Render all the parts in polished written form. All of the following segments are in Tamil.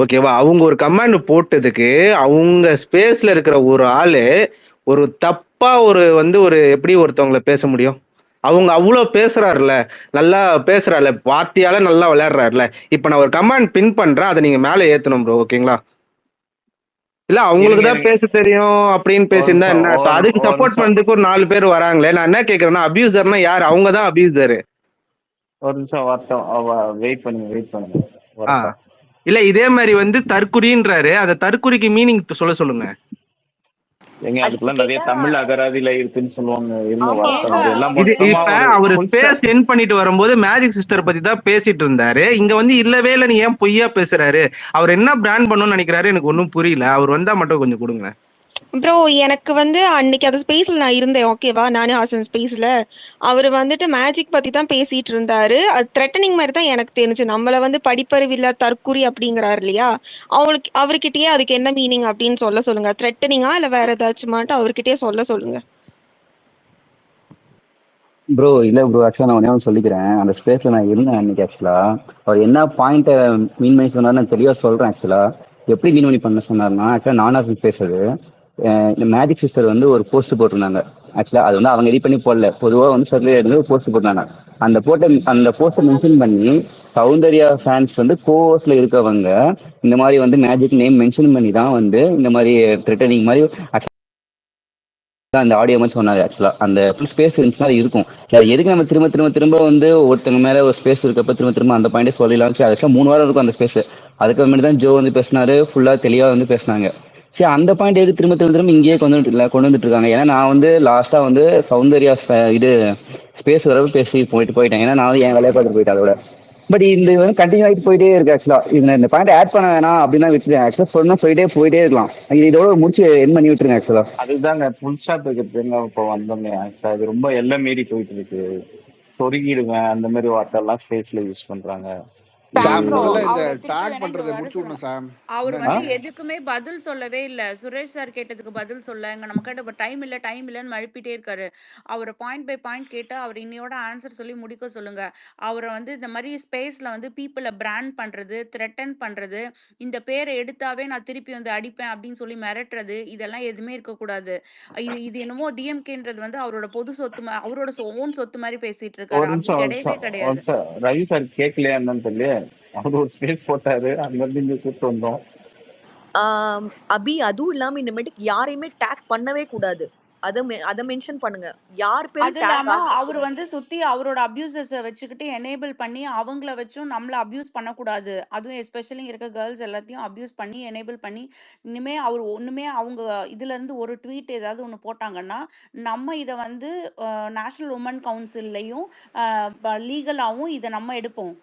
ஓகேவா? அவங்க ஒரு கமாண்ட் போட்டதுக்கு, அவங்க ஸ்பேஸ்ல இருக்கிற ஒரு ஆளு, ஒரு தப்பா ஒரு எப்படி ஒருத்தவங்கள பேச முடியும்? அவங்க அவ்ளோ பேசுறாருல்ல. நல்லா பேசுறார்ல. வார்த்தையால நல்லா விளையாடுறார்ல. இப்ப நான் ஒரு கமாண்ட் பின் பண்றேன். அத நீங்க மேல ஏத்தணும் ப்ரோ. ஓகேங்களா? இல்ல அவங்களுக்கு இருங்க தான் இருங்க பேச தெரியும் அப்படின்னு ஒரு பேசியிருந்தா நிமிஷம் என்ன? இப்ப ஒரு அதுக்கு ஒரு சப்போர்ட் நிமிஷம் பண்றதுக்கு ஒரு 4 பேர் வராங்களே. நான் என்ன கேட்கிறேன்னா, அபியூசர்னா யாரு? அவங்க தான் அபியூசரு. ஒரு நிமிஷம் வரட்டும். வெயிட் பண்ணுங்க ஆ. வரட்டும். இல்ல இதே மாரி தற்குறின்றாரு. அத தற்குறிக்கு மீனிங் சொல்லுங்க. ஏங்க அதுக்கு அதுக்கெல்லாம் நிறைய கேட்டா தமிழ் அகராதியில இருக்குன்னு சொல்லுவாங்க. இருங்க ஆமா வரட்டும். ஏங்க அது எல்லாம் இது மொத்தமா இப்ப ஒரு அவரு full ஸ்பேஸ் எண்ட் பண்ணிட்டு வரும்போது மேஜிக் சிஸ்டர் பத்தி தான் பேசிட்டு இருந்தாரு. இங்க இல்லவே இல்ல, நீ ஏன் பொய்யா பேசுறாரு? அவர் என்ன பிராண்ட் பண்ணணும்னு நினைக்கிறாரு எனக்கு ஒன்னும் புரியல. அவர் வந்தா மட்டும் கொஞ்சம் கொடுங்க. ப்ரோ எனக்கு அன்னைக்கு அந்த ஸ்பேஸ்ல நான் இருந்தேன் ஓகேவா, நானு ஹாசன் ஸ்பேஸ்ல. அவர் மேஜிக் பத்தி தான் பேசிட்டு இருந்தாரு. அது த்ரெட்டனிங் மாதிரி தான் எனக்கு தெரிஞ்சு. நம்மள படிப்பறிவில்ல தற்குறி அப்படிங்கிறாரு இல்லையா, அவர்கிட்டயே அதுக்கு என்ன மீனிங் அப்படின்னு சொல்லுங்க. த்ரெட்டனிங்கா இல்ல வேற ஏதாச்சும் மட்டும் அவர்கிட்டயே சொல்லுங்க. ப்ரோ இல்லை ப்ரோ, ஆக்சுவலாக நான் ஒன்றே சொல்லிக்கிறேன். அந்த ஸ்பேஸில் நான் இருந்தேன் அன்னைக்கு. ஆக்சுவலாக அவர் என்ன பாயிண்ட்டை மீன் பண்ணி சொன்னார் நான் தெளிவாக சொல்கிறேன். ஆக்சுவலாக எப்படி மீன் பண்ணி பண்ண சொன்னார்னா, ஆக்சுவலாக நானாக பேசுறது இந்த மேஜிக் சிஸ்டர் ஒரு போஸ்ட் போட்டிருந்தாங்க. ஆக்சுவலாக அது அவங்க எடிட் பண்ணி போடல, பொதுவாக சர்வே இருந்து ஒரு போஸ்ட் போட்டிருந்தாங்க. அந்த போஸ்ட்டை மென்ஷன் பண்ணி சௌந்தர்யா ஃபேன்ஸ் கோவர்ஸ்ல இருக்கவங்க இந்த மாதிரி மேஜிக் நேம் மென்ஷன் பண்ணி தான் இந்த மாதிரி த்ரெட்டனிங் மாதிரி அந்த ஆடியோ மாதிரி சொன்னாரு. ஆக்சுவலா அந்த ஃபுல் ஸ்பேஸ் இருந்துச்சுன்னா அது இருக்கும். சரி, எதுக்கு நம்ம திரும்ப திரும்ப திரும்ப ஒருத்தங்க மேல ஒரு ஸ்பேஸ் இருக்கப்ப திரும்ப திரும்ப அந்த பாயிண்டே சொல்லலாம். சரி, ஆக்சுவலா 3 வாரம் இருக்கும் அந்த ஸ்பேஸ். அதுக்கப்புறமேட்டு தான் ஜோ பேசினாரு, ஃபுல்லா தெளிவா பேசினாங்க. சரி, அந்த பாயிண்ட் எது திரும்ப திரும்ப திரும்ப இங்கேயே கொண்டு வந்துட்டு இருக்காங்க. ஏன்னா நான் லாஸ்டா சௌந்தர்யா இது ஸ்பேஸ் வரவு பேசி போயிட்டேன். ஏன்னா நான் என் வேலையை பார்த்துட்டு போயிட்டேன் அதோட. பட் இந்த கண்டினியூ ஆகிட்டு போயிட்டே இருக்கு. ஆக்சுவலா இந்த பாயிண்ட் ஆட் பண்ண வேணாம் அப்படின்னா விட்டுருக்கேன். ஆக்சுவலா சொன்னா போயிட்டே இருக்கலாம். இதோட முடிச்சு என் பண்ணி விட்டுருங்க. ஆக்சுவலா அதுதாங்க ஃபுல் ஸ்டாப் இருக்கிறதுங்க. இப்போ வந்தோமே ஆக்சுவலா அது ரொம்ப எல்லை மீறி போயிட்டு இருக்கு. சொருகிடுவேன் அந்த மாதிரி வார்த்தை எல்லாம் ஸ்பேஸ்ல யூஸ் பண்றாங்க. சாம் ப்ரோ முதல்ல இந்த அவரை திருப்பி டாக் வேணா இங்க பண்றதை வர முடிச்சு விடணும் சொல்லுங்க. சாம். அவர் என்னன்னா எதுக்குமே பதில் சொல்லவே இல்ல. சுரேஷ் சார் கேட்டதுக்கு பதில் சொல்ல நம்ம கிட்ட டைம் இல்லன்னு மழுப்பிட்டே இருக்காரு. அவரை பாயிண்ட் பை பாயிண்ட் கேட்டு அவர் இன்னையோட ஆன்சர் சொல்லி முடிக்க சொல்லுங்க. அவரை இந்த மாதிரி ஸ்பேஸ்ல பீப்புளை பிராண்ட் பண்றது, த்ரெட்டன் பண்றது, இந்த பேரை எடுத்தாவே நான் திருப்பி அடிப்பேன் அப்படின்னு சொல்லி மிரட்டுறது, இதெல்லாம் எதுவுமே இருக்கக்கூடாது. இது என்னமோ டிஎம்கேன்றது அவரோட பொது சொத்து, அவரோட ஓன் சொத்து மாதிரி பேசிட்டு இருக்காரு. ஒரு அப்படி நிமிஷம் கிடையவே கிடையாது. ரவி சார் கேட்கலையா என்னன்னு சொல்லி அவர் ஒரு ஸ்பேஸ் போட்டாரு. அங்க இருந்து இங்க கூப்பிட்டு வந்தோம். அபி அதுவும் இல்லாம இனிமேட்டுக்கு யாரையுமே டேக் பண்ணவே கூடாது. அத மென்ஷன் பண்ணுங்க. யார் பேரும் அது டேக் இல்லாம ஆகவே அவர் கூடாது. சுத்தி அவரோட அபியூசர்ஸ வச்சுக்கிட்டு எனேபிள் பண்ணி அவங்கள வச்சும் நம்மள அபியூஸ் பண்ணக்கூடாது. அதுவும் எஸ்பெஷலி இருக்க கேர்ள்ஸ் எல்லாத்தையும் அபியூஸ் பண்ணி எனேபிள் பண்ணி இனிமே அவர் ஒண்ணுமே அவங்க இதுல இருந்து ஒரு ட்வீட் ஏதாவது ஒண்ணு போட்டாங்கன்னா நம்ம இத நேஷனல் உமன் கவுன்சில்லையும் லீகலாவும் இதை நம்ம எடுப்போம்.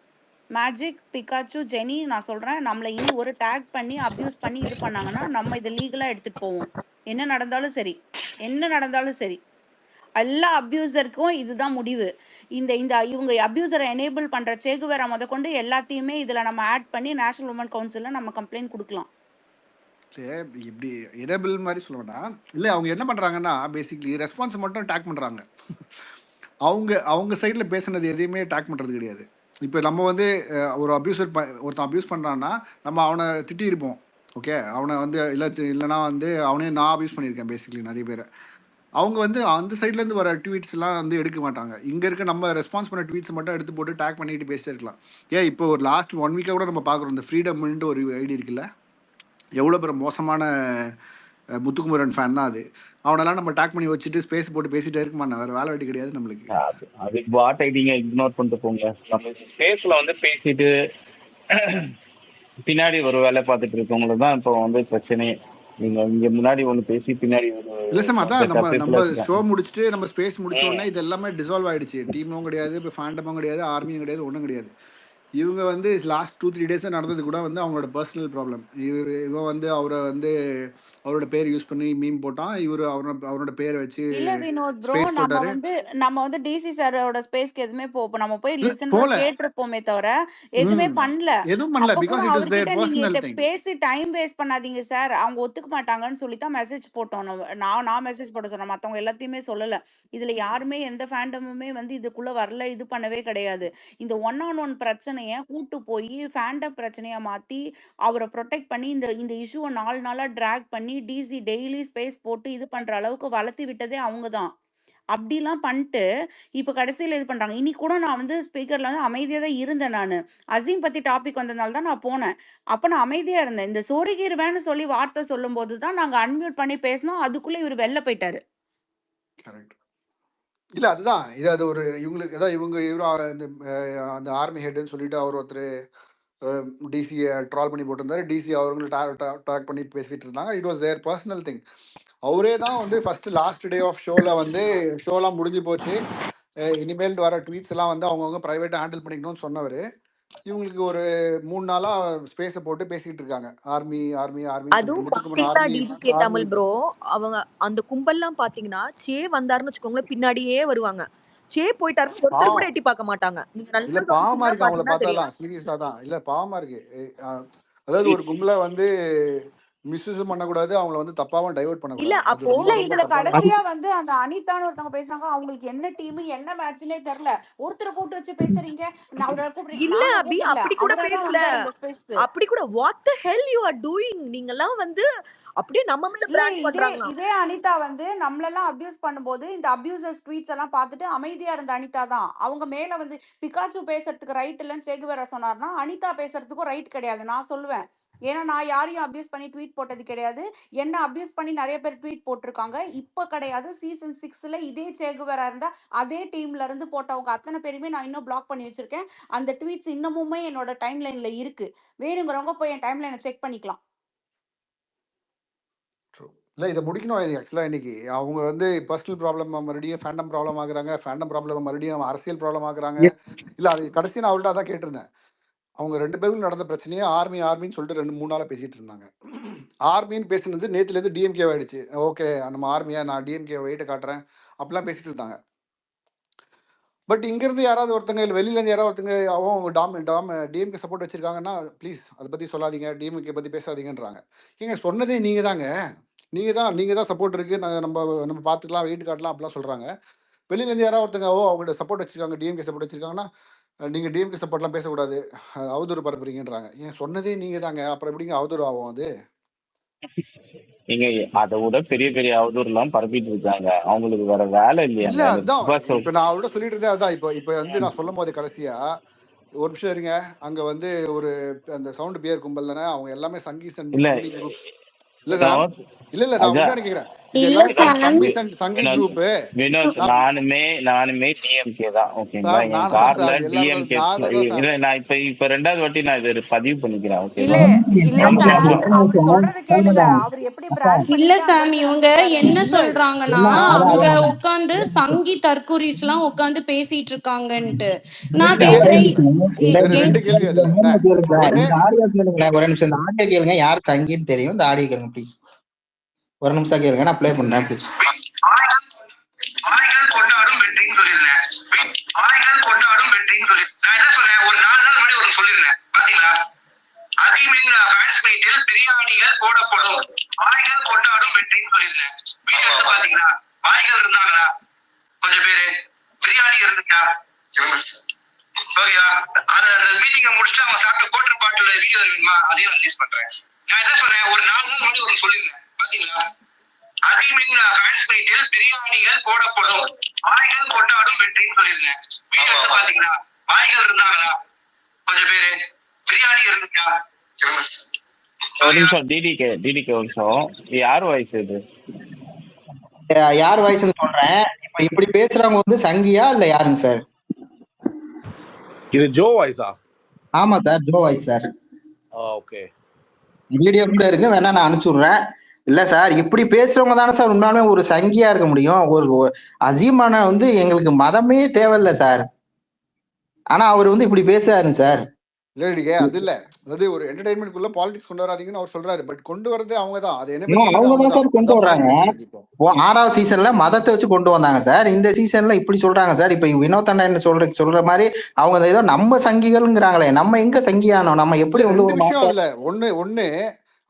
மேஜிக், பிகாச்சு, ஜெனி நான் சொல்றேன், நம்மள இனி ஒரு டேக் பண்ணி அபியூஸ் பண்ணி இது பண்ணாங்கன்னா நம்ம இதை லீகலா எடுத்துட்டு போவோம். என்ன நடந்தாலும் சரி எல்லா அபியூசருக்கும் இதுதான் முடிவு. இந்த இந்த இவங்க அபியூசரை எனேபிள் பண்ற சேகுவேரா முதற்கொண்டு எல்லாத்தையுமே இதுல நம்ம ஆட் பண்ணி நேஷனல் உமன் கவுன்சில்ல நம்ம கம்ப்ளைண்ட் கொடுக்கலாம். இப்படி எனேபிள் மாதிரி சொல்ல வேண்டாம். இல்லை, அவங்க என்ன பண்ணுறாங்கன்னா பேசிக்லி ரெஸ்பான்ஸ் மட்டும் டேக் பண்ணுறாங்க. அவங்க சைடில் பேசுனது எதையுமே டேக் பண்ணுறது கிடையாது. இப்போ நம்ம ஒரு ஒருத்தன் அப்யூஸ் பண்ணுறான்னா நம்ம அவனை திட்டியிருப்போம். ஓகே, அவனை இல்லைனா அவனே நான் அப்யூஸ் பண்ணியிருக்கேன் பேசிக்லி நிறைய பேரை. அவங்க அந்த சைட்லேருந்து வர ட்வீட்ஸ்லாம் எடுக்க மாட்டாங்க. இங்கே இருக்க நம்ம ரெஸ்பான்ஸ் பண்ண ட்வீட்ஸ் மட்டும் எடுத்து போட்டு டேக் பண்ணிட்டு பேசிட்டே இருக்கலாம். இப்போ ஒரு லாஸ்ட் 1 வீக்காக கூட நம்ம பார்க்குறோம். இந்த ஃப்ரீடம்ன்ட்டு ஒரு ஐடி இருக்குல்ல, எவ்வளோ பேர் மோசமான முத்துக்குமரன் ஃபேன் தான் அது. அவனெல்லாம் நம்ம டேக் பண்ணி வச்சுட்டு ஸ்பேஸ் போட்டு பேசிட்டே இருக்க மாட்டேன். வேறு வேலை வெட்டி கிடையாது நம்மளுக்கு. அது பாட் ஐடிங்க இக்னோர் பண்ணிட்டு போங்க. நம்ம ஸ்பேஸ்ல பேசிட்டு பின்னாடி ஒரு வேலை பார்த்துட்டு இருக்கவங்களுக்கு தான் இப்போ பிரச்சனையே. நீங்க இங்க முன்னாடி ஒண்ணு பேசி பின்னாடி இல்லை சார், அதான் நம்ம ஷோ முடிச்சுட்டு நம்ம ஸ்பேஸ் முடிச்ச உடனே இது எல்லாமே டிசால்வ் ஆகிடுச்சு. டீமும் கிடையாது, இப்போ ஃபேண்டமும் கிடையாது, ஆர்மியும் கிடையாது, ஒன்றும் கிடையாது. இவங்க லாஸ்ட் 2-3 டேஸாக நடந்தது கூட அவங்களோட பர்சனல் ப்ராப்ளம். இவன் அவரை அவரோட பேர் யூஸ் பண்ணி மீம் போட்டான். அவரோட பேரை வச்சு இல்ல வினோத் ப்ரோ, ஸ்பேஸ் போட்டாரு. நம்ம டிசி சாரோட ஸ்பேஸ்க்கு எதுவுமே நம்ம போய் லிசன் போல கேட்டிருப்போமே தவிர எதுவுமே பண்ணல. எதுவும் பண்ணல. அப்ப கூட பிகாஸ் இட் இஸ் தேர் அவர்கிட்ட நீங்க பர்சனல் திங். பேசி டைம் வேஸ்ட் பண்ணாதீங்க சார், அவங்க ஒத்துக்க மாட்டாங்கன்னு சொல்லி தான் மெசேஜ் போட்டோம். நான் மெசேஜ் போட சொன்னேன், மத்தவங்க எல்லாத்தையுமே சொல்லல. இதுல யாருமே எந்த ஃபேண்டமுமே இதுக்குள்ள வரல, இது பண்ணவே கிடையாது. இந்த 1-on-1 பிரச்சனை பிரச்சனைய கூட்டு போய் ஃபேண்டம் பிரச்சனையா மாத்தி அவரை ப்ரொடெக்ட் பண்ணி இந்த இந்த இஷ்யூவை 4 நாளா டிராக் பண்ணி டிசி டெய்லி ஸ்பேஸ் போட்டு இது பண்ற அளவுக்கு வளர்த்தி விட்டதே அவங்க தான். அப்படிலாம் பண்ணிட்டு இப்போ கடைசியில இது பண்றாங்க. இன்னைக்கு கூட நான் வந்து ஸ்பீக்கர்ல வந்து அமைதியா தான் இருந்தேன் நானு. அசீம் பத்தி டாபிக் வந்ததுனால தான் நான் போனேன். அப்ப நான் அமைதியா இருந்தேன். இந்த சொருகிருவேன்னு சொல்லி வார்த்தை சொல்லும்போது தான் நாங்க அன்மியூட் பண்ணி பேசினோம். அதுக்குள்ள இவரு வெளில போயிட்டாரு. கரெக்ட். இல்ல அதுதான் இது அது ஒரு இவங்களுக்கு ஏதாவது இவரு அந்த ஆர்மி ஹெட்னு சொல்லிட்டு அவர் ஒருத்தர் டிசியை ட்ரால் பண்ணி போட்டிருந்தாரு. டிசி அவங்களும் டாக் பண்ணி பேசிட்டு இருந்தாங்க. It was there personal thing. அவரே தான் வந்து ஃபர்ஸ்ட் லாஸ்ட் டே ஆஃப் ஷோவில் வந்து ஷோலாம் முடிஞ்சு போச்சு, இனிமேல் வர ட்வீட்ஸ் எல்லாம் வந்து அவங்கவுங்க ப்ரைவேட்டாக ஹேண்டில் பண்ணிக்கணும்னு சொன்னவர் இவங்களுக்கு ஒரு 3 நாளா ஸ்பேஸை போட்டு பேசிட்டு இருக்காங்க. ஆர்மி ஆர்மி ஆர்மின்னு அதுவும் சொல்லிட்டு பாத்தீங்கன்னா ஆர்மி டிடிகே ஆர்மி தமிழ் ப்ரோ, அவங்க அந்த கும்பல்லாம் பாத்தீங்கன்னா சே வந்தாருன்னு வச்சுக்கோங்களேன் பின்னாடியே வருவாங்க. சே போயிட்டாருன்னு ஒருத்தர் கூட எட்டி பார்க்க மாட்டாங்க. நீங்க இல்ல நல்லா பாவமா கவனிச்சீங்கன்னா இருக்கு அவங்கள பாத்தீங்கன்னா தெரியும். பார்த்தாலாம், சீரியஸா தான். இல்ல பாவமா இருக்கு. அதாவது ஒரு கும்பலை வந்து மிஸ்யூஸும் பண்ணக்கூடாது, அவங்கள வந்து தப்பாவும் டைவர்ட் இல்ல பண்ணக்கூடாது. அது அப்போ ரொம்ப இல்ல ரொம்ப இதுல தப்பான கடைசியா விஷயம். வந்து அந்த அனிதான்னு ஒருத்தவங்க பேசினாங்க. அவங்களுக்கு என்ன டீம் என்ன மேட்ச்னே தெரியல. ஒருத்தரை கூட்டு வச்சு பேசுறீங்க, அவரை கூப்பிடுறீங்க. இல்ல நாங்க அபி கூப்பிடல, அப்படி கூட அவரே தான் பேசல. வந்தாரு இந்த ஸ்பேஸ்க்கு. அப்படி கூட what the hell you are doing, நீங்கலாம் வந்து அப்படியே நம்ம மேல இல்ல பிராண்ட் பண்றாங்களாம். இதே அனிதா வந்து நம்மளெல்லாம் அபியூஸ் பண்ணும்போது இந்த அபியூசர்ஸ் ட்வீட்ஸ் எல்லாம் பார்த்துட்டு அமைதியா இருந்த அனிதா தான். அவங்க மேல வந்து பிகாச்சு பேசுறதுக்கு ரைட் இல்லைன்னு சேகுவேரா சொன்னார்னா, அனிதா பேசுறதுக்கும் ரைட் கிடையாது நான் சொல்லுவேன். ஏன்னா நான் யாரையும் அபியூஸ் பண்ணி ட்வீட் போட்டது கிடையாது. என்ன அபியூஸ் பண்ணி நிறைய பேர் ட்வீட் போட்டிருக்காங்க. இப்ப கிடையாது, சீசன் 6ல இதே சேகுவேரா இருந்தா அதே டீம்ல இருந்து போட்டவங்க அத்தனை பேருமே நான் இன்னும் பிளாக் பண்ணி வச்சிருக்கேன். அந்த ட்வீட்ஸ் இன்னமுமே என்னோட டைம் லைன்ல இருக்கு. வேணுங்கிறவங்க போய் என் டைம் லைனை செக் பண்ணிக்கலாம். இல்லை இதை முடிக்கணும். ஆக்சுவலாக இன்னைக்கு அவங்க வந்து பர்சனல் ப்ராப்ளம் மறுபடியும் ஃபேண்டம் ப்ராப்ளம் ஆகுறாங்க, ஃபேண்டம் ப்ராப்ளம் மறுபடியும் அரசியல் ப்ராப்ளம் ஆகுறாங்க. இல்லை அது கடைசி நான் அவர்கிட்ட அதான் கேட்டிருந்தேன். அவங்க 2 பேரும் நடந்த பிரச்சனையே ஆர்மி ஆர்மின்னு சொல்லிட்டு 2-3 நாளாக பேசிட்டு இருந்தாங்க. ஆர்மின்னு பேசினது நேற்றுலேருந்து டிஎம்கே ஆயிடுச்சு. ஓகே நம்ம ஆர்மியா, நான் டிஎம்கே வெயிட்டை காட்டுறேன் அப்படிலாம் பேசிட்டு இருந்தாங்க. பட் இங்கேருந்து யாராவது ஒருத்தங்க இல்லை வெளியிலேருந்து யாராவது ஒருத்தங்க அவங்க டிஎம்கே சப்போர்ட் வச்சிருக்காங்கன்னா ப்ளீஸ் அதை பற்றி சொல்லாதீங்க, டிஎம்கே பற்றி பேசாதீங்கன்றாங்க. ஏங்க சொன்னதே நீங்கள் தாங்க, நீங்கள் தான் சப்போர்ட் இருக்குது, நம்ம பார்த்துக்கலாம் வெயிட் காட்டலாம் அப்படிலாம் சொல்கிறாங்க. வெளியிலேருந்து யாராவது ஒருத்தங்க அவங்கள்ட்ட சப்போர்ட் வச்சிருக்காங்க, டிஎம்கே சப்போர்ட் வச்சிருக்காங்கன்னா நீங்கள் டிஎம்கே சப்போர்ட்லாம் பேசக்கூடாது, அவதூறு பரப்புறீங்கன்றாங்க. ஏன் சொன்னதே நீங்கள் தாங்க, அப்புறம் எப்படிங்க அவதூறு ஆகும் அது? நீங்க அதை விட பெரிய பெரிய அவதூறுலாம் பரப்பிட்டு இருக்காங்க. அவங்களுக்கு வேற வேலை இல்லையா? இல்ல அதான் இப்ப நான் அவரோட சொல்லிட்டு இருந்தேன். அதான் இப்ப வந்து நான் சொல்லும் போது கடைசியா ஒரு நிமிஷம் இருங்க. அங்க வந்து ஒரு அந்த சவுண்ட் பியர் கும்பல் தானே, அவங்க எல்லாமே சங்கி குரூப்ஸ். இல்ல சார், இல்ல நான் முன்னாடி கேக்குறேன், இது எல்லாமே சங்கி குரூப். வினோத், நானுமே டிஎம்கே தான். ஓகேங்களா? என் கார்ல டிஎம்கே. இல்ல நான் இப்ப 2வது வாட்டி நான் இது பதிவு பண்ணிக்கிறேன். ஓகேங்களா? அவர் சொல்றது கேளுங்க. அவர் எப்படி பிராண்ட் இல்ல சாம், இவங்க என்ன சொல்றாங்கன்னா அங்க உட்கார்ந்து சங்கி தற்கூரிஸ் எல்லாம் உட்கார்ந்து பேசிட்டு இருக்காங்கன்ட்டு. நான் கேக்குறேன், 2 கேள்வி அதுல. ஒரு நிமிஷம் இந்த ஆடியோ கேளுங்க, யார் சங்கின்னு தெரியும், இந்த ஆடியோ கேளுங்க ப்ளீஸ். ஒரு நிமிஷம் கேளுங்க, நான் ப்ளே பண்றேன் ப்ளீஸ். ஆய்கள் கொண்டாடும் வெற்றின்னு சொல்லியிருந்தேன். ஆய்கள் கொண்டாடும் வெற்றின்னு சொல்லி நான் என்ன சொன்னேன், ஒரு 4 நாள் முன்னாடி ஒரு சொல்லியிருந்தேன் பாத்தீங்களா? அதிமின் ஃபேன்ஸ் மீட்டில் பிரியாணிகள் போடப்படும், ஆய்கள் கொண்டாடும் வெற்றின்னு சொல்லியிருந்தேன். வீடியோ எடுத்து பாத்தீங்களா? ஆய்கள் இருந்தாங்களா? கொஞ்சம் பேரு பிரியாணி இருந்துச்சா? ஓகேயா? அந்த மீட்டிங்க முடிச்சுட்டு அவங்க சாப்பிட்டு கோட்டர் பாட்டில் வீடியோ இருக்குமா, அதையும் ரிலீஸ் பண்றேன். நான் என்ன சொன்னேன், ஒரு 4 நாள் முன்னாடி ஒரு சொல்லியிருந்தேன் பாத்தீங்களா? அதிமின் ஃபேன்ஸ் மீட்டில் பிரியாணிகள் போடப்படும், ஆய்கள் கொண்டாடும் வெற்றின்னு சொல்லியிருந்தேன். வீடியோ எடுத்து பாத்தீங்களா? ஆய்கள் இருந்தாங்களா? கொஞ்சம் பேரு பிரியாணி இருந்துச்சா? ஒரு நிமிஷம் டிடிகே ஒரு நிமிஷம். யார் வாய்ஸ் இது? யார் வாய்ஸ்னு சொல்றேன். இப்ப இப்படி பேசுறவங்க வந்து சங்கியா இல்ல யாருங்க சார்? இது ஜோ வாய்ஸா? ஆமா sir, Joe voice sir. Okay, video கூட இருக்கு, வேணா நான் அனுப்பிச்சுடுறேன். இல்ல சார், இப்படி பேசுறவங்க தானே சார் உண்மையாலுமே ஒரு சங்கியா இருக்க முடியும். ஒரு அசீமான வந்து எங்களுக்கு மதமே தேவையில்லை சார், ஆனா அவர் வந்து இப்படி பேசுறாருங்க சார். இல்லடிக்கே அது இல்ல, அதாவது ஒரு என்டர்டைன்மெண்ட்குள்ள பாலிடிக்ஸ் கொண்டு வராதீங்கன்னு அவர் சொல்றாரு. பட் கொண்டு வரது அவங்க தான். அது அவங்க தான் கொண்டு வர்றாங்க. 6வது சீசன்ல மதத்தை வச்சு கொண்டு வந்தாங்க சார். இந்த சீசன்ல இப்படி சொல்றாங்க சார். இப்ப வினோத் அண்ணா என்ன சொல்ற மாதிரி அவங்க ஏதோ நம்ம சங்கிகள்ங்கிறாங்களே, நம்ம எங்க சங்கியானோம்? நம்ம எப்படி வந்து ஒரு விஷயம் அதுல ஒண்ணு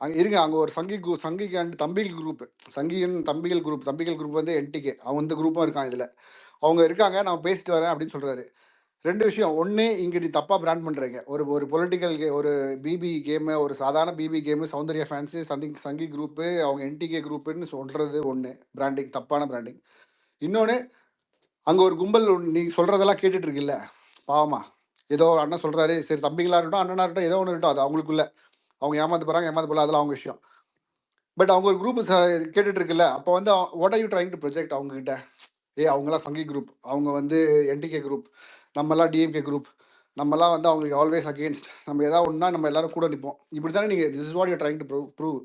அங்க இருங்க. அங்க ஒரு சங்கிக்கு அண்ட் தம்பிகள் குரூப், தம்பிகள் குரூப் வந்து என்டிகே, அவங்க இந்த குரூப்பும் இருக்காங்க. இதுல அவங்க இருக்காங்க, நான் பேசிட்டு வரேன் அப்படின்னு சொல்றாரு. 2 விஷயம். ஒண்ணு, இங்க நீ தப்பா பிராண்ட் பண்றீங்க. ஒரு பொலிட்டிக்கல் ஒரு பிபி கேம், ஒரு சாதாரண பிபி கேம், சௌந்தர்யா ஃபேன்ஸ், சங்கி குரூப், அவங்க என்டிகே குரூப்னு சொல்றது ஒண்ணு. பிராண்டிங், தப்பான பிராண்டிங். இன்னொன்னு, அங்க ஒரு கும்பல் நீ சொல்றதெல்லாம் கேட்டுட்டு இருக்குல்ல, பாவமா. ஏதோ அண்ணன் சொல்றாரு, சரி தம்பிங்களா இருக்கட்டும், அண்ணனா இருக்கட்டும், ஏதோ ஒன்று இருக்கட்டும், அது அவங்களுக்குள்ள அவங்க ஏமாத்து போறாங்க, ஏமாத்து போல, அதெல்லாம் அவங்க விஷயம். பட் அவங்க ஒரு குரூப் கேட்டுட்டு இருக்குல்ல, அப்போ வந்து what are you trying to project அவங்க கிட்ட? அவங்களாம் சங்கி குரூப், அவங்க வந்து என்டிகே குரூப், நம்மலாம் டிஎம்கே குரூப், நம்மலாம் வந்து அவங்களுக்கு ஆல்வேஸ் அகேன்ஸ்ட், நம்ம ஏதாவது ஒன்றா நம்ம எல்லாரும் கூட நிற்போம். இப்படி தானே நீங்கள் this is what you trying to prove,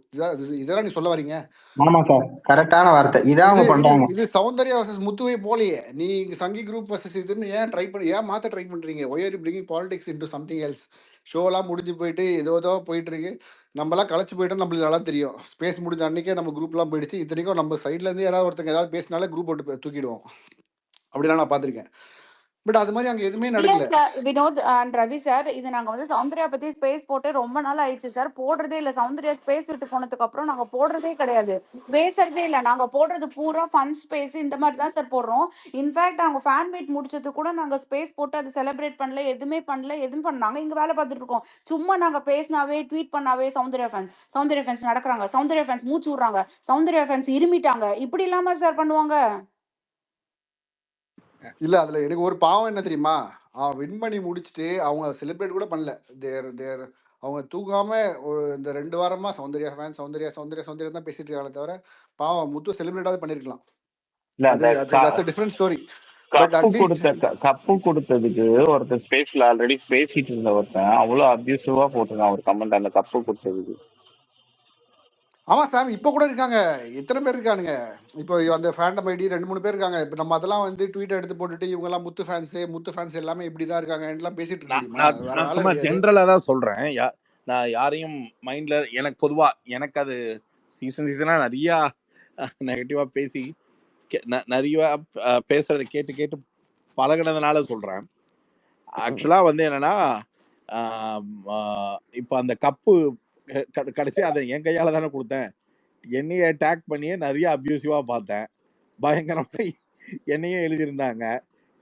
இதெல்லாம் நீ சொல்ல வரீங்க? ஆமா சார், கரெக்டான வார்த்தை இதான் அவங்க பண்றாங்க. இது சௌந்தர்யா வர்சஸ் முத்துவே போலையே. நீ சங்கி குரூப் வர்சஸ் இதுன்னு ஏன் மாற்ற ட்ரை பண்ணுறீங்க? Why are you bringing politics into something else? ஷோலாம் முடிஞ்சு போயிட்டு ஏதோ போயிட்டு இருக்கு, நம்மளாம் களைச்சு போயிட்டோம், நம்மளுக்கு நல்லா தெரியும். ஸ்பேஸ் முடிஞ்ச அன்றைக்கே நம்ம குரூப்லாம் போயிடுச்சு. இத்தனைக்கும் நம்ம சைட்லேருந்து யாராவது ஒருத்தங்க ஏதாவது பேசினாலே குரூப் போட்டு தூக்கிடுவோம். அப்படிலாம் நான் பார்த்துருக்கேன். பட் அது மாதிரி அங்கே எதுவுமே இல்ல நடக்கல. Sir Vinod and Ravi sir, இது நாங்க வந்து சௌந்தர்யா பத்தி ஸ்பேஸ் போட்டு ரொம்ப நாள் ஆயிடுச்சு சார். போடுறதே இல்ல. சௌந்தர்யா ஸ்பேஸ் விட்டு போனதுக்கு அப்புறம் நாங்க போடுறதே கிடையாது, பேசுறதே இல்ல. நாங்க போடுறது பூரா ஃபன் ஸ்பேஸ் இந்த மாதிரி தான் சார் போடுறோம். இன்ஃபேக்ட் அவங்க ஃபேன் மீட் முடிச்சது கூட நாங்க ஸ்பேஸ் போட்டு அது செலிப்ரேட் பண்ணல, எதுவுமே பண்ணாங்க. இங்க வேலை பார்த்துட்டு இருக்கோம். சும்மா நாங்க பேசினாவே ட்வீட் பண்ணாவே சௌந்தர்யா ஃபேன்ஸ் நடக்கிறாங்க, சௌந்தர்யா ஃபேன்ஸ் மூச்சு விடுறாங்க, சௌந்தர்யா ஃபேன்ஸ் இருமிட்டாங்க, இப்படி இல்லாம சார் பண்ணுவாங்க. இல்லை, அதில் எனக்கு ஒரு பாவம் என்ன தெரியுமா? வின் பண்ணி முடிச்சுட்டு அவங்க செலிப்ரேட் கூட பண்ணல. தேர் அவங்க தூக்காம இந்த 2 வாரமா சௌந்தர்யா ஃபேன், சௌந்தர்யா தான் பேசிட்டு இருக்காங்களே தவிர, பாவம் முத்து செலிப்ரேட்டாவது பண்ணிருக்கலாம். அது different story. But at least cup கொடுத்ததுக்கு ஒருத்தர் ஸ்பேஸ்ல ஆல்ரெடி பேசிட்டு இருந்த ஒருத்தன் அவ்வளவு அபியூசிவா போட்டிருக்கான் ஒரு கமெண்ட் அந்த கப்பு கொடுத்ததுக்கு. ஆமா சாம், இப்போ கூட இருக்காங்க. எத்தனை பேர் இருக்கானுங்க இப்போ அந்த ஃபேண்டம் ஐடி 2-3 பேர் இருக்காங்க. இப்போ நம்ம அதெல்லாம் வந்து ட்வீட் எடுத்து போட்டுட்டு இவங்க எல்லாம் முத்து ஃபேன்ஸ் எல்லாமே இப்படிதான் இருக்காங்க எல்லாம் பேசிட்டு இருக்க முடியுமா? வேற நான் வேலை சும்மா கிடையாது. ஜென்ரலா தான் சொல்றேன். நான் யாரையும் மைண்ட்ல எனக்கு பொதுவா எனக்கு அது சீசனா நிறைய நெகட்டிவா பேசி நிறைய பேசுறதை கேட்டு பழகினதுனால சொல்றேன். ஆக்சுவலா வந்து என்னன்னா, இப்போ அந்த கப்பு கடைசி அதை என் கையால தானே கொடுத்தேன். என்னைய அட்டாக் பண்ணியே நிறைய அபியூசிவா பார்த்தேன். பயங்கரமா என்னையும் எழுதியிருந்தாங்க.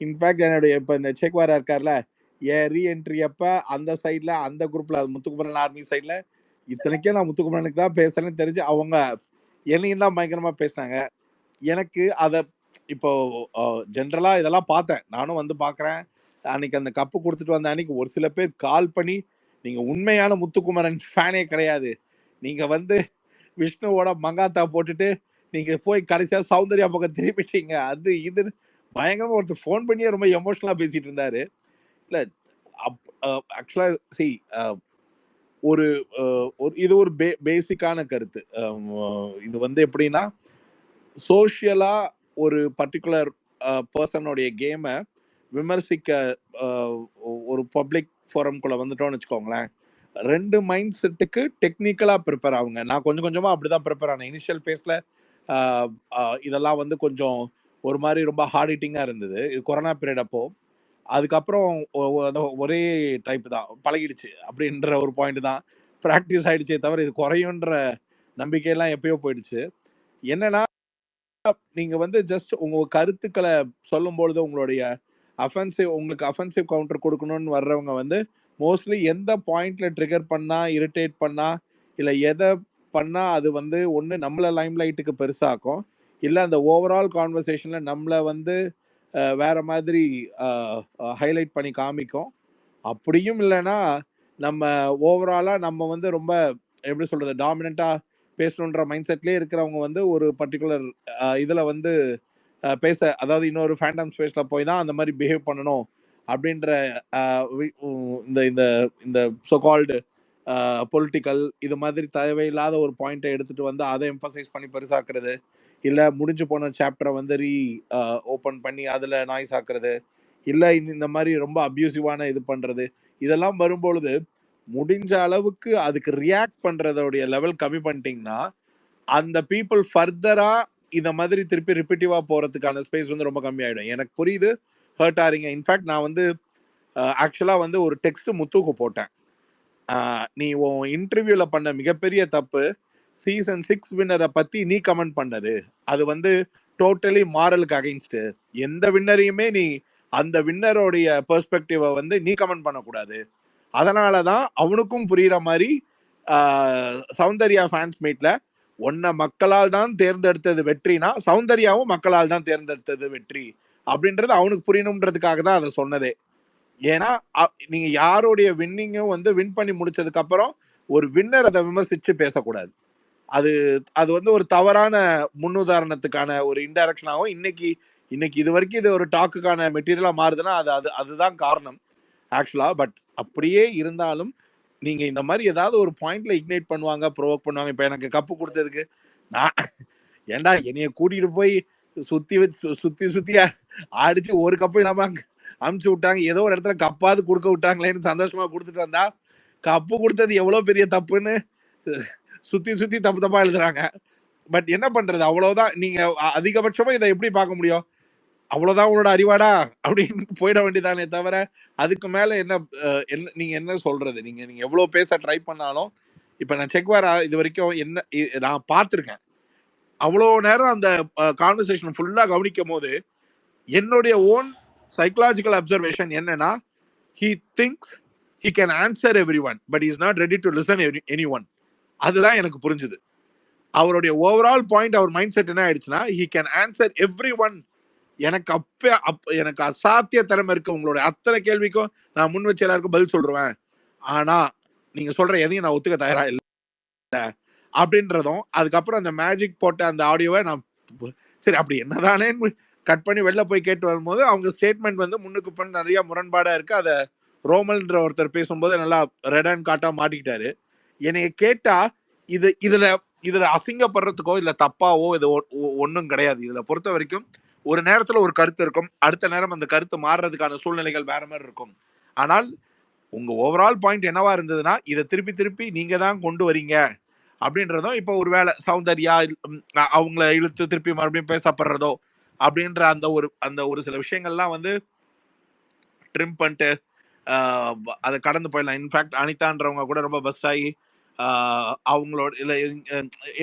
இன்ஃபேக்ட் என்னுடைய இப்போ இந்த செக்வாரா இருக்கார்ல, என் ரீஎன்ட்ரி அப்ப அந்த சைட்ல அந்த குரூப்ல முத்துக்குமரன் ஆர்மி சைட்ல இத்தனைக்கும் நான் முத்துக்குமரனுக்கு தான் பேசுறேன்னு தெரிஞ்சு அவங்க என்னையும் தான் பயங்கரமா பேசினாங்க. எனக்கு அதை இப்போ ஜென்ரலா இதெல்லாம் பார்த்தேன், நானும் வந்து பார்க்குறேன். அன்னைக்கு அந்த கப்பு கொடுத்துட்டு வந்த அன்னைக்கு ஒரு சில பேர் கால் பண்ணி, நீங்க உண்மையான முத்துக்குமரன் ஃபேனே கிடையாது, நீங்க வந்து விஷ்ணுவோட மங்காத்தா போட்டுட்டு நீங்க போய் கடைசியா சௌந்தர்யா பக்கம் திருப்பிட்டீங்க, அது இதுன்னு பயங்கரமா ஒருத்தர் ஃபோன் பண்ணியே ரொம்ப எமோஷனலா பேசிட்டு இருந்தாரு. இல்ல ஆக்சுவலா ஒரு இது ஒரு பேசிக்கான கருத்து. இது வந்து எப்படின்னா, சோஷியலா ஒரு பர்டிகுலர் பர்சனுடைய கேமை விமர்சிக்க ஒரு பப்ளிக் ஃபோரம்குள்ள வந்துட்டோம்னு வச்சுக்கோங்களேன், 2 மைண்ட் செட்டுக்கு டெக்னிக்கலா ப்ரிப்பேர் ஆகுங்க. நான் கொஞ்சம் கொஞ்சமா அப்படிதான் ப்ரிப்பேர் ஆனேன். இனிஷியல் ஃபேஸ்ல இதெல்லாம் வந்து கொஞ்சம் ஒரு மாதிரி ரொம்ப ஹார்ட் ஹிட்டிங்கா இருந்தது. இது கொரோனா பீரியட் அப்போ. அதுக்கப்புறம் ஒரே டைப் தான் பழகிடுச்சு அப்படின்ற ஒரு பாயிண்ட் தான் ப்ராக்டிஸ் ஆயிடுச்சே தவிர இது குறையுன்ற நம்பிக்கையெல்லாம் எப்பயோ போயிடுச்சு. என்னன்னா, நீங்க வந்து ஜஸ்ட் உங்க கருத்துக்களை சொல்லும் பொழுது உங்களுடைய உங்களுக்கு அஃபென்சிவ் கவுண்டர் கொடுக்கணும்னு வர்றவங்க வந்து மோஸ்ட்லி எந்த பாயிண்ட்ல ட்ரிகர் பண்ணா, இரிட்டேட் பண்ணா, இல்லை எதை பண்ணா அது வந்து ஒன்று நம்மளை லைம் லைட்டுக்கு பெருசாக்கும், இல்லை அந்த ஓவரால் கான்வர்சேஷன்ல நம்மளை வந்து வேற மாதிரி ஹைலைட் பண்ணி காமிக்கும். அப்படியும் இல்லைன்னா நம்ம ஓவராலா நம்ம வந்து ரொம்ப எப்படி சொல்றது டாமினண்டா பேசணுன்ற மைண்ட் செட்லேயே இருக்கிறவங்க வந்து ஒரு பர்டிகுலர் இதுல வந்து பேச, அதாவது இன்னொரு ஃபேண்டம் ஸ்பேஸ்ல போய் தான் அந்த மாதிரி பிஹேவ் பண்ணணும் அப்படின்ற இந்த இந்த இந்த சோகால்டு பொலிட்டிக்கல் இது மாதிரி தேவையில்லாத ஒரு பாயிண்ட்டை எடுத்துட்டு வந்து அதை எம்பசைஸ் பண்ணி பெருசாக்குறது, இல்லை முடிஞ்சு போன சாப்டரை வந்து ஓப்பன் பண்ணி அதில் நாய்ஸ் ஆக்குறது, இல்லை இந்த மாதிரி ரொம்ப அப்யூசிவான இது பண்ணுறது, இதெல்லாம் வரும்பொழுது முடிஞ்ச அளவுக்கு அதுக்கு ரியாக்ட் பண்ணுறதோடைய லெவல் கம்மி பண்ணிட்டீங்கன்னா அந்த பீப்புள் ஃபர்தரா இந்த மாதிரி திருப்பி ரிப்பீட்டிவா போறதுக்கான ஸ்பேஸ் வந்து ரொம்ப கம்மியாயிடும். எனக்கு புரியுது, ஹர்ட் ஆறீங்க. இன்ஃபேக்ட் நான் வந்து ஆக்சுவலா வந்து ஒரு டெக்ஸ்ட் முத்துக்கு போட்டேன், நீ உன் இன்டர்வியூல பண்ண மிகப்பெரிய தப்பு சீசன் 6 வின்னரை பத்தி நீ கமெண்ட் பண்ணது, அது வந்து டோட்டலி மாரலுக்கு அகைன்ஸ்ட். எந்த வின்னரையுமே நீ அந்த வின்னரோடைய பெர்ஸ்பெக்டிவை வந்து நீ கமெண்ட் பண்ணக்கூடாது. அதனாலதான் அவனுக்கும் புரியுற மாதிரி சௌந்தர்யா ஃபேன்ஸ் மீட்ல உன்னை மக்களால் தான் தேர்ந்தெடுத்தது வெற்றினா சௌந்தர்யாவும் மக்களால் தான் தேர்ந்தெடுத்தது வெற்றி அப்படின்றது அவனுக்கு புரியணுன்றதுக்காக தான் அதை சொன்னதே. ஏன்னா நீங்க யாருடைய வின்னிங்கும் வந்து வின் பண்ணி முடிச்சதுக்கு அப்புறம் ஒரு வின்னர் அதை விமர்சிச்சு பேசக்கூடாது. அது வந்து ஒரு தவறான முன்னுதாரணத்துக்கான ஒரு இன்டைரக்ஷனாகவும் இன்னைக்கு இது வரைக்கும் இது ஒரு டாக்குக்கான மெட்டீரியலா மாறுதுன்னா அதுதான் காரணம் ஆக்சுவலா. பட் அப்படியே இருந்தாலும் நீங்க இந்த மாதிரி ஏதாவது ஒரு பாயிண்ட்ல இக்னைட் பண்ணுவாங்க, ப்ரொவோக் பண்ணுவாங்க. இப்ப எனக்கு கப்பு கொடுத்ததுக்கு நான் ஏன்டா என்னைய கூட்டிட்டு போய் சுத்தி அடிச்சு ஒரு கப்பு இல்லாம அமுச்சு விட்டாங்க, ஏதோ ஒரு இடத்துல கப்பாவது கொடுக்க விட்டாங்களேன்னு சந்தோஷமா கொடுத்துட்டு வந்தா கப்பு கொடுத்தது எவ்வளவு பெரிய தப்புன்னு சுத்தி தப்பா எழுதுறாங்க. பட் என்ன பண்றது, அவ்வளவுதான். நீங்க அதிகபட்சமா இதை எப்படி பார்க்க முடியும், அவ்வளவுதான் உங்களோட அறிவாடா அப்படின்னு போயிட வேண்டியதானே தவிர அதுக்கு மேல என்ன நீங்க என்ன சொல்றது. நீங்க எவ்வளவு பேச ட்ரை பண்ணாலும் இப்ப நான் செக்வாரா இது வரைக்கும் என்ன நான் பார்த்திருக்கேன், அவ்வளோ நேரம் அந்த கான்வர்சேஷன் ஃபுல்லா கவனிக்கும் போது என்னுடைய ஓன் சைக்கலாஜிக்கல் அப்சர்வேஷன் என்னன்னா, he thinks he can answer everyone but he is not ready to listen anyone. அதுதான் எனக்கு புரிஞ்சுது. அவருடைய ஓவரால் பாயிண்ட், அவர் மைண்ட் செட் என்ன ஆயிடுச்சுன்னா, he can answer everyone. எனக்கு அசாத்திய திறமை இருக்கு, உங்களோட அத்தனை கேள்விக்கும் நான் முன் வச்சு எல்லாருக்கும் பதில் சொல்றேன், ஆனா நீங்க சொல்ற எதையும் நான் ஒத்துக்க தயாரா இல்லை அப்படின்றதும். அதுக்கப்புறம் அந்த மேஜிக் போட்ட அந்த ஆடியோவை நான் சரி அப்படி என்னதானே கட் பண்ணி வெளில போய் கேட்டு வரும்போது அவங்க ஸ்டேட்மெண்ட் வந்து முன்னுக்கு பண்ண நிறைய முரண்பாடா இருக்கு. அதை ரோமல்ன்ற ஒருத்தர் பேசும்போது நல்லா ரெட் அண்ட் காட்டா மாட்டிக்கிட்டாரு. என்னைய கேட்டா இதுல அசிங்கப்படுறதுக்கோ இல்ல தப்பாவோ இது ஒன்றும் கிடையாது. இதுல பொறுத்த வரைக்கும் ஒரு நேரத்துல ஒரு கருத்து இருக்கும், அடுத்த நேரம் அந்த கருத்து மாறுறதுக்கான சூழ்நிலைகள் வேற மாதிரி இருக்கும். ஆனால் உங்க ஓவரால் பாயிண்ட் என்னவா இருந்ததுன்னா, இதை திருப்பி நீங்க தான் கொண்டு வரீங்க அப்படின்றதும். இப்போ ஒருவேளை சௌந்தர்யா அவங்கள இழுத்து திருப்பி மறுபடியும் பேசப்படுறதோ அப்படின்ற அந்த ஒரு சில விஷயங்கள்லாம் வந்து ட்ரிம் பண்ணிட்டு அதை கடந்து போயிடலாம். இன்ஃபேக்ட் அனிதான்றவங்க கூட ரொம்ப பெஸ்ட் ஆகி அவங்களோட இல்ல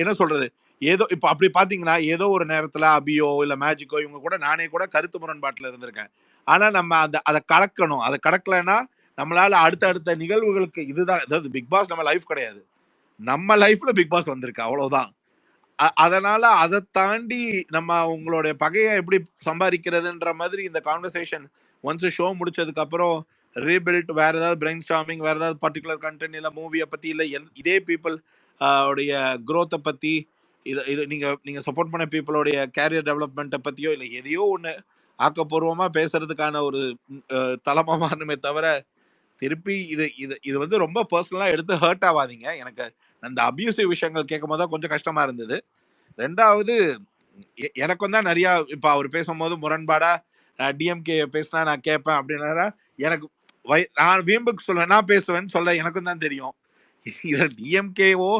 என்ன சொல்றது, ஏதோ இப்ப அப்படி பாத்தீங்கன்னா ஏதோ ஒரு நேரத்துல அபியோ இல்ல மேஜிக்கோ இவங்க கூட நானே கூட கருத்து முரண்பாட்டுல இருந்திருக்கேன். ஆனா நம்ம அதை கடக்கணும். அதை கடக்கலைன்னா நம்மளால அடுத்த நிகழ்வுகளுக்கு இதுதான், அதாவது பிக் பாஸ் நம்ம லைஃப் கிடையாது, நம்ம லைஃப்ல பிக் பாஸ் வந்திருக்கு அவ்வளவுதான். அதனால அதை தாண்டி நம்ம உங்களுடைய பகையை எப்படி சம்பாதிக்கிறதுன்ற மாதிரி இந்த கான்வர்சேஷன் ஒன்ஸ் ஷோ முடிச்சதுக்கு அப்புறம் ரீபில்ட், வேற ஏதாவது பிரெயின் ஸ்டார்மிங், வேற ஏதாவது பர்டிகுலர் கண்டென்ட் இல்ல மூவியை பத்தி இல்ல இதே பீப்புள் உடைய குரோத்தை பத்தி இது நீங்க சப்போர்ட் பண்ண பீப்புளோடைய கேரியர் டெவலப்மெண்ட்டை பத்தியோ இல்ல எதையோ ஒண்ணு ஆக்கப்பூர்வமா பேசுறதுக்கான ஒரு தளமா மாறணுமே தவிர திருப்பி இது வந்து ரொம்ப பர்சனலா எடுத்து ஹர்ட் ஆகாதீங்க. எனக்கு அந்த அபியூசிவ் விஷயங்கள் கேட்கும் போது தான் கொஞ்சம் கஷ்டமா இருந்தது. ரெண்டாவது எனக்கும் தான் நிறைய இப்ப அவர் பேசும்போது முரண்பாடா டிஎம்கே பேசினா நான் கேட்பேன் அப்படின்னா எனக்கு நான் வீம்புக்கு சொல்லுவேன், நான் பேசுவேன்னு சொல்ல எனக்கும் தான் தெரியும். இதுல டிஎம்கேவோ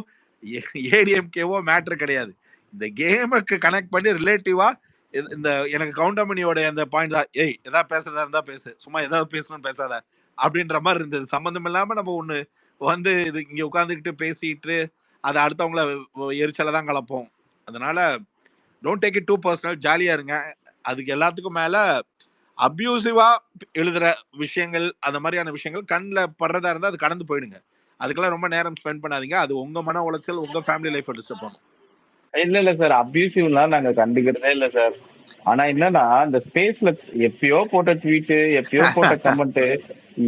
ஏடிஎம்கேவோ மேட்ரு கிடையாது. இந்த கேமுக்கு கனெக்ட் பண்ணி ரிலேட்டிவா இந்த எனக்கு கவுண்டமணியோட அந்த பாயிண்ட் தான், ஏதாவது பேசுறதா இருந்தா பேசு, சும்மா ஏதாவது பேசணும்னு பேசாத அப்படின்ற மாதிரி இருந்தது. சம்மந்தம் இல்லாம நம்ம ஒண்ணு வந்து இது இங்க உட்காந்துக்கிட்டு பேசிட்டு அதை அடுத்தவங்கள எரிச்சலை தான் கலப்போம். அதனால don't take it too personal, ஜாலியா இருங்க. அதுக்கு எல்லாத்துக்கும் மேல அபியூசிவா எழுதுற விஷயங்கள் அந்த மாதிரியான விஷயங்கள் கண்ணில் படுறதா இருந்தா அது கடந்து போயிடுங்க. அதுக்கெல்லாம் ரொம்ப நேரம் ஸ்பெண்ட் பண்ணாதீங்க. அது உங்க மன உளைச்சல், உங்க ஃபேமிலி லைஃப் டிஸ்டர்ப் பண்ணும். இல்ல சார், அபியூசிவ்லாம் நாங்க கண்டுக்கிறதே இல்ல சார். ஆனா என்னன்னா இந்த ஸ்பேஸ்ல எப்பயோ போட்ட ட்வீட், எப்பயோ போட்ட கமெண்ட்,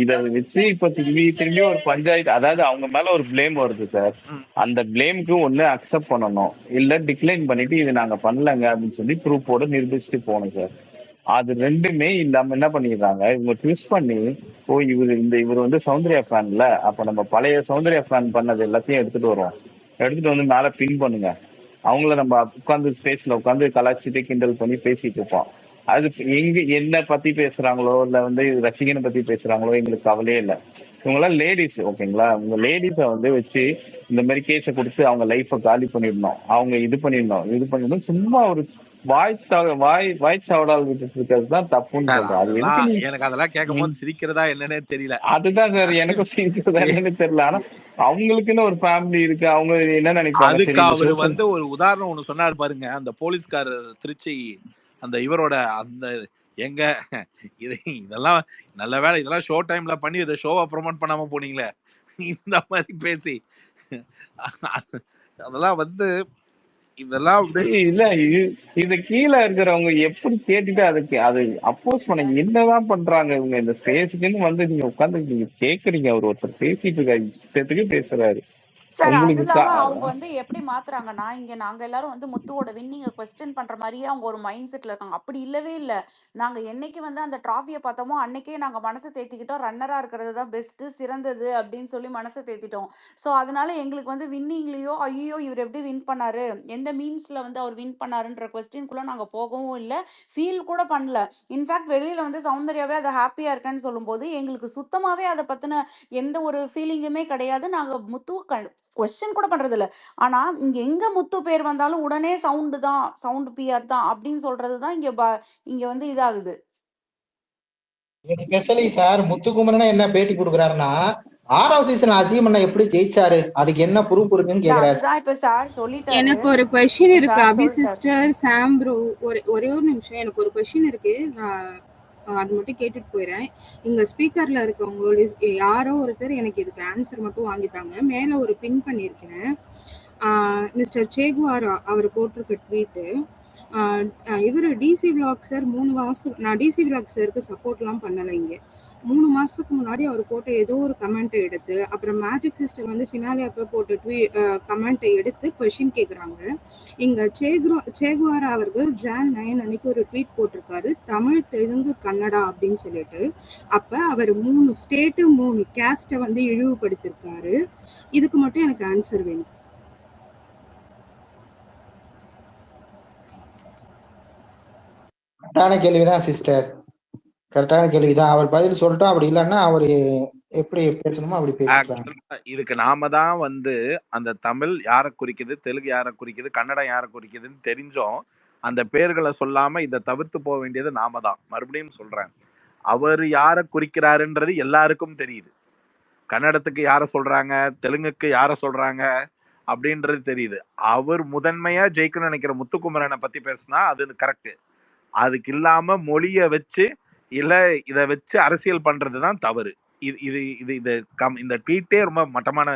இத வச்சு இப்ப திரும்பி ஒரு பஞ்சாயத்து, அதாவது அவங்க மேல ஒரு பிளேம் வருது சார். அந்த பிளேமுக்கு ஒண்ணு அக்செப்ட் பண்ணணும், இல்ல டிக்ளைன் பண்ணிட்டு இது நாங்க பண்ணலங்க அப்படின்னு சொல்லி ப்ரூஃபோட நிரூபிச்சுட்டு போகணும் சார். அது ரெண்டுமே இல்லாம என்ன பண்ணிடுறாங்க இவங்க ட்விஸ்ட் பண்ணி, இவர் வந்து சௌந்தர்யா ஃபேன்ல, அப்ப நம்ம பழைய சௌந்தர்யா ஃபேன் பண்ணது எல்லாத்தையும் எடுத்துட்டு வந்து மேல பின் பண்ணுங்க. அவங்கள நம்ம உட்காந்து ஸ்பேஸ்ல உட்காந்து கலாச்சிட்டு கிண்டல் பண்ணி பேசிட்டு இருப்போம். அது என்ன பத்தி பேசுறாங்களோ இல்ல வந்து ரசிகனை பத்தி பேசுறாங்களோ எங்களுக்கு கவலையே இல்லை. இவங்கெல்லாம் லேடிஸ், ஓகேங்களா? உங்க லேடிஸை வந்து வச்சு இந்த மாதிரி கேஸை கொடுத்து அவங்க லைஃபை காலி பண்ணிடணும், அவங்க இது பண்ணிடணும். சும்மா ஒரு வாய் சாவடால் விட்டுட்டு இருக்கிறது தான் தப்புன்னு சொல்றேன். எனக்கு அதெல்லாம் கேட்கும் போது சிரிக்கிறதா என்னன்னே தெரியல. அதுதான் சார் எனக்கும் சிரிக்கிறதா என்னன்னு தெரியல. ஆனா அவங்களுக்குன்னு ஒரு ஃபேமிலி இருக்கு, அவங்க என்ன நினைப்பாங்க. அதுக்கு அவரு வந்து ஒரு உதாரணம் ஒண்ணு சொன்னாரு பாருங்க, அந்த போலீஸ்காரர் திருச்சி அந்த இவரோட அந்த எங்க இதெல்லாம் நல்ல வேலை, இதெல்லாம் ஷோ டைம்ல பண்ணி இதை ஷோவை ப்ரொமோட் பண்ணாம போனீங்களே. இந்த மாதிரி பேசி அதெல்லாம் வந்து இதெல்லாம் இல்ல இது கீழே இருக்கிறவங்க எப்படி கேட்டுட்டு அதுக்கு அது அப்போஸ் பண்ண என்னதான் பண்றாங்க இவங்க இந்த ஸ்பேஸுக்குன்னு வந்து நீங்க உட்காந்து நீங்க கேக்குறீங்க. அவர் ஒருத்தர் பேசிட்டு இருக்காரு, இஷ்டத்துக்கு பேசுறாரு. சார் அது உங்களுக்கு இல்லாம அவங்க வந்து எப்படி மாத்துறாங்கன்னா, இங்க நாங்க எல்லாரும் வந்து முத்துவோட வின்னிங்க கொஸ்டின் பண்ற மாரியே அவங்க ஒரு மைண்ட் செட்ல இருக்காங்க. அப்படி இல்லவே இல்ல. நாங்க என்னைக்கு வந்து அந்த ட்ராஃபிய பார்த்தோமோ, அன்னைக்கே நாங்க மனச தேத்திக்கிட்டோம். ரன்னரா இருக்கிறது தான் பெஸ்ட், சிறந்தது அப்படின்னு சொல்லி மனச தேத்திட்டோம். ஸோ அதனால எங்களுக்கு வந்து வின்னிங்லயோ, ஐய்யயோ! இவர் எப்படி வின் பண்ணாரு? எந்த மீன்ஸ்ல வந்து அவர் வின் பண்ணாருன்ற கொஸ்டின்குள்ள நாங்க போகவும் இல்ல. ஃபீல் கூட பண்ணல. இன்ஃபாக்ட் வெளியில வந்து சௌந்தர்யாவே அத ஹாப்பியா இருக்கேன்னு சொல்லும்போது, எங்களுக்கு சுத்தமாவே அத பத்தின எந்த ஒரு ஃபீலிங்குமே கிடையாது. நாங்க முத்துவ கொஸ்டின் கூட பண்றதில்ல. ஆனா, இங்க எங்க முத்து பேர் வந்தாலும் உடனே சவுண்ட் பிஆர் தான் அப்படின்னு சொல்றது தான் இங்க வந்து இதாகுது. எஸ்பெஷலி சார் முத்துக்குமரன் என்ன பேட்டி கொடுக்குறாருன்னா 6வது சீசன் அசீம் அண்ணா எப்படி ஜெயிச்சாரு, அதுக்கு என்ன ப்ரூஃப் இருக்குன்னு கேக்குறாரு. அதுதான் இப்ப சார் சொல்லிட்டாரு. எனக்கு ஒரு கொஸ்டின் இருக்கு சார் அபி சொல்லிட்டாரு. சிஸ்டர் சாம் ப்ரோ, ஒரே ஒரு நிமிஷம். எனக்கு ஒரு கொஸ்டின் இருக்கு, நான் அது மட்டும் கேட்டுட்டு போயிடுறேன். இங்க ஸ்பீக்கர்ல இருக்கவங்களோட யாரோ ஒருத்தர் எனக்கு இதுக்கு ஆன்சர் மட்டும் வாங்கிட்டாங்க. மேல ஒரு பின் பண்ணியிருக்கேன். மிஸ்டர் சேகுவாரா அவர் போட்டிருக்க ட்வீட்டு. இவர் டிசி விளாக் சார் 3 மாசத்துக்கு நான் டிசி விளாக் சாருக்கு சப்போர்ட்லாம் பண்ணலை. இங்கே 3 மாசத்துக்கு முன்னாடி அவர் போட்ட ஏதோ ஒரு கமெண்ட்டை எடுத்து, அப்புறம் மேஜிக் சிஸ்டர் வந்து ஃபினாலே அப்போ போட்ட கமெண்ட்டை எடுத்து கொஷின் கேட்குறாங்க. இங்கே சேகுவாரா அவர்கள் ஜான் 9 அன்னைக்கு ஒரு ட்வீட் போட்டிருக்காரு, தமிழ் தெலுங்கு கன்னடா அப்படின்னு சொல்லிட்டு. அப்போ அவர் 3 ஸ்டேட்டு 3 கேஸ்ட்டை வந்து இழிவுபடுத்திருக்காரு. இதுக்கு மட்டும் எனக்கு ஆன்சர் வேணும். கரெக்டான கேள்விதான் சிஸ்டர், கரெக்டான கேள்விதான். அவர் பதில் சொல்லிட்டோம். அப்படி இல்லைன்னா அவரு எப்படி பேசணுமோ அப்படி பேசிக்கலாம். இதுக்கு நாம தான் வந்து அந்த தமிழ் யாரை குறிக்குது, தெலுங்கு யாரை குறிக்குது, கன்னடம் யாரை குறிக்குதுன்னு தெரிஞ்சோம் அந்த பேர்களை சொல்லாம இதை தவிர்த்து போக வேண்டியது நாம தான். மறுபடியும் சொல்றேன், அவர் யாரை குறிக்கிறாருன்றது எல்லாருக்கும் தெரியுது. கன்னடத்துக்கு யாரை சொல்றாங்க, தெலுங்குக்கு யாரை சொல்றாங்க அப்படின்றது தெரியுது. அவர் முதன்மையா ஜெயிக்கணும்னு நினைக்கிற முத்துக்குமரனை பத்தி பேசுனா அது கரெக்ட். அதுக்கு இல்லாம மொழிய வச்சு இல்ல இதை வச்சு அரசியல் பண்றதுதான் தவறு. இந்த ட்வீட்டே ரொம்ப மட்டமான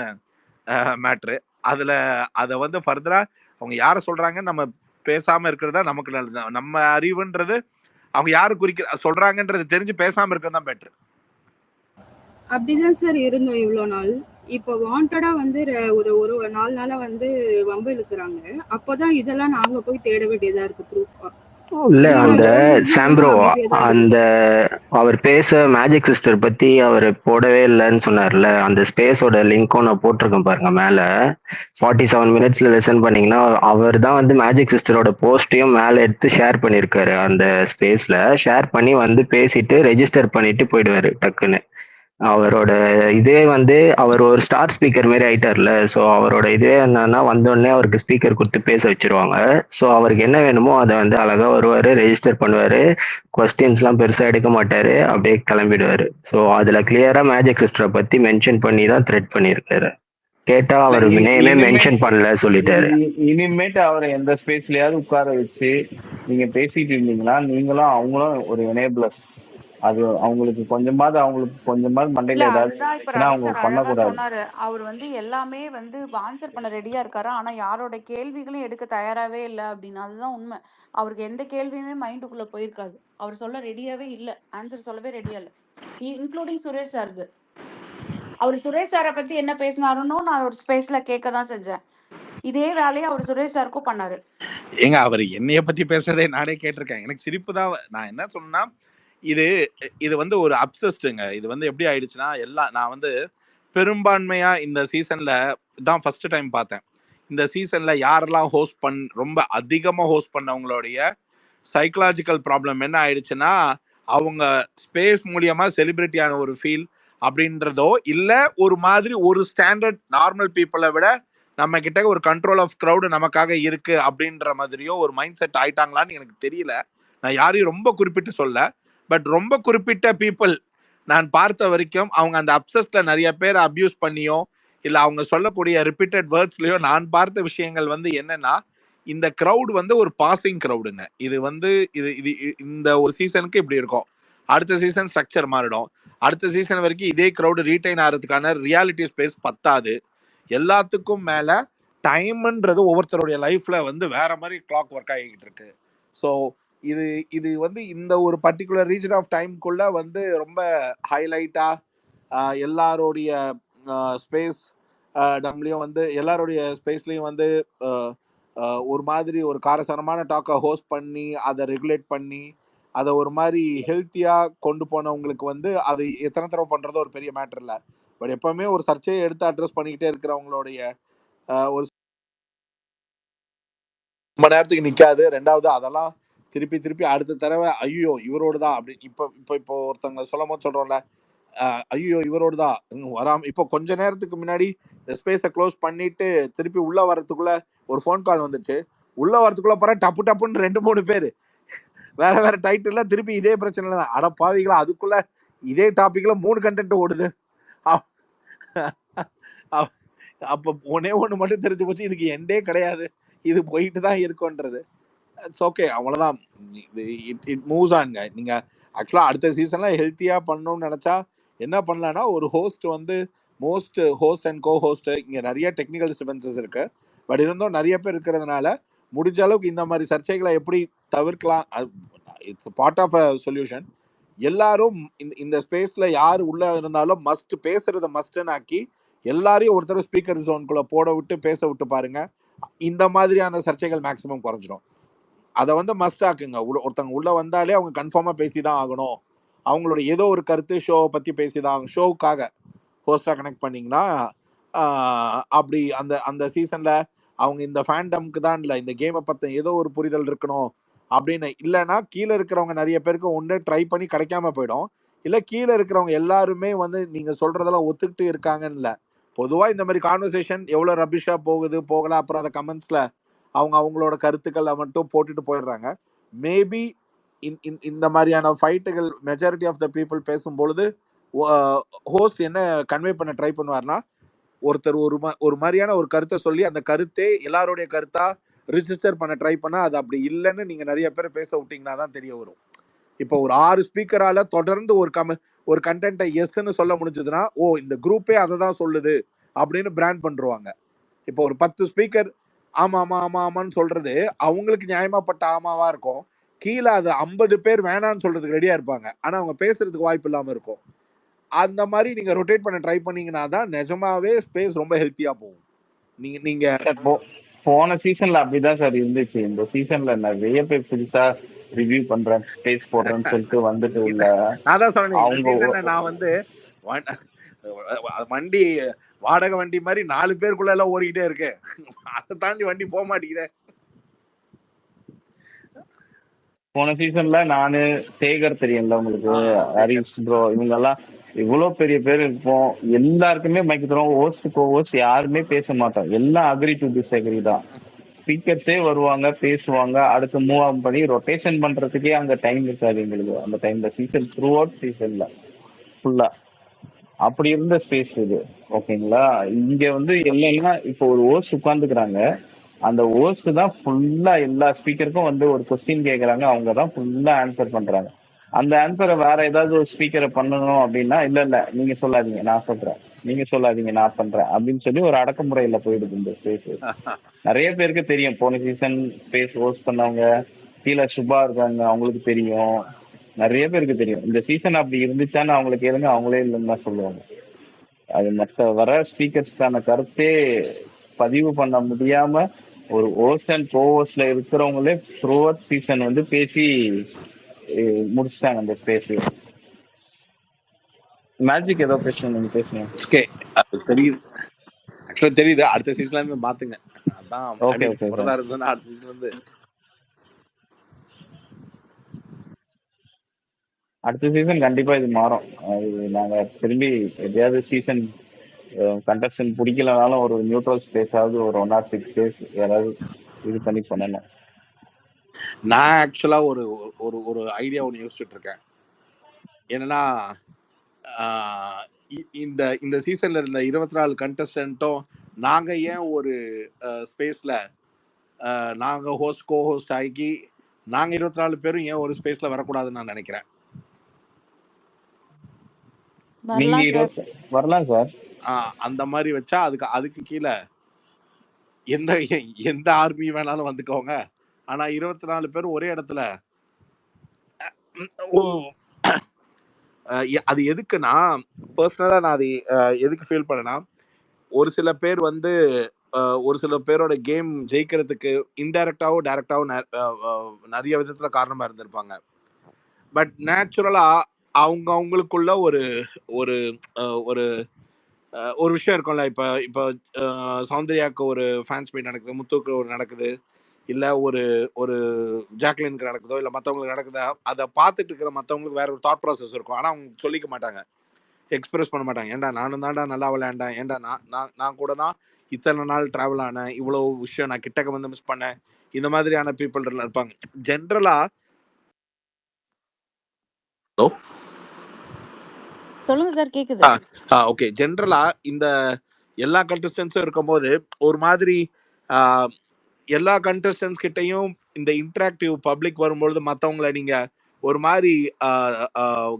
மேட்ரு. அதுல அதை வந்து ஃபர்தரா அவங்க யாரை சொல்றாங்க நம்ம பேசாம இருக்கிறதா நமக்கு நல்லது. நம்ம அறிவுன்றது அவங்க யாரு சொல்றாங்கன்றது தெரிஞ்சு பேசாம இருக்கிறது தான் பெட்டர். அப்படிதான் சார் இருந்தோம் இவ்வளோ நாள். இப்போ வாண்டடா வந்து ஒரு 4 நாளா வந்து வம்பு இழுக்கிறாங்க. அப்போதான் இதெல்லாம் நாங்க போய் தேட வேண்டியதா இருக்கு ப்ரூஃபா. இல்ல அந்த சாம்ப்ரோ அந்த அவர் பேச மேஜிக் சிஸ்டர் பத்தி அவர் போடவே இல்லைன்னு சொன்னார்ல, அந்த ஸ்பேஸோட லிங்க்கும் நான் போட்டிருக்கேன் பாருங்க மேல. 47 மினிட்ஸ்ல லெசன் பண்ணீங்கன்னா அவர் தான் வந்து மேஜிக் சிஸ்டரோட போஸ்டையும் மேல எடுத்து ஷேர் பண்ணியிருக்காரு. அந்த ஸ்பேஸ்ல ஷேர் பண்ணி வந்து பேசிட்டு ரெஜிஸ்டர் பண்ணிட்டு போயிடுவாரு டக்குன்னு. அவரோட இதே வந்து அவர் ஒரு ஸ்டார் ஸ்பீக்கர் மாதிரி ஆயிட்டார்ல. ஸோ அவரோட இதே என்னன்னா வந்தோடனே அவருக்கு ஸ்பீக்கர் கொடுத்து பேச வச்சிருவாங்க. ஸோ அவருக்கு என்ன வேணுமோ அதை வந்து அழகா வருவாரு, ரெஜிஸ்டர் பண்ணுவாரு, கொஸ்டின்ஸ்லாம் பெருசா எடுக்க மாட்டாரு, அப்படியே கிளம்பிடுவாரு. ஸோ அதுல கிளியரா மேஜிக் சிஸ்டரை பத்தி மென்ஷன் பண்ணி தான் த்ரெட் பண்ணியிருக்காரு. கேட்டா அவர் நேமே மென்ஷன் பண்ணல சொல்லிட்டாரு. இனிமேட்டு அவரை எந்த ஸ்பேஸ்லயாவது உட்கார வச்சு நீங்க பேசிட்டு இருந்தீங்கன்னா நீங்களும் அவங்களும் ஒரு எனேபிளர்ஸ். அது அவங்களுக்கு கொஞ்சமாவது மண்டையில அதுதான் இப்ப ரவி சார் அழகா சொன்னாரு. அவர் வந்து எல்லாமே வந்து ஆன்சர் பண்ண ரெடியா இருக்காரு, ஆனா யாரோட கேள்விகளும் எடுக்க தயாராவே இல்ல அப்படின்னு. அதுதான் உண்மை. அவருக்கு எந்த கேள்வியுமே மைண்டுக்குள்ள போயிருக்காது. அவர் சொல்ல ரெடியாவே இல்ல, ஆன்சர் சொல்லவே ரெடியா இல்ல, இன்க்ளூடிங் சுரேஷ் சார். அவர் சுரேஷ் சாரை பத்தி என்ன பேசினாருன்னு நான் ஒரு ஸ்பேஸ்ல கேட்க தான் செஞ்சேன். இதே வேலையை அவர் சுரேஷ் சாருக்கும் பண்ணாரு. ஏங்க அவர் என்னைய பத்தி பேசுறதே நானே கேட்டிருக்கேன். எனக்கு சிரிப்பு தான். நான் என்ன சொன்னா இது வந்து ஒரு அப்சஸ்டுங்க. இது வந்து எப்படி ஆயிடுச்சுன்னா நான் வந்து பெரும்பான்மையா இந்த சீசன்ல தான் ஃபர்ஸ்ட் டைம் பார்த்தேன். இந்த சீசன்ல யாரெல்லாம் ரொம்ப அதிகமா ஹோஸ்ட் பண்ணவங்களுடைய சைக்கலாஜிக்கல் ப்ராப்ளம் என்ன ஆயிடுச்சுன்னா, அவங்க ஸ்பேஸ் மூலியமா செலிபிரிட்டியான ஒரு ஃபீல் அப்படின்றதோ இல்ல ஒரு மாதிரி ஒரு ஸ்டாண்டர்ட் நார்மல் பீப்புளை விட நம்ம கிட்ட ஒரு கண்ட்ரோல் ஆஃப் க்ரௌடு நமக்காக இருக்கு அப்படின்ற மாதிரியோ ஒரு மைண்ட் செட் ஆயிட்டாங்களான்னு எனக்கு தெரியல. நான் யாரையும் ரொம்ப குறிப்பிட்டு சொல்ல, பட் ரொம்ப குறிப்பிட்ட பீப்புள் நான் பார்த்த வரைக்கும் அவங்க அந்த அப்சஸ்ல நிறைய பேர் அபியூஸ் பண்ணியோ இல்ல அவங்க சொல்லக்கூடிய ரிப்பீட்டட் வேர்ட்ஸ்லயோ நான் பார்த்த விஷயங்கள் வந்து என்னன்னா, இந்த கிரவுட் வந்து ஒரு பாசிங் கிரவுடுங்க. இது வந்து இது இது இந்த ஒரு சீசனுக்கு இப்படி இருக்கும். அடுத்த சீசன் ஸ்ட்ரக்சர் மாறிடும். அடுத்த சீசன் வரைக்கும் இதே கிரவுட் ரீடைன் ஆகிறதுக்கான ரியாலிட்டி ஸ்பேஸ் பத்தாது. எல்லாத்துக்கும் மேல டைம்ன்றது ஒவ்வொருத்தருடைய லைஃப்ல வந்து வேற மாதிரி கிளாக் ஒர்க் ஆகிக்கிட்டு இருக்கு. ஸோ இது இது வந்து இந்த ஒரு பர்டிகுலர் ரீஜன் ஆஃப் டைம்குள்ள வந்து ரொம்ப ஹைலைட்டா எல்லாருடைய ஸ்பேஸ் நம்மளையும் வந்து எல்லாருடைய ஸ்பேஸ்லையும் வந்து ஒரு மாதிரி ஒரு காரசாரமான டாக்கை ஹோஸ்ட் பண்ணி அதை ரெகுலேட் பண்ணி அதை ஒரு மாதிரி ஹெல்த்தியாக கொண்டு போனவங்களுக்கு வந்து அது எத்தனை தடவை பண்ணுறதோ ஒரு பெரிய மேட்டர் இல்லை. பட் எப்பவுமே ஒரு சர்ச்சையை எடுத்து அட்ரஸ் பண்ணிக்கிட்டே இருக்கிறவங்களுடைய ஒரு ரொம்ப நேரத்துக்கு நிற்காது. ரெண்டாவது அதெல்லாம் திருப்பி திருப்பி அடுத்த தடவை ஐயோ இவரோடு தான் அப்படி இப்போ ஒருத்தவங்க சொல்லும் போது சொல்கிறோம்ல ஐயோ இவரோடு தான் வராமல் இப்போ கொஞ்ச நேரத்துக்கு முன்னாடி ஸ்பேஸை க்ளோஸ் பண்ணிட்டு திருப்பி உள்ளே வர்றதுக்குள்ள ஒரு ஃபோன் கால் வந்துச்சு. உள்ளே வரத்துக்குள்ள போகிற டப்பு டப்புன்னு 2-3 பேர் வேற வேற டைட்டில்ல திருப்பி இதே பிரச்சனை தான். அட பாவிகளா, அதுக்குள்ள இதே டாபிக்ல 3 கண்டென்ட் ஓடுது. அப்போ ஒன்னே ஒன்று மட்டும் தெரிஞ்சு போச்சு, இதுக்கு எண்டே கிடையாது, இது போயிட்டு தான் இருக்கும்ன்றது. இட்ஸ் ஓகே, அவ்வளோதான். It moves on. நீங்க ஆக்சுவலாக அடுத்த சீசன்ல ஹெல்த்தியா பண்ணணும்னு நினைச்சா என்ன பண்ணலாம்னா, ஒரு ஹோஸ்ட் வந்து most host and go host இங்கே நிறைய டெக்னிக்கல் டிஸ்டர்பன்சஸ் இருக்கு. பட் இருந்தும் நிறைய பேர் இருக்கிறதுனால முடிஞ்ச அளவுக்கு இந்த மாதிரி சர்ச்சைகளை எப்படி தவிர்க்கலாம், it's part of a solution. எல்லாரும் இந்த ஸ்பேஸ்ல யார் உள்ள இருந்தாலும் மஸ்ட் பேசுறத மஸ்ட்னு ஆக்கி எல்லாரையும் ஒருத்தர் ஸ்பீக்கர் ஜோனுக்குள்ள போட விட்டு பேச விட்டு பாருங்க. இந்த மாதிரியான சர்ச்சைகள் மேக்சிமம் குறைஞ்சிடும். அதை வந்து மஸ்ட் ஆக்குங்க. ஒருத்தவங்க உள்ள வந்தாலே அவங்க கன்ஃபார்மா பேசிதான் ஆகணும். அவங்களோட ஏதோ ஒரு கருத்து ஷோவை பத்தி பேசிதான் ஷோவுக்காக ஹோஸ்டா கனெக்ட் பண்ணீங்கன்னா அப்படி அந்த அந்த சீசன்ல அவங்க இந்த ஃபேண்டம்க்கு தான் இல்லை, இந்த கேமை பத்த ஏதோ ஒரு புரிதல் இருக்கணும் அப்படின்னு இல்லைன்னா கீழே இருக்கிறவங்க நிறைய பேருக்கு ஒன்று ட்ரை பண்ணி கிடைக்காம போயிடும். இல்லை கீழே இருக்கிறவங்க எல்லாருமே வந்து நீங்க சொல்றதெல்லாம் ஒத்துக்கிட்டு இருக்காங்கன்னு இல்லை. பொதுவாக இந்த மாதிரி கான்வர்சேஷன் எவ்வளோ ரபிஷா போகலாம். அப்புறம் அந்த கமெண்ட்ஸ்ல அவங்களோட கருத்துக்களை மட்டும் போட்டுட்டு போயிடுறாங்க. மேபி இந்த மாதிரியான ஃபைட்டுகள் மெஜாரிட்டி ஆஃப் த பீப்புள் பேசும்பொழுது ஹோஸ்ட் என்ன கன்வே பண்ண ட்ரை பண்ணுவார்னா, ஒருத்தர் ஒரு மாதிரியான ஒரு கருத்தை சொல்லி அந்த கருத்தே எல்லாருடைய கருத்தா ரிஜிஸ்டர் பண்ண ட்ரை பண்ணா அது அப்படி இல்லைன்னு நீங்க நிறைய பேர் பேச விட்டீங்கன்னா தான் தெரிய வரும். இப்போ ஒரு 6 ஸ்பீக்கரால தொடர்ந்து ஒரு கண்டென்ட்டை எஸ்ன்னு சொல்ல முடிஞ்சதுன்னா, ஓ இந்த குரூப்பே அதை தான் சொல்லுது அப்படின்னு பிராண்ட் பண்ணுவாங்க. இப்போ ஒரு 10 ஸ்பீக்கர் ஆமா ஆமா ஆமா ஆமான்னு சொல்றது அவங்களுக்கு நியாயமாப்பட்ட ஆமாவா இருக்கும். கீழே அது 50 பேர் வேணான்னு சொல்றதுக்கு ரெடியா இருப்பாங்க. ஆனா அவங்க பேசுறதுக்கு வாய்ப்பு இல்லாம இருக்கும். அந்த மாதிரி நீங்க ரொட்டேட் பண்ண ட்ரை பண்ணீங்கன்னா தான் நிஜமாவே ஸ்பேஸ் ரொம்ப ஹெல்த்தியா போகும். நீங்க போன சீசன்ல அப்படிதான் சார் இருந்துச்சு. இந்த சீசன்ல நிறைய பேர் புதுசா ரிவ்யூ பண்றேன், ஸ்பேஸ் போடுறேன்னு சொல்லிட்டு வந்துட்டு உள்ள நான் தான் சொன்னேன், இந்த சீசன்ல நான் வந்து வண்டி வாடகை வண்டி மாதிரி 4 பேருக்குள்ள எல்லாம் ஓடிக்கிட்டே இருக்கு. அதை தாண்டி வண்டி போக மாட்டேங்குது. போன சீசன்ல நானு சேகர் தெரியும்ல உங்களுக்கு, ஹரிஷ் ப்ரோ, இவங்க எல்லாம் இவ்வளவு பெரிய பேர் இருப்போம். எல்லாருக்குமே மைக் தரோம். ஹோஸ்ட் யாருமே பேச மாட்டோம். எல்லாம் அக்ரி டு டிஸ்அக்ரி தான். ஸ்பீக்கர்ஸே வருவாங்க, பேசுவாங்க, அடுத்து மூவ் ஆன் பண்ணி ரொட்டேஷன் பண்றதுக்கே அங்க டைம் இருக்காது எங்களுக்கு. அந்த டைம்ல சீசன் த்ரூ அவுட் சீசன்ல ஃபுல்லா அப்படி இருந்த ஸ்பேஸ் இது. ஓகேங்களா? இங்க வந்து இல்லைன்னா இப்போ ஒரு ஹோஸ்ட் உட்காந்துக்கிறாங்க, அந்த ஹோஸ்ட் தான் ஃபுல்லா எல்லா ஸ்பீக்கருக்கும் வந்து ஒரு கொஸ்டின் கேட்கறாங்க, அவங்க தான் ஃபுல்லா ஆன்சர் பண்றாங்க. அந்த ஆன்சரை வேற ஏதாவது ஒரு ஸ்பீக்கரை பண்ணணும் அப்படின்னா, இல்ல நீங்க சொல்லாதீங்க நான் சொல்றேன், நீங்க சொல்லாதீங்க நான் பண்றேன் அப்படின்னு சொல்லி ஒரு அடக்குமுறையில போயிடுது இந்த ஸ்பேஸ். நிறைய பேருக்கு தெரியும், போன சீசன் ஸ்பேஸ் ஹோஸ்ட் பண்ணவங்க கீழே சுபா இருக்காங்க, அவங்களுக்கு தெரியும், நிறைய பேருக்கு தெரியும். இந்த சீசன் அப்படி இருந்துச்சான்னு அவங்களுக்கு கேளுங்க, அவங்களே இல்லைன்னு தான் சொல்லுவாங்க. அது மற்ற வர ஸ்பீக்கர்ஸ்க்கான கருத்தே பதிவு பண்ண முடியாம ஒரு ஹோஸ்ட் அண்ட் கோ-ஹோஸ்ட்ல இருக்கிறவங்களே த்ரூ அவுட் சீசன் வந்து பேசி முடிச்சிட்டாங்க அந்த ஸ்பேஸ். மேஜிக் ஏதோ பேசுங்க, நீங்க பேசுங்க. ஓகே, அது தெரியுது, ஆக்சுவலா தெரியுது. அடுத்த சீசன்ல இருந்து மாத்துங்க. அதான் ஓகே ஓகே போறதா இருந்ததுன்னா அடுத்த சீசன்ல இருந்து அடுத்த சீசன் கண்டிப்பா இது மாறும். நாங்க திரும்பி எதையாவது சீசன் கண்டஸ்டன்ட் பிடிக்கலனாலும் ஒரு நியூட்ரல் ஸ்பேஸ் ஆகுது, ஒரு 1 or 6 days யாராவது இது பண்ணி பண்ணணும். நான் ஆக்சுவலா ஒரு ஐடியா ஒன்று யோசிச்சுட்டு இருக்கேன். என்னன்னா, இந்த சீசன்ல இருந்த 24 கண்டஸ்டன்ட்டும் நாங்க ஏன் ஒரு ஸ்பேஸ்ல நாங்க ஹோஸ்ட் கோ ஹோஸ்ட் ஆகி நாங்க 24 பேரும் ஏன் ஒரு ஸ்பேஸ்ல வரக்கூடாதுன்னு நான் நினைக்கிறேன். நீங்க வரலாம் சார். வரலாம் சார். அந்த மாதிரி வச்சா அதுக்கு கீழே எந்த எந்த ஆர்மி வேணாலும் வந்துக்கோங்க. ஆனா 24 பேர் ஒரே இடத்துல அது எதுக்குன்னா, பர்சனலா நான் அது எதுக்கு ஃபீல் பண்ணேன்னா, ஒரு சில பேர் வந்து ஒரு சில பேரோட கேம் ஜெயிக்கிறதுக்கு இன்டைரக்டாவோ டைரக்டாவோ நிறைய விதத்துல காரணமா இருந்திருப்பாங்க. பட் நேச்சுரலா அவங்களுக்குள்ள ஒரு ஒரு ஒரு ஒரு விஷயம் இருக்கும்ல. இப்போ சௌந்தர்யாவுக்கு ஒரு ஃபேன்ஸ் மீட் நடக்குது, முத்துக்கு ஒரு நடக்குது, இல்லை ஒரு ஒரு ஜாக்லினுக்கு நடக்குதோ, இல்லை மற்றவங்களுக்கு நடக்குதா, அதை பார்த்துட்டு இருக்கிற மற்றவங்களுக்கு வேற ஒரு தாட் ப்ராசஸ் இருக்கும். ஆனால் அவங்க சொல்லிக்க மாட்டாங்க, எக்ஸ்பிரஸ் பண்ண மாட்டாங்க. ஏன்டா நானும் தான்டா நல்லா விளையாண்டேன், ஏன்டா நான் கூட தான் இத்தனை நாள் ட்ராவல் ஆனேன், இவ்வளோ விஷயம் நான் கிட்டக்க வந்து மிஸ் பண்ணேன். இந்த மாதிரியான பீப்புள் இருப்பாங்க ஜென்ரலா. ஹலோ, சொல்லுங்க சார், கேக்குது. ஓகே. ஜென்ரலா இந்த எல்லா கண்டஸ்டன்ஸும் இருக்கும்போது ஒரு மாதிரி எல்லா கண்டஸ்டன்ஸ் கிட்டையும் இந்த இன்டராக்டிவ் பப்ளிக் வரும்பொழுது மற்றவங்களை நீங்க ஒரு மாதிரி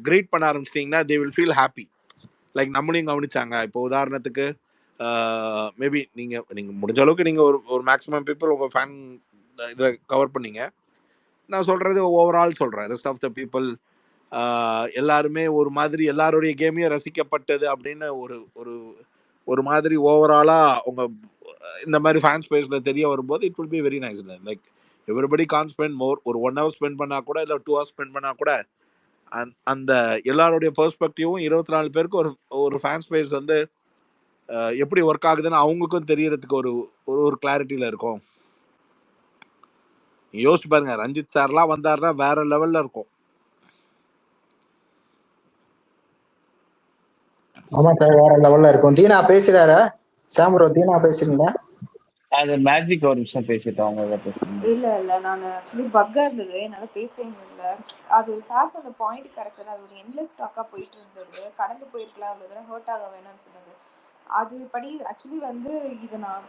கிரேட் பண்ண ஆரம்பிச்சிட்டிங்கன்னா they will feel happy. Like நம்மளையும் கவனிச்சாங்க. இப்போ உதாரணத்துக்கு மேபி நீங்க முடிஞ்ச அளவுக்கு நீங்க ஒரு மேக்ஸிமம் பீப்புள் உங்க ஃபேன் இதை கவர் பண்ணீங்க. நான் சொல்றது ஓவரால் சொல்றேன். ரெஸ்ட் ஆஃப் த பீப்புள் எல்லாருமே ஒரு மாதிரி எல்லாருடைய கேமையும் ரசிக்கப்பட்டது அப்படின்னு ஒரு ஒரு ஒரு மாதிரி ஓவராலா உங்க இந்த மாதிரி ஃபேன் ஸ்பேஸ்ல தெரிய வரும்போது it will be very nice. Like everybody can spend more. ஒரு 1 hour ஸ்பெண்ட் பண்ணா கூட, இல்லை 2 hours ஸ்பெண்ட் பண்ணா கூட அந்த எல்லாருடைய பெர்ஸ்பெக்டிவும் 24 பேருக்கு ஒரு ஒரு ஃபேன் ஸ்பேஸ் வந்து எப்படி ஒர்க் ஆகுதுன்னு அவங்களுக்கும் தெரியறதுக்கு ஒரு ஒரு கிளாரிட்டியில இருக்கும். யோசிச்சு பாருங்க, ரஞ்சித் சார்லாம் வந்தாருன்னா வேற லெவல்ல இருக்கும். ஆமா சார், வேற லெவல்ல இருக்கும். தீனா பேசுறாரா? சாம்ப்ரோ தீனா பேசுறீங்களா? அது மேஜிக் ஒரு நிமிஷம் பேசிட்டு அவங்க பேசுறீங்க. இல்ல நான் ஆக்சுவலி பக்கா இருந்தது, என்னால பேசவே முடியல. அது சார் சொன்ன பாயிண்ட் கரெக்ட் தான். அது ஒரு எண்ட்லெஸ் டாக்கா போயிட்டு இருந்தது. கடந்து போயிருக்கலாம், அவ்வளவு தூரம் ஹர்ட் ஆக வேணாம்னு சொன்னது. அது படி ஆக்சுவலி வந்து இதை நான்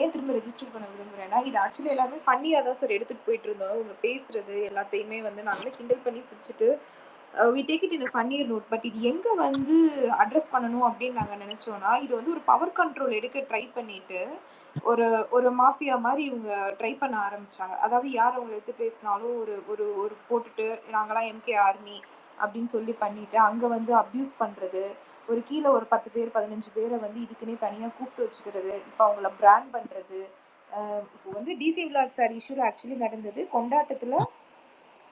ஏன் திரும்ப ரெஜிஸ்டர் பண்ண விரும்புறேன்னா, இது ஆக்சுவலி எல்லாருமே ஃபன்னியாக தான் சார் எடுத்துட்டு போயிட்டு இருந்தோம். அவங்க பேசுறது எல்லாத்தையுமே வந்து நாங்களே கிண்டல் பண்ணி சிரிச்சுட்டு we take it in a funnier note. But இது எங்க வந்து அட்ரஸ் பண்ணணும் அப்படின்னு நாங்க நினைச்சோம்னா, இது வந்து ஒரு பவர் கண்ட்ரோல் எடுக்க ட்ரை பண்ணிட்டு ஒரு ஒரு மாஃபியா மாதிரி இவங்க ட்ரை பண்ண ஆரம்பிச்சாங்க. அதாவது யார் அவங்களை எடுத்து பேசினாலும் ஒரு ஒரு ஒரு போட்டுட்டு நாங்களாம் எம்கே ஆர்மி அப்படின்னு சொல்லி பண்ணிட்டு அங்க வந்து அப்யூஸ் பண்றது, ஒரு கீழே ஒரு 10 பேர் 15 பேரை வந்து இதுக்குன்னே தனியா கூப்பிட்டு வச்சுக்கிறது, இப்போ அவங்கள பிராண்ட் பண்றது. இப்போ வந்து டிசி விளாக் சார் இஷ்யூல ஆக்சுவலி நடந்தது. கொண்டாட்டத்துல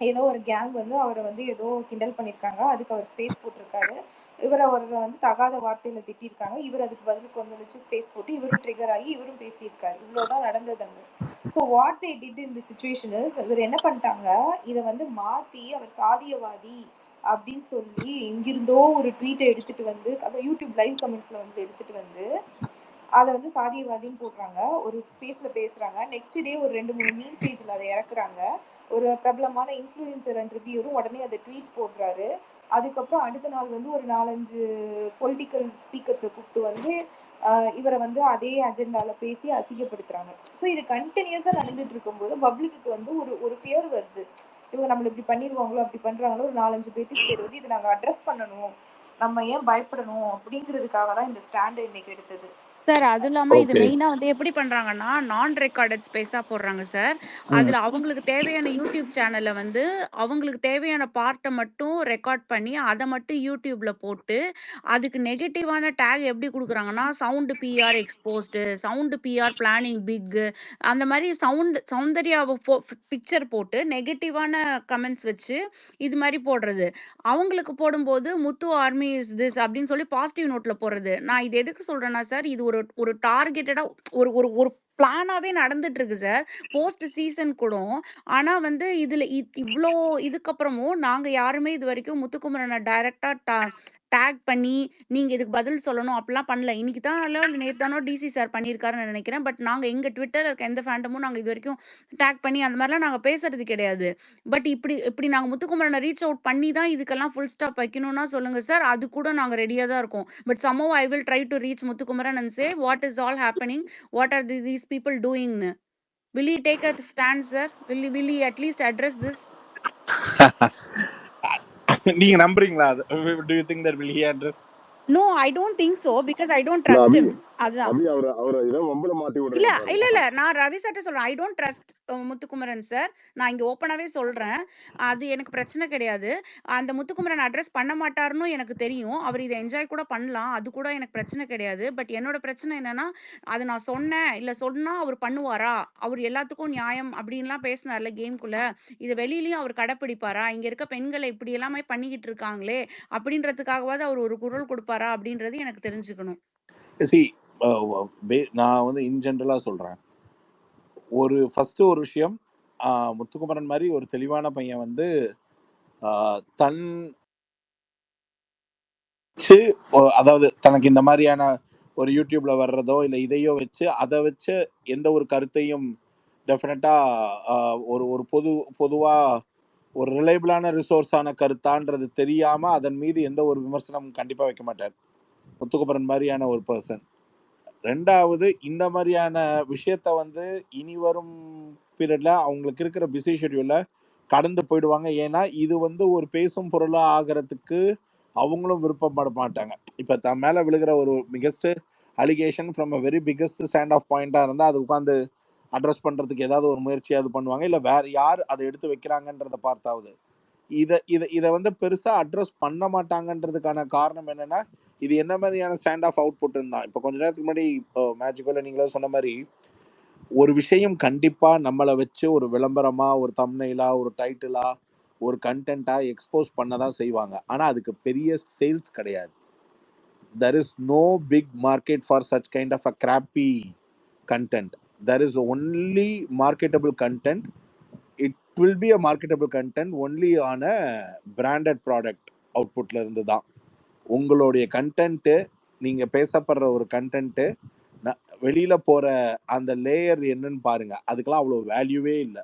ஏதோ ஒரு கேங் வந்து அவரை வந்து ஏதோ கிண்டல் பண்ணியிருக்காங்க, அதுக்கு அவர் ஸ்பேஸ் போட்டிருக்காரு. இவரை அவரை வந்து தகாத வார்த்தையில திட்டிருக்காங்க, இவர் அதுக்கு பதிலுக்கு வந்து ஸ்பேஸ் போட்டு இவரும் ட்ரிகர் ஆகி இவரும் பேசியிருக்காரு. இவ்வளவுதான் நடந்தது அங்க. So what they did in the situation is, இவர் என்ன பண்ணிட்டாங்க, இதை வந்து மாத்தி அவர் சாதியவாதி அப்படின்னு சொல்லி எங்கிருந்தோ ஒரு ட்வீட்டை எடுத்துட்டு வந்து, அதை யூடியூப் லைவ் கமெண்ட்ஸ்ல வந்து எடுத்துட்டு வந்து அதை வந்து சாதியவாதின்னு போடுறாங்க, ஒரு ஸ்பேஸ்ல பேசுறாங்க. நெக்ஸ்ட் டே ஒரு 2-3 மீன் பேஜ்ல அதை இறக்குறாங்க. ஒரு பிரபலமான இன்ஃப்ளூயன்சர் அண்ட் ரிவ்யூரும் உடனே அதை ட்வீட் போடுறாரு. அதுக்கப்புறம் அடுத்த நாள் வந்து ஒரு 4-5 பொலிட்டிக்கல் ஸ்பீக்கர்ஸை கூப்பிட்டு வந்து இவரை வந்து அதே அஜெண்டால பேசி அசிங்கப்படுத்துறாங்க. ஸோ இது கண்டினியூஸா நடந்துட்டு இருக்கும்போது பப்ளிக்கு வந்து ஒரு ஒரு ஃபியர் வருது, இவங்க நம்மள இப்படி பண்ணிடுவாங்களோ அப்படி பண்றாங்களோ. ஒரு 4-5 பேத்துக்கு சரி வந்து இதை நாங்கள் அட்ரஸ் பண்ணணும், நம்ம ஏன் பயப்படணும் அப்படிங்கிறதுக்காக தான் இந்த ஸ்டாண்டை இன்னைக்கு எடுத்தது சார். அதுவும் இல்லாம இது ஓகே. மெயினா வந்து எப்படி பண்றாங்கன்னா, நான் ரெக்கார்டட் ஸ்பேஸா போடுறாங்க சார். அதுல அவங்களுக்கு தேவையான யூடியூப் சேனல்ல வந்து அவங்களுக்கு தேவையான பார்ட்ட மட்டும் ரெக்கார்ட் பண்ணி அதை மட்டும் யூடியூப்ல போட்டு, அதுக்கு நெகட்டிவான டேக் எப்படி குடுக்குறாங்கன்னா, sound PR exposed, sound PR planning pick, அந்த மாதிரி சௌந்தர்யாவை பிக்சர் போட்டு நெகட்டிவான கமெண்ட்ஸ் வச்சு இது மாதிரி போடுறது. அவங்களுக்கு போடும்போது முத்து ஆர்மி இஸ் திஸ் அப்படின்னு சொல்லி பாசிட்டிவ் நோட்ல போடுறது. நான் இது எதுக்கு சொல்றேன்னா சார், இது ஒரு ஒரு டார்கெட்டடா ஒரு ஒரு ஒரு பிளானாவே நடந்துட்டு இருக்கு சார், போஸ்ட் சீசன் கூட. ஆனா வந்து இதுல இவ்ளோ இதுக்கப்புறமும் நாங்க யாருமே இது வரைக்கும் முத்துக்குமரனை டைரக்டா டேக் பண்ணி நீங்க இதுக்கு பதில் சொல்லணும் அப்படிலாம் பண்ணல. இன்னைக்கு தான் நேத்து தானோ டிசி சார் பண்ணியிருக்காருன்னு நினைக்கிறேன். பட் நாங்க எங்க ட்விட்டர்ல இருக்க எந்த ஃபேண்டமும் நாங்க இது வரைக்கும் டேக் பண்ணி அந்த மாதிரிலாம் நாங்க பேசுறது கிடையாது. பட் இப்படி இப்படி நாங்க முத்துக்குமரனை ரீச் அவுட் பண்ணி தான் இதுக்கெல்லாம் ஃபுல் ஸ்டாப் வைக்கணும்னா சொல்லுங்க சார், அது கூட நாங்க ரெடியா தான் இருக்கோம். But somehow I will try to reach Muthukumaran and say what is all happening, what are these people doing. Will he take a stand, sir? Will he at least address this? நீங்க நம்புறீங்களா? Do you think that will he address? No, I don't think so because I don't இல்ல trust அபி him. அதான். அபி அவரை ஏதோ வம்புல மாட்டி இல்ல விடுறீங்க இல்ல பாருங்க. இல்ல நான் ரவி சார்ட்ட சொல்றேன். I don't trust Muthukumaran sir. நான் இங்க ஓப்பனாவே சொல்றேன். அது எனக்கு பிரச்சனை கிடையாது. அந்த முத்துக்குமரன் அட்ரஸ் பண்ண மாட்டாருன்னு எனக்கு தெரியும். அவர் இத என்ஜாய் கூட பண்ணலாம். அது கூட எனக்கு பிரச்சனை கிடையாது. பட் என்னோட பிரச்சனை என்னன்னா, அது நான் சொன்னேன். இல்ல சொன்னா அவர் பண்ணுவாரா? அவர் எல்லாத்துக்கும் நியாயம் அப்படின்லாம் பேசினார்ல கேம்குள்ள. இத வெளியிலயும் அவர் கடைப்பிடிப்பாரா? இங்க இருக்க பெண்களை இப்படி எல்லாமே பண்ணிக்கிட்டு இருக்காங்களே, அப்படின்றதுக்காகவாவது அவர் ஒரு குரல் கொடுப்பாரா? அப்படின்றது எனக்கு தெரிஞ்சுக்கணும். See, நான் வந்து இன் ஜென்ரலா சொல்றேன். ஃபர்ஸ்ட் ஒரு விஷயம், முத்துக்குமரன் மாதிரி ஒரு தெளிவான பையன் வந்து தன் அதாவது தனக்கு இந்த மாதிரியான ஒரு யூடியூப்ல வர்றதோ இல்லை இதையோ வச்சு அதை வச்சு எந்த ஒரு கருத்தையும் டெஃபினட்டா ஒரு பொதுவா ஒரு ரிலையபிளான ரிசோர்ஸான கருத்தான்றது தெரியாம அதன் மீது எந்த ஒரு விமர்சனமும் கண்டிப்பா வைக்க மாட்டார் முத்துக்குமரன் மாதிரியான ஒரு பர்சன். ரெண்டாவது, இந்த மாதிரியான விஷயத்த வந்து இனி வரும் பீரியட்ல அவங்களுக்கு இருக்கிற பிஸி ஷெட்யூல்ல கடந்து போயிடுவாங்க. ஏன்னா இது வந்து ஒரு பேசும் பொருளா ஆகிறதுக்கு அவங்களும் விருப்பப்பட மாட்டாங்க. இப்ப தன் மேல விழுகிற ஒரு biggest allegation from a very biggest stand of பாயிண்டா இருந்தா அது உட்காந்து அட்ரஸ் பண்றதுக்கு ஏதாவது ஒரு முயற்சியாவது பண்ணுவாங்க. இல்ல வேற யார் அதை எடுத்து வைக்கிறாங்கன்றத பார்த்தாவது. இதை வந்து பெருசா அட்ரஸ் பண்ண மாட்டாங்கன்றதுக்கான காரணம் என்னன்னா, இது என்ன மாதிரியான ஸ்டாண்ட் ஆஃப் அவுட்புட் தான். இப்போ கொஞ்ச நேரத்துக்கு முன்னாடி மேஜிக்கோல நீங்களே சொன்ன மாதிரி ஒரு விஷயம் கண்டிப்பா நம்மளை வச்சு ஒரு விளம்பரமா, ஒரு தம்ப்நெயிலா, ஒரு டைட்டிலா, ஒரு கண்டென்ட்டா எக்ஸ்போஸ் பண்ணதான் செய்வாங்க. ஆனா அதுக்கு பெரிய சேல்ஸ் கிடையாது. there is no big market for such kind of a crappy content. There is only marketable content. It will be a marketable content only on a branded product outputல இருந்து தான். உங்களுடைய கண்டென்ட்டு, நீங்க பேசப்படுற ஒரு கண்டென்ட்டு வெளியில போற அந்த லேயர் என்னன்னு பாருங்க. அதுக்கெல்லாம் அவ்வளோ வேல்யூவே இல்லை.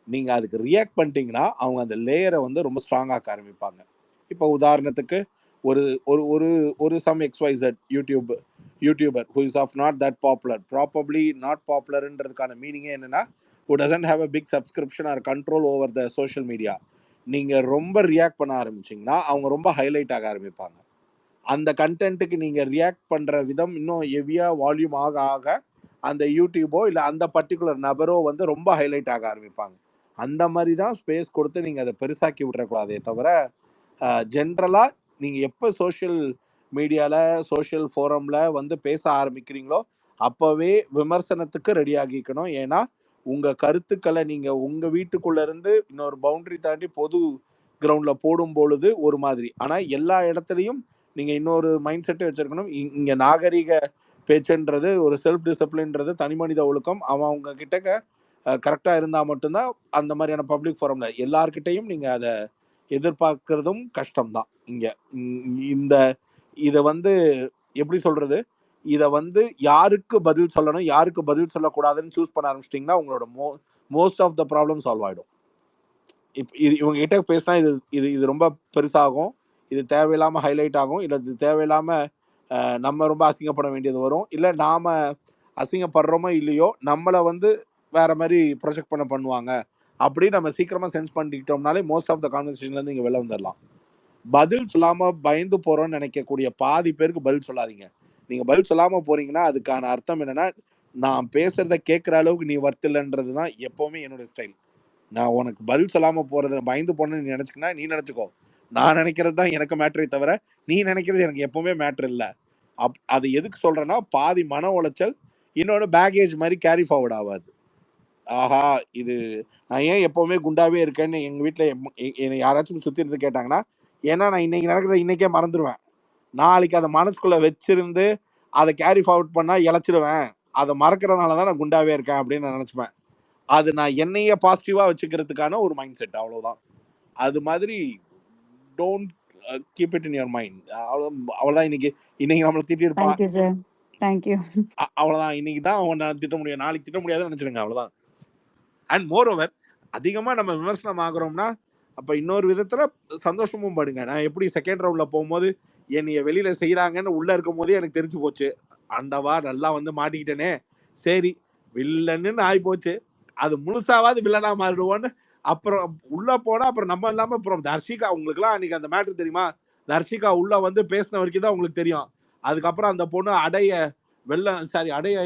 நீங்க அதுக்கு ரியாக்ட் பண்ணிட்டீங்கன்னா அவங்க அந்த லேயரை வந்து ரொம்ப ஸ்ட்ராங் ஆக்க ஆரம்பிப்பாங்க. இப்போ உதாரணத்துக்கு ஒரு ஒரு ஒரு ஒரு some excited YouTuber who is of not that popular, probably not popularன்றதுக்கான மீனிங்கே என்னன்னா, who doesn't have a big subscription or control over the social media. நீங்க ரொம்ப ரியாக்ட் பண்ண ஆரம்பிச்சிங்கன்னா அவங்க ரொம்ப ஹைலைட் ஆக ஆரம்பிப்பாங்க. அந்த கண்டென்ட்டுக்கு நீங்க ரியாக்ட் பண்ற விதம் இன்னும் ஹெவியா வால்யூம் ஆக ஆக அந்த யூடியூபோ இல்லை அந்த பர்டிகுலர் நபரோ வந்து ரொம்ப ஹைலைட் ஆக ஆரம்பிப்பாங்க. அந்த மாதிரி தான் ஸ்பேஸ் கொடுத்து நீங்கள் அதை பெருசாக்கி விட்டுறக்கூடாதே தவிர, ஜென்ரலாக நீங்கள் எப்போ சோஷியல் மீடியாவில் சோஷியல் ஃபோரமில் வந்து பேச ஆரம்பிக்கிறீங்களோ அப்போவே விமர்சனத்துக்கு ரெடி ஆகிக்கணும். ஏன்னா உங்கள் கருத்துக்களை நீங்கள் உங்கள் வீட்டுக்குள்ளேருந்து இன்னொரு பவுண்டரி தாண்டி பொது கிரவுண்டில் போடும் பொழுது ஒரு மாதிரி, ஆனால் எல்லா இடத்துலையும் நீங்கள் இன்னொரு மைண்ட் செட்டை வச்சுருக்கணும். இங்கே நாகரிக பேச்சுன்றது, ஒரு செல்ஃப் டிசிப்ளின்றது, தனி மனித ஒழுக்கம் அவங்க கிட்ட கரெக்டாக இருந்தால் மட்டும்தான் அந்த மாதிரியான பப்ளிக் ஃபோரம்ல எல்லார்கிட்டையும் நீங்கள் அதை எதிர்பார்க்கறதும் கஷ்டம்தான். இதை வந்து எப்படி சொல்றது, இதை வந்து யாருக்கு பதில் சொல்லணும் யாருக்கு பதில் சொல்லக்கூடாதுன்னு சூஸ் பண்ண ஆரம்பிச்சிட்டிங்கன்னா உங்களோட most of the problem solve ஆகிடும். இவங்க கிட்ட பேசினா இது ரொம்ப பெருசாகும், இது தேவையில்லாமல் ஹைலைட் ஆகும், இல்லை இது தேவையில்லாமல் நம்ம ரொம்ப அசிங்கப்பட வேண்டியது வரும், இல்லை நாம் அசிங்கப்படுறோமோ இல்லையோ நம்மளை வந்து வேற மாதிரி ப்ரொஜெக்ட் பண்ணுவாங்க. அப்படி நம்ம சீக்கிரமாக சென்ஸ் பண்ணிக்கிட்டோம்னாலே மோஸ்ட் ஆஃப் த கான்வர்சேஷன்லேருந்து இங்கே வெளில வந்துடலாம். பதில் சொல்லாமல் பயந்து போகிறோன்னு நினைக்கக்கூடிய பாதி பேருக்கு பதில் சொல்லாதீங்க. நீங்கள் பதில் சொல்லாமல் போகிறீங்கன்னா அதுக்கான அர்த்தம் என்னென்னா, நான் பேசுகிறத கேட்குற அளவுக்கு நீ வர்த்தில்லைன்றது தான் எப்போவுமே என்னோடய ஸ்டைல். நான் உனக்கு பதில் சொல்லாமல் போகிறத பயந்து போனேன்னு நீ நினச்சிக்கினா நீ நினச்சிக்கோ. நான் நினைக்கிறது தான் எனக்கு மேட்ரே தவிர நீ நினைக்கிறது எனக்கு எப்போவுமே மேட்ரு இல்லை. அது எதுக்கு சொல்கிறேன்னா, பாதி மன உளைச்சல் இன்னொன்று பேகேஜ் மாதிரி கேரி ஃபார்வர்ட் ஆகாது. ஆஹா, இது நான் ஏன் எப்போவுமே குண்டாவே இருக்கேன்னு எங்கள் வீட்டில் என்னை யாராச்சும் சுற்றி இருந்து கேட்டாங்கன்னா, ஏன்னா நான் இன்னைக்கு நடக்கிறத இன்னைக்கே மறந்துடுவேன். நாளைக்கு அதை மனசுக்குள்ளே வச்சிருந்து அதை கேரி ஃபார்வர்ட் பண்ணால் இழைச்சிடுவேன். அதை மறக்கிறதுனால தான் நான் குண்டாவே இருக்கேன் அப்படின்னு நான் நினச்சிப்பேன். அது நான் என்னையே பாசிட்டிவாக வச்சுக்கிறதுக்கான ஒரு மைண்ட் செட், அவ்வளோதான். அது மாதிரி don't keep it in your mind. அவ்வளோதான். இன்னைக்கு நம்மளை திட்டிருப்பான், அவ்வளோதான். இன்னைக்கு தான் அவன் நான் திட்ட முடியும், நாளைக்கு திட்ட முடியாதுன்னு நினச்சிடுங்க, அவ்வளோதான். அண்ட் மோர் ஓவர், அதிகமாக நம்ம விமர்சனம் ஆகிறோம்னா அப்போ இன்னொரு விதத்தில் சந்தோஷமும் படுங்க. நான் எப்படி செகண்ட் ரவுண்டில் போகும்போது என்னைய வெளியில் செய்கிறாங்கன்னு உள்ளே இருக்கும் போதே எனக்கு தெரிஞ்சு போச்சு, ஆண்டவா நல்லா வந்து மாட்டிக்கிட்டேனே, சரி வில்லன்னு ஆகி போச்சு, அது முழுசாவது வில்லனா மாறிடுவோன்னு. அப்புறம் உள்ள போனா அப்புறம் நம்ம இல்லாம அப்புறம் தர்ஷிகா, உங்களுக்கு எல்லாம் அன்னைக்கு அந்த மேட்டர் தெரியுமா? தர்ஷிகா உள்ள வந்து பேசின வரைக்கும் தான் உங்களுக்கு தெரியும். அதுக்கப்புறம் அந்த பொண்ணு அடைய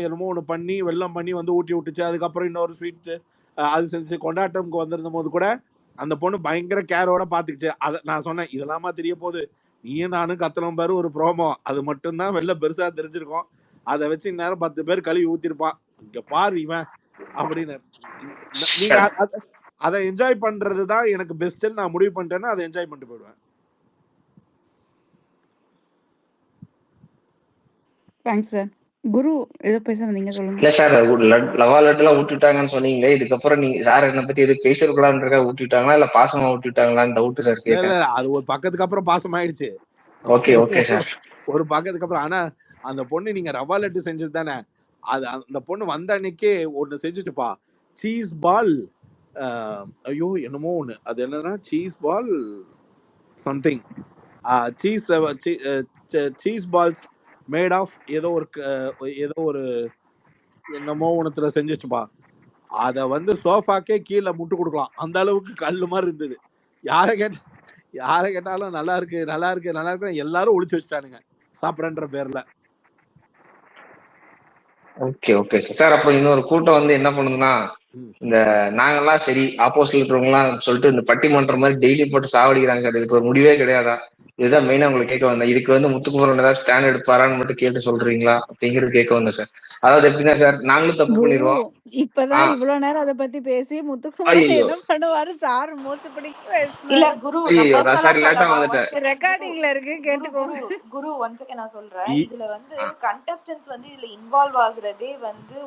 என்னமோ ஒண்ணு பண்ணி வெள்ளம் பண்ணி வந்து ஊட்டி விட்டுச்சு. அதுக்கப்புறம் இன்னொரு ஸ்வீட் அது செஞ்சு கொண்டாட்டம்க்கு வந்திருந்த போது கூட அந்த பொண்ணு பயங்கர கேரோட பாத்துக்குச்சு. அதை நான் சொன்னேன், இதெல்லாமா தெரிய போகுது, நீயும் நானும் கத்தனம் பாரு ஒரு ப்ரோமோ, அது மட்டும்தான் வெளில பெருசா தெரிஞ்சிருக்கும், அதை வச்சு இந்நேரம் 10 பேர் கழுவி ஊத்திருப்பான், இங்க பாரு இவன் அப்படின்னு. நீங்க அதை என்ஜாய் பண்றதுதான் எனக்கு பெஸ்ட்ன்னு நான் முடிவு பண்ணிட்டேன்னா அதை என்ஜாய் பண்ணிட்டு போயிடுவேன். Thanks sir. குரு ஏதோ பேச வந்தீங்க, சொல்லுங்க. இல்ல சார், லவா லட்டுலாம் ஊட்டிட்டாங்கன்னு சொன்னீங்களே, இதுக்கப்புறம் நீங்க சார் என்ன பத்தி எது பேசிருக்கலாம்ன்றக்கா ஊட்டிட்டாங்களா இல்ல பாசமா ஊட்டிட்டாங்களான்னு டவுட் சார் இல்ல கேட்டேன். அது ஒரு பக்கத்துக்கு அப்புறம் பாசம் ஆயிடுச்சு. Okay okay sir. ஒரு பக்கத்துக்கு அப்புறம். ஆனா அந்த பொண்ணு நீங்க ரவா லட்டு செஞ்சது தானே, அது அந்த பொண்ணு வந்த அன்னைக்கே ஒண்ணு செஞ்சுச்சுப்பா, சீஸ் பால். ஐயோ என்னமோ ஒண்ணு, அது என்னன்னா cheese ball something, cheese balls made of ஏதோ ஒரு என்னமோ ஒண்ணுத்துல செஞ்சுச்சுப்பா. அத வந்து சோஃபாக்கே கீழே முட்டு கொடுக்கலாம், அந்த அளவுக்கு கல்லு மாதிரி இருந்தது. யாரை கேட்டாலும் நல்லா இருக்கு நல்லா இருக்கு நல்லா இருக்கு, எல்லாரும் ஒளிச்சு வச்சுட்டானுங்க சாப்பிடன்ற பேர்ல. Okay okay sir. அப்போ இன்னொரு கூட்டம் வந்து என்ன பண்ணுதுன்னா, இந்த நாங்கெல்லாம் சரி ஆப்போசிட்ல இருக்கிறவங்க எல்லாம் சொல்லிட்டு இந்த பட்டிமன்றம் மாதிரி டெய்லி போட்டு சாவடிக்கிறாங்க சார். இதுக்கு ஒரு முடிவே கிடையாதா? இதுதான் மெயினா உங்களுக்கு கேட்க வந்தேன். இதுக்கு வந்து முத்துக்குமரன் ஏதாவது ஸ்டாண்ட் எடுப்பாரான்னு மட்டும் கேட்டு சொல்றீங்களா அப்படிங்கிறது கேட்க வந்தேன் சார். அதாவது எப்படின்னா சார், நாங்களும் தப்பு பண்ணிடுவோம். இப்பதான் இவ்வளவு நேரம் அதை பத்தி பேசி முத்துக்குமரன் என்ன பண்ணுவாரு சார் மூச்சு பிடிக்க இல்ல பேசினாரு. குரு, ஐயோ நான் நான் சார் லேட்டா சொல்லவா? வந்துட்டேன். ரெக்கார்டிங்ல இருக்கு, கேட்டுக்கோங்க. குரு ஒன் செகண்ட் நான் சொல்றேன். இதுல வந்து கண்டஸ்டன்ஸ் வந்து இதுல இன்வால்வ் ஆகுறதே வந்து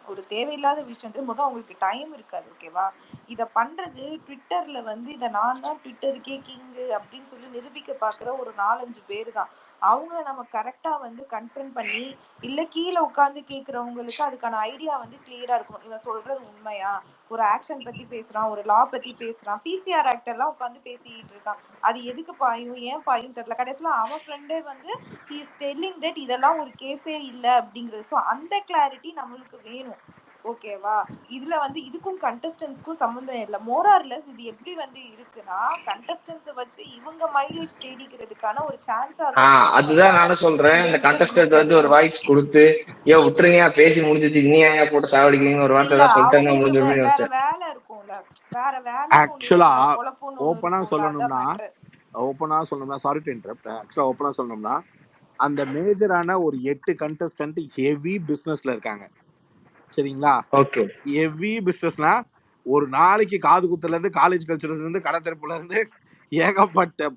ஒரு தேவையில்லாத விஷயம். முதல் அவங்களுக்கு டைம் இருக்காது, ஓகேவா? இத பண்றது ட்விட்டர்ல வந்து இத நான் தான் ட்விட்டருக்கே கிங்கு அப்படின்னு சொல்லி நிரூபிக்க பாக்குற ஒரு 4-5 பேர் தான். அவங்கள நம்ம கரெக்டா வந்து கன்ஃபரன்ட் பண்ணி, இல்ல கீழே உட்கார்ந்து கேட்கறவங்களுக்கு அதுக்கான ஐடியா வந்து கிளியரா இருக்கும். இவன் சொல்றது உண்மையா, ஒரு ஆக்ஷன் பத்தி பேசுறான், ஒரு லா பத்தி பேசுறான், பிசிஆர் ஆக்ட் எல்லாம் உட்காந்து பேசிட்டு இருக்கான், அது எதுக்கு பாயும் ஏன் பாயும் தெரியல. கடைசியில அவன் ஃப்ரெண்டே வந்து he is telling that இதெல்லாம் ஒரு கேஸே இல்ல அப்படிங்கிறது. ஸோ அந்த கிளாரிட்டி நம்மளுக்கு வேணும், ஓகேவா? இதுல வந்து இதுக்கும் கண்டஸ்டன்ஸ்க்கும் சம்மந்தம் இல்லை. மோரார்லெஸ் இது எப்படி வந்து இருக்குன்னா, கண்டஸ்டன்ஸை வச்சு இவங்க மைலேஜ் தேடிக்கிறதுக்கான ஒரு சான்ஸா தான். அதுதான் நானும் சொல்றேன். இந்த கண்டஸ்டன்ட் வந்து ஒரு வாய்ஸ் கொடுத்து, ஏன் விட்டுருங்க பேசி முடிஞ்சிச்சு, நீ ஏன் போட்டு சாவடிக்கிறீங்க ஒரு வார்த்தை தான் சொல்லிட்டு முடிஞ்சிருப்பீங்க சார். வேலை இருக்கும்ல, வேற வேலை. ஆக்சுவலா ஓப்பனா சொல்லணும்னா சாரி டு இன்டரப்ட். ஆக்சுவலா ஓப்பனா சொல்லணும்னா அந்த மேஜரான ஒரு 8 கண்டஸ்டன்ட் ஹெவி பிசினஸ்ல இருக்காங்க, சரிங்களா? ஓகே. ஹெவி பிசினஸ்னா ஒரு நாளைக்கு காது குத்துல இருந்து காலேஜ் கல்ச்சர்ல இருந்து கடை திறப்புல இருந்து ஏகப்பட்ட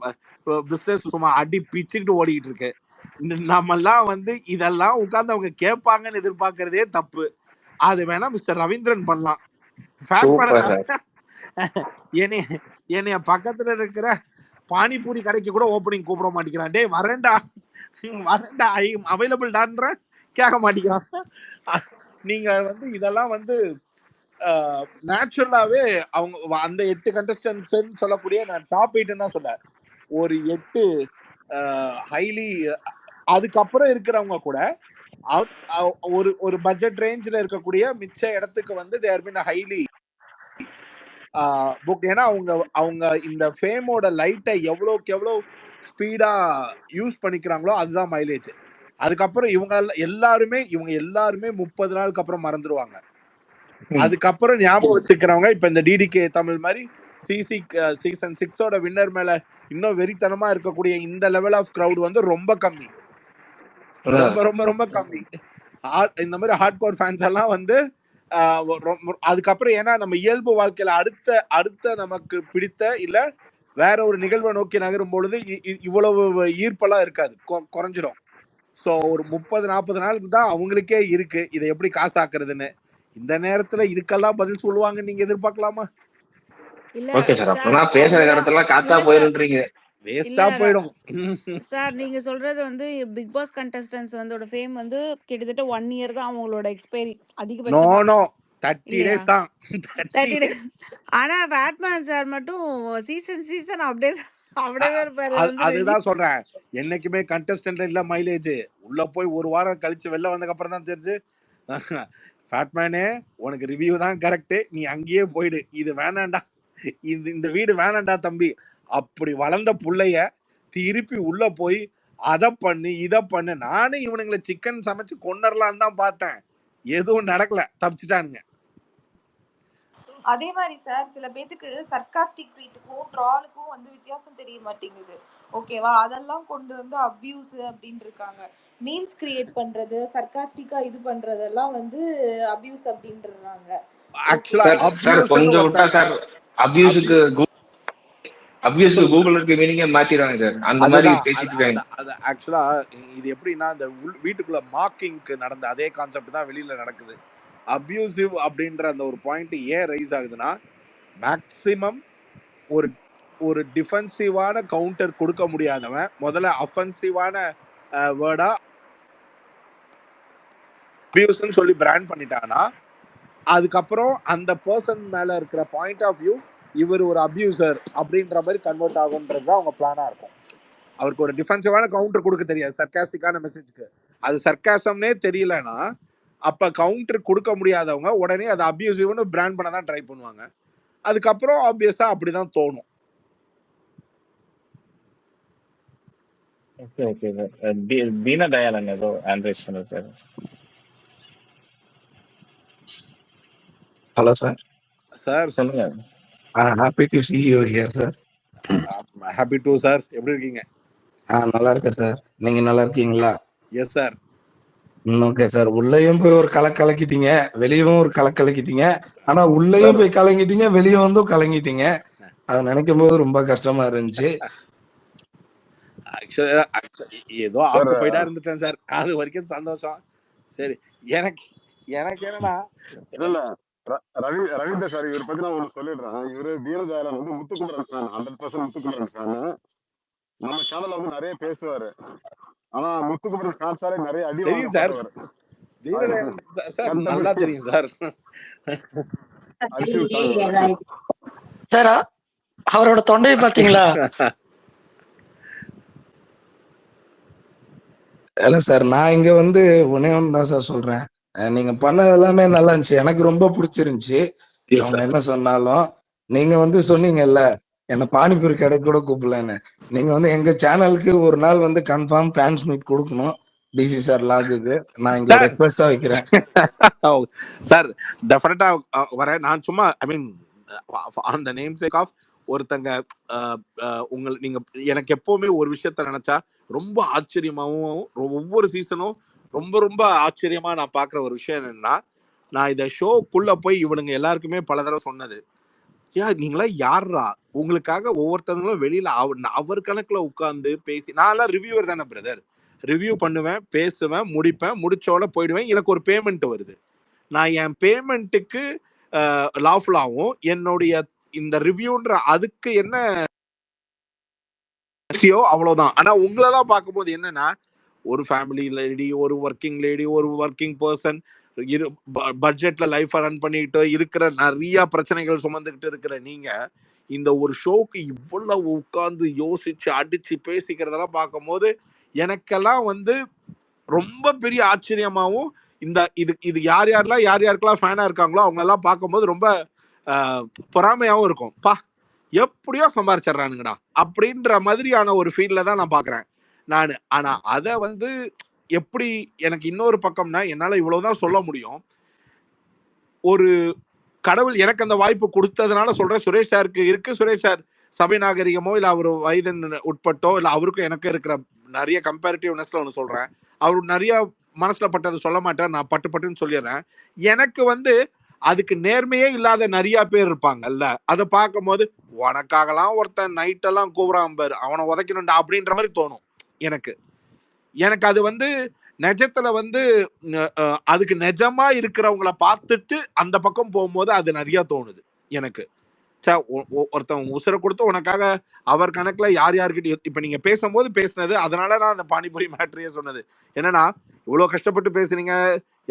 பிசினஸ் சும்மா அடி பிச்சுக்கிட்டு ஓடிக்கிட்டு இருக்கு. நம்ம எல்லாம் வந்து இதெல்லாம் உட்கார்ந்து அவங்க கேட்பாங்கன்னு எதிர்பார்க்கறதே தப்பு. அது வேணா மிஸ்டர் ரவீந்திரன் பண்ணலாம். என்னைய பக்கத்துல இருக்கிற பானிபூரி கடைக்கு கூட ஓப்பனிங் கூப்பிட மாட்டேங்கிறான். டே வரேன்டா அவைலபிள் டான்ற கேட்க மாட்டேங்கிறான். நீங்க வந்து இதெல்லாம் வந்து நேச்சுரலாவே அவங்க அந்த 8 கண்டஸ்டன்ஸ் சொல்லக்கூடிய, நான் டாப் 8 தான் சொல்ல, ஒரு 8 ஹைலி, அதுக்கப்புறம் இருக்கிறவங்க கூட ஒரு பட்ஜெட் ரேஞ்சில் இருக்கக்கூடிய மிச்ச இடத்துக்கு வந்து தேர் பின் ஹைலி புக். ஏன்னா அவங்க இந்த ஃபேமோட லைட்டை எவ்வளோக்கு எவ்வளோ ஸ்பீடா யூஸ் பண்ணிக்கிறாங்களோ அதுதான் மைலேஜ். அதுக்கப்புறம் இவங்க எல்லாருமே 30 நாளுக்கு அப்புறம் மறந்துடுவாங்க. அதுக்கப்புறம் ஞாபகம் வச்சுக்கிறவங்க இப்ப இந்த டிடிகே தமிழ் மாதிரி சீசன் 6ஓட வின்னர் மேல இன்னும் வெறித்தனமா இருக்கக்கூடிய இந்த லெவல் ஆஃப் கிரவுட் வந்து ரொம்ப கம்மி, ரொம்ப ரொம்ப ரொம்ப கம்மி. இந்த மாதிரி ஹார்ட் கோர் ஃபேன்ஸ் எல்லாம் வந்து அதுக்கப்புறம், ஏன்னா நம்ம இயல்பு வாழ்க்கையில அடுத்த நமக்கு பிடித்த இல்ல வேற ஒரு நிகழ்வை நோக்கி நகரும் பொழுது இவ்வளவு ஈர்ப்பெல்லாம் இருக்காது, குறைஞ்சிடும். ஸோ ஒரு 30-40 நாளுக்கு தான் அவங்களுக்கே இருக்கு இதை எப்படி காசாக்குறதுன்னு. இந்த நேரத்துல இதுக்கெல்லாம் பதில் சொல்லுவாங்க நீங்க எதிர்பார்க்கலாமா? ஓகே சார், அப்பனா பேசுற இடத்துல காத்தா போயிருன்றீங்க, வேஸ்டா போயிடும் சார். நீங்க சொல்றது வந்து பிக் பாஸ் கண்டஸ்டன்ஸ் வந்து ஃபேம் வந்து கிட்டத்தட்ட 1 இயர் தான் அவங்களோட எக்ஸ்பைரி அதிகபட்சம். நோ 30 days தான். 30 days. ஆனா பேட்மேன் சார் மட்டும் சீசன் அப்படியே இருப்பாரு. அதுதான் சொல்றேன், என்னைக்குமே கண்டஸ்டன்ட் இல்ல மைலேஜ். உள்ள போய் ஒரு வாரம் கழிச்சு வெளில வந்ததுக்கு அப்புறம் தான் தெரிஞ்சு ஃபேட்மேனே உனக்கு ரிவ்யூ தான் கரெக்ட், நீ அங்கேயே போயிடு, இது வேணாண்டா, இந்த வீடு வேணாண்டா தம்பி. அப்படி வளர்ந்த புள்ளைய திருப்பி உள்ள போய் அதை பண்ணு இதை பண்ணு. நானும் இவனுங்களை சிக்கன் சமைச்சு கொண்டரலான்னு தான் பார்த்தேன், எதுவும் நடக்கல, தப்பிச்சுட்டானுங்க. அதே மாதிரி சார் சில பேத்துக்கு சர்க்காஸ்டிக் ட்வீட்டுக்கும் ட்ராலுக்கும் வந்து வித்தியாசம் தெரிய மாட்டேங்குது. ஓகேவா? அதெல்லாம் கொண்டு வந்து அபியூஸ் அப்படின்னு இருக்காங்க. மீம்ஸ் கிரியேட் பண்றது, சர்க்காஸ்டிக்கா இது பண்றதெல்லாம் வந்து அபியூஸ் அப்படின்றாங்க. ஆக்சுவலா சார் கொஞ்சம் விட்டா சார் அபியூஸுக்கு கூகுள் இருக்க மீனிங்க மாத்திடுவாங்க சார், அந்த மாதிரி பேசிட்டு இருக்காங்க. அது ஆக்சுவலா இது எப்படின்னா, இந்த வீட்டுக்குள்ள மார்க்கிங்க்கு நடந்த அதே கான்செப்ட் தான் வெளியில நடக்குது. அபியூசிவ் அப்படின்ற அந்த ஒரு பாயிண்ட் ஏன் ரைஸ் ஆகுதுன்னா, மேக்சிமம் ஒரு டிஃபென்சிவான கவுண்டர் கொடுக்க முடியாதவன் முதல்ல அஃபென்சிவான வேர்டா அபியூஸ்ன்னு சொல்லி பிராண்ட் பண்ணிட்டானா, அதுக்கப்புறம் அந்த பர்சன் மேல இருக்கிற பாயிண்ட் ஆஃப் வியூ இவர் ஒரு அபியூசர் அப்படின்ற மாதிரி கன்வெர்ட் ஆகுன்றது தான் அவங்க பிளானா இருக்கும். அவருக்கு ஒரு டிஃபென்சிவான கவுண்டர் கொடுக்க தெரியாது சர்க்காஸ்டிக்கான மெசேஜ்க்கு. அது சர்க்காசம்னே தெரியலன்னா அப்ப கவுண்டர் கொடுக்க முடியாதவங்க உடனே அதை அபியூசிவ்னு பிராண்ட் பண்ண தான் ட்ரை பண்ணுவாங்க. அதுக்கப்புறம் ஆப்வியஸா அப்படிதான் தோணும். Okay okay sir. தீன தயாளன் ஏதோ ஆண்ட்ரைஸ் பண்ணிருக்காரு. Hello sir. சார் சொல்லுங்க. Happy to see you here sir. Happy to sir. எப்படி இருக்கீங்க? நல்லா இருக்கேன் சார். நீங்க நல்லா இருக்கீங்களா? Yes sir. Okay sir. உள்ளேயும் போய் ஒரு கலக்கிட்டீங்க, வெளியவும் ஒரு கலக்கிட்டீங்க. ஆனா உள்ளேயும் போய் கலங்கிட்டீங்க, வெளியே வந்தும் கலங்கிட்டீங்க. அதை நினைக்கும் போது ரொம்ப கஷ்டமா இருந்துச்சு. ஏதோ ஆக்குபைடா இருந்துட்டேன் சார், அது வரைக்கும் சந்தோஷம். சரி, எனக்கு என்னன்னா இல்ல ரவீந்தர் சார், இவரை பத்தி நான் ஒண்ணு சொல்லிடுறேன். இவரு தீனதயாளன் வந்து முத்துக்குமரன் ஃபேன், 100% முத்துக்குமரன் ஃபேன். நம்ம சேனல்ல வந்து நிறைய பேசுவாரு. ஆனா முத்துக்குமரன் ஃபேன்ஸாலே நிறைய அடி தெரியும் சார். தீனதயாளன் சார் நல்லா தெரியும் சார். சார் அவரோட தொண்டையை பாத்தீங்களா? இல்ல சார், நான் இங்க வந்து ஒன்னே ஒன்று தான் சார் சொல்றேன். நீங்க பண்ணது எல்லாமே நல்லா இருந்துச்சு, எனக்கு ரொம்ப பிடிச்சிருந்துச்சு. அவங்க என்ன சொன்னாலும் நீங்க வந்து சொன்னீங்கல்ல, என்ன பானிபூரி கடை கூட கூப்பிடலன்னு. நீங்க வந்து எங்க சேனலுக்கு ஒரு நாள் வந்து கன்ஃபார்ம் ஃபேன்ஸ் மீட் கொடுக்கணும், டிசி சார் லாகுக்கு. நான் இங்க ரெக்வெஸ்டா வைக்கிறேன் சார். டெஃபினட்டா வரேன். நான் சும்மா I mean on the name sake of ஒருத்தங்க நீங்க எனக்கு எப்பவுமே ஒரு விஷயத்த நினைச்சா ரொம்ப ஆச்சரியமாவும், ஒவ்வொரு சீசனும் ரொம்ப ரொம்ப ஆச்சரியமா நான் பாக்குற ஒரு விஷயம் என்னன்னா, நான் இந்த ஷோக்குள்ள போய் இவனுங்க எல்லாருக்குமே பல தடவை சொன்னது, நீங்களா யாரா, உங்களுக்காக ஒவ்வொருத்தவங்களும் வெளியில அவர் கணக்குல உட்கார்ந்து பேசி, நான் எல்லாம் ரிவ்யூவர் தானே பிரதர், ரிவ்யூ பண்ணுவேன், பேசுவேன், முடிப்பேன், முடிச்சோட போயிடுவேன். எனக்கு ஒரு பேமெண்ட் வருது. நான் என் பேமெண்ட்டுக்கு லாஃபுல்லாவும் என்னுடைய இந்த ரிவ்யூன்ற அதுக்கு என்ன அவ்வளவுதான். ஆனா உங்களெல்லாம் பார்க்கும்போது என்னன்னா, ஒரு ஃபேமிலி லேடி, ஒரு ஒர்க்கிங் லேடி, ஒரு ஒர்க்கிங் பர்சன், பட்ஜெட்ல லைஃப் ரன் பண்ணிட்டு இருக்கிற நிறைய பிரச்சனைகள் சுமந்துகிட்டு இருக்கிற நீங்க இந்த ஒரு ஷோக்கு இவ்வளவு உட்கார்ந்து யோசிச்சு அடிச்சு பேசிக்கிறதெல்லாம் பார்க்கும்போது எனக்கெல்லாம் வந்து ரொம்ப பெரிய ஆச்சரியமாவும், இந்த இது யாருக்கெல்லாம் ஃபேனா இருக்காங்களோ அவங்க எல்லாம் பார்க்கும்போது ரொம்ப பொறாமையாவும் இருக்கும். எப்படியோ சம்பாரிச்சிடறானுங்கடா அப்படின்ற மாதிரியான ஒரு ஃபீல்ட்ல தான் நான் பாக்குறேன் நான். ஆனா அதை வந்து எப்படி எனக்கு இன்னொரு பக்கம்னா, என்னால இவ்வளவுதான் சொல்ல முடியும். ஒரு கடவுள் எனக்கு அந்த வாய்ப்பு கொடுத்ததுனால சொல்றேன். சுரேஷ் சாருக்கு இருக்கு, சுரேஷ் சார் சபை நாகரிகமோ இல்ல அவர் வயதின் உட்பட்டோ இல்ல அவருக்கும் எனக்கு இருக்கிற நிறைய கம்பேரிட்டிவ்னஸ்ல ஒன்று சொல்றேன். அவரு நிறைய மனசுல பட்டதை சொல்ல மாட்டார், நான் பட்டுன்னு சொல்லிடுறேன். எனக்கு வந்து அதுக்கு நேர்மையே இல்லாத நிறைய பேர் இருப்பாங்கல்ல, அதை பார்க்கும் போது உனக்காகலாம் ஒருத்தன் நைட்டெல்லாம் கூவுறான் பாரு, அவனை உதைக்கணும்டா அப்படின்ற மாதிரி தோணும் எனக்கு அது வந்து நிஜத்துல வந்து அதுக்கு நிஜமா இருக்கிறவங்கள பார்த்துட்டு அந்த பக்கம் போகும்போது அது நிறைய தோணுது எனக்கு. ஒருத்தன் உசுரை கொடுத்து உனக்காக அவர் கணக்குல யார்கிட்ட இப்ப நீங்க பேசும்போது பேசினது, அதனால நான் அந்த பானிபூரி மேட்ரியே சொன்னது என்னன்னா, இவ்வளவு கஷ்டப்பட்டு பேசுறீங்க,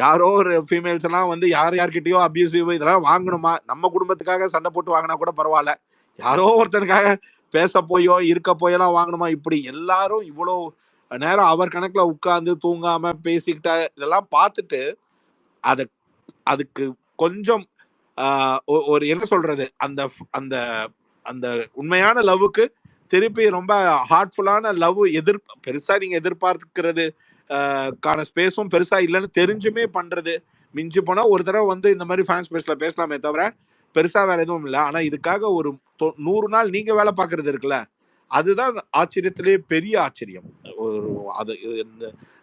யாரோ ஒரு ஃபீமேல்ஸ் எல்லாம் வந்து யார்கிட்டயோ அபியூசிவ் இதெல்லாம் வாங்கணுமா? நம்ம குடும்பத்துக்காக சண்டை போட்டு வாங்கினா கூட பரவாயில்ல, யாரோ ஒருத்தனுக்காக பேச போயோ இருக்க போயெல்லாம் வாங்கணுமா? இப்படி எல்லாரும் இவ்வளோ நேரம் அவர் கணக்குல உட்கார்ந்து தூங்காம பேசிக்கிட்ட இதெல்லாம் பார்த்துட்டு அதுக்கு கொஞ்சம் ஒரு என்ன சொல்றது, அந்த அந்த அந்த உண்மையான லவ்வுக்கு திருப்பி ரொம்ப ஹார்ட்ஃபுல்லான லவ் பெருசா நீங்க எதிர்பார்க்கிறது கான ஸ்பேஸும் பெருசா இல்லைன்னு தெரிஞ்சுமே பண்றது, மிஞ்சி போனா ஒரு தடவை வந்து இந்த மாதிரி ஃபேன் ஸ்பேஸ்ல பேசலாமே தவிர பெருசா வேற எதுவும் இல்லை. ஆனா இதுக்காக ஒரு 100 நாள் நீங்க வேலை பார்க்கறது இருக்குல்ல, அதுதான் ஆச்சரியத்திலே பெரிய ஆச்சரியம். ஒரு அது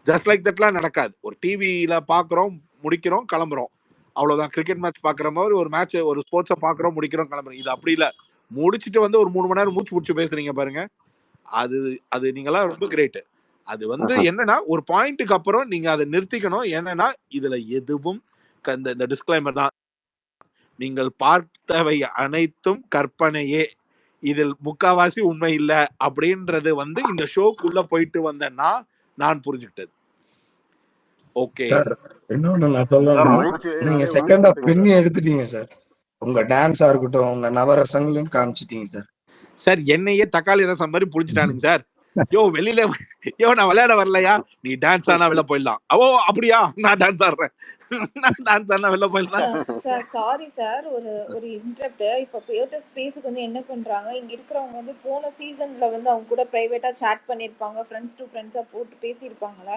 ஜஸ்ட் லைக் தட்லாம் நடக்காது. ஒரு டிவியில பாக்குறோம், முடிக்கிறோம், கிளம்புறோம், அவ்வளவுதான். கிரிக்கெட் மேட்ச் பாக்குற மாதிரி ஒரு மேட்ச், ஒரு ஸ்போர்ட்ஸை பாக்குறோம், முடிக்கிறோம், கிளம்புறோம். இது அப்படி இல்ல. முடிச்சுட்டு வந்து ஒரு 3 மணி நேரம் மூச்சு பிடிச்சு பேசுறீங்க பாருங்க, அது அது நீங்களாம் ரொம்ப கிரேட். அது வந்து என்னன்னா ஒரு பாயிண்ட்டுக்கு அப்புறம் நீங்க அதை நிறுத்திக்கணும். என்னன்னா இதுல எதுவும் இந்த டிஸ்க்ளைமர் தான், நீங்கள் பார்த்தவை அனைத்தும் கற்பனையே, இதில் முக்காவாசி உண்மை இல்ல அப்படின்றது வந்து இந்த ஷோக்குள்ள போயிட்டு வந்தேன்னா நான் புரிஞ்சுக்கிட்டது. ஓகே சார், இன்னொன்னு நான் சொல்லணும். நீங்க செகண்ட் ஆஃப் பின்னி எடுத்துட்டீங்க சார். உங்க டான்ஸா இருக்கட்டும், உங்க நவரசங்களையும் காமிச்சிட்டீங்க சார். சார் என்னையே தக்காளி ரசம் மாதிரி புடிச்சிட்டானுங்க சார். யோ வெளியில யோ நான் விளையாட வரலையா, நீ டான்ஸ் ஆனா வெளில போயிடலாம். ஓ அப்படியா, நான் டான்ஸ் ஆடுறேன், நான் டான்ஸ் ஆனா வெளில போயிடலாம். சார் சாரி சார், ஒரு இன்டரப்ட். இப்போ பியோட்டர் ஸ்பேஸுக்கு வந்து என்ன பண்றாங்க, இங்க இருக்கிறவங்க வந்து போன சீசன்ல வந்து அவங்க கூட பிரைவேட்டா சாட் பண்ணிருப்பாங்க, ஃப்ரெண்ட்ஸ் டு ஃப்ரெண்ட்ஸா போட்டு பேசியிருப்பாங்கல்ல,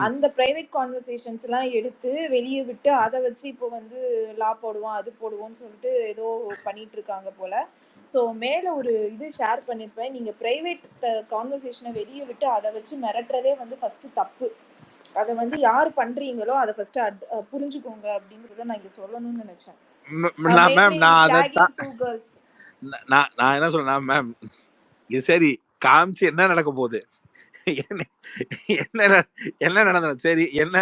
அந்த பிரைவேட் கான்வர்சேஷன்ஸ் எல்லாம் எடுத்து வெளியே விட்டு அதை வச்சு இப்போ வந்து லா போடுவோம் அது போடுவோம்னு சொல்லிட்டு ஏதோ பண்ணிட்டு இருக்காங்க போல. ஸோ மேலே ஒரு இது ஷேர் பண்ணியிருப்பேன், நீங்கள் ப்ரைவேட் கான்வர்சேஷனை வெளியே விட்டு அதை வச்சு மிரட்டுறதே வந்து ஃபஸ்ட்டு தப்பு. அதை வந்து யார் பண்றீங்களோ அதை ஃபர்ஸ்ட் புரிஞ்சுக்கோங்க அப்படிங்கறத நான் இங்க சொல்லணும்னு நினைச்சேன். நான் என்ன சொல்றேன் மேம், இது சரி காமிச்சு என்ன நடக்க போகுது, என்ன நடந்தது சரி, என்ன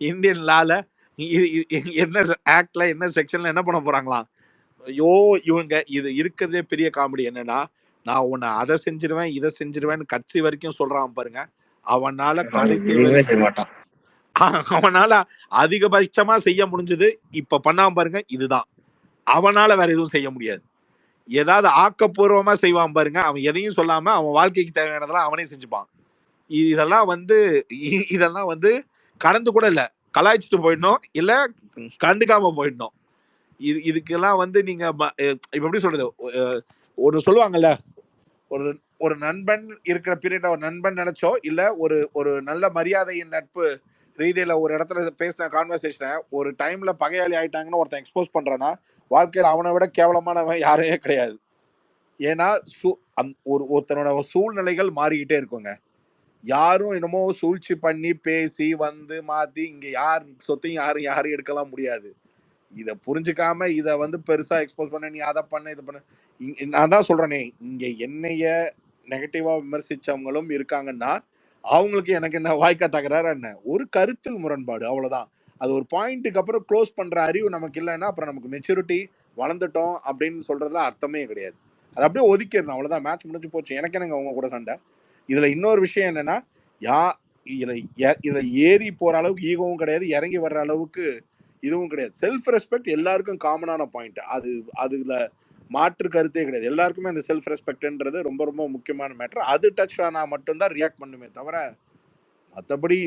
இந்தியன் லால என்ன ஆக்ட்ல என்ன செக்ஷன்ல என்ன பண்ண போறாங்களாம். ஐயோ இவங்க இது இருக்கிறதே பெரிய காமெடி. என்னன்னா நான் உன்னை அதை செஞ்சிருவேன் இதை செஞ்சிருவேன்னு கட்சி வரைக்கும் சொல்றான் பாருங்க, அவனால கடைசி அவனால அதிகபட்சமா செய்ய முடிஞ்சது இப்ப பண்ணாம பாருங்க, இதுதான். அவனால வேற எதுவும் செய்ய முடியாது. ஏதாவது ஆக்கப்பூர்வமா செய்வான் பாருங்க, அவன் எதையும் சொல்லாம அவன் வாழ்க்கைக்கு தேவையானதெல்லாம் அவனே செஞ்சுப்பான். இதெல்லாம் வந்து கடந்து கூட இல்ல, கலாய்ச்சிட்டு போயிடணும், இல்ல கண்டுக்காம போயிடணும். இதுக்கெல்லாம் வந்து நீங்க இப்ப எப்படி சொல்றது, ஒரு சொல்லுவாங்கல்ல, ஒரு நண்பன் இருக்கிற பீரியட் ஒரு நண்பன் நினைச்சோ இல்ல ஒரு நல்ல மரியாதையின் நட்பு ரீதியில ஒரு இடத்துல பேசின கான்வர்சேஷனை ஒரு டைம்ல பகையாளி ஆயிட்டாங்கன்னு ஒருத்தன் எக்ஸ்போஸ் பண்றான்னா வாழ்க்கையில் அவனை விட கேவலமானவன் யாருமே கிடையாது. ஏன்னா ஒருத்தனோட சூழ்நிலைகள் மாறிக்கிட்டே இருக்குங்க. யாரும் என்னமோ சூழ்ச்சி பண்ணி பேசி வந்து மாத்தி இங்க யார் சொத்தையும் யாரும் எடுக்கலாம் முடியாது. இதை புரிஞ்சுக்காம இதை வந்து பெருசா எக்ஸ்போஸ் பண்ண, நீ அதை பண்ண இதை பண்ண. நான் தான் சொல்றேனே, இங்க என்னைய நெகட்டிவா விமர்சிச்சவங்களும் இருக்காங்கன்னா அவங்களுக்கு எனக்கு என்ன வாய்க்கா தகராறு என்ன, ஒரு கருத்தில் முரண்பாடு, அவ்வளவுதான். அது ஒரு பாயிண்ட்டுக்கு அப்புறம் க்ளோஸ் பண்ற அறிவு நமக்கு இல்லைன்னா அப்புறம் நமக்கு மெச்சூரிட்டி வளர்ந்துட்டோம் அப்படின்னு சொல்றதுல அர்த்தமே கிடையாது. அது அப்படியே ஒதுக்கிடணும், அவ்வளவுதான். மேட்ச் முடிஞ்சு போச்சு, எனக்கு என்னங்க அவங்க கூட சண்டை. இதுல இன்னொரு விஷயம் என்னன்னா, இதுல ஏறி போற அளவுக்கு ஈகவும் கிடையாது, இறங்கி வர்ற அளவுக்கு இதுவும் கிடையாது. செல்ஃப் ரெஸ்பெக்ட் எல்லாருக்கும் காமனான பாயிண்ட், அதுல மாற்று கருத்தே கிடையாது. எல்லாருக்குமே அந்த செல்ஃப் ரெஸ்பெக்ட்ன்றது ரொம்ப ரொம்ப முக்கியமான மேட்டர். அது டச் ஆனா மட்டும்தான் ரியாக்ட் பண்ணுமே தவிர, மற்றபடி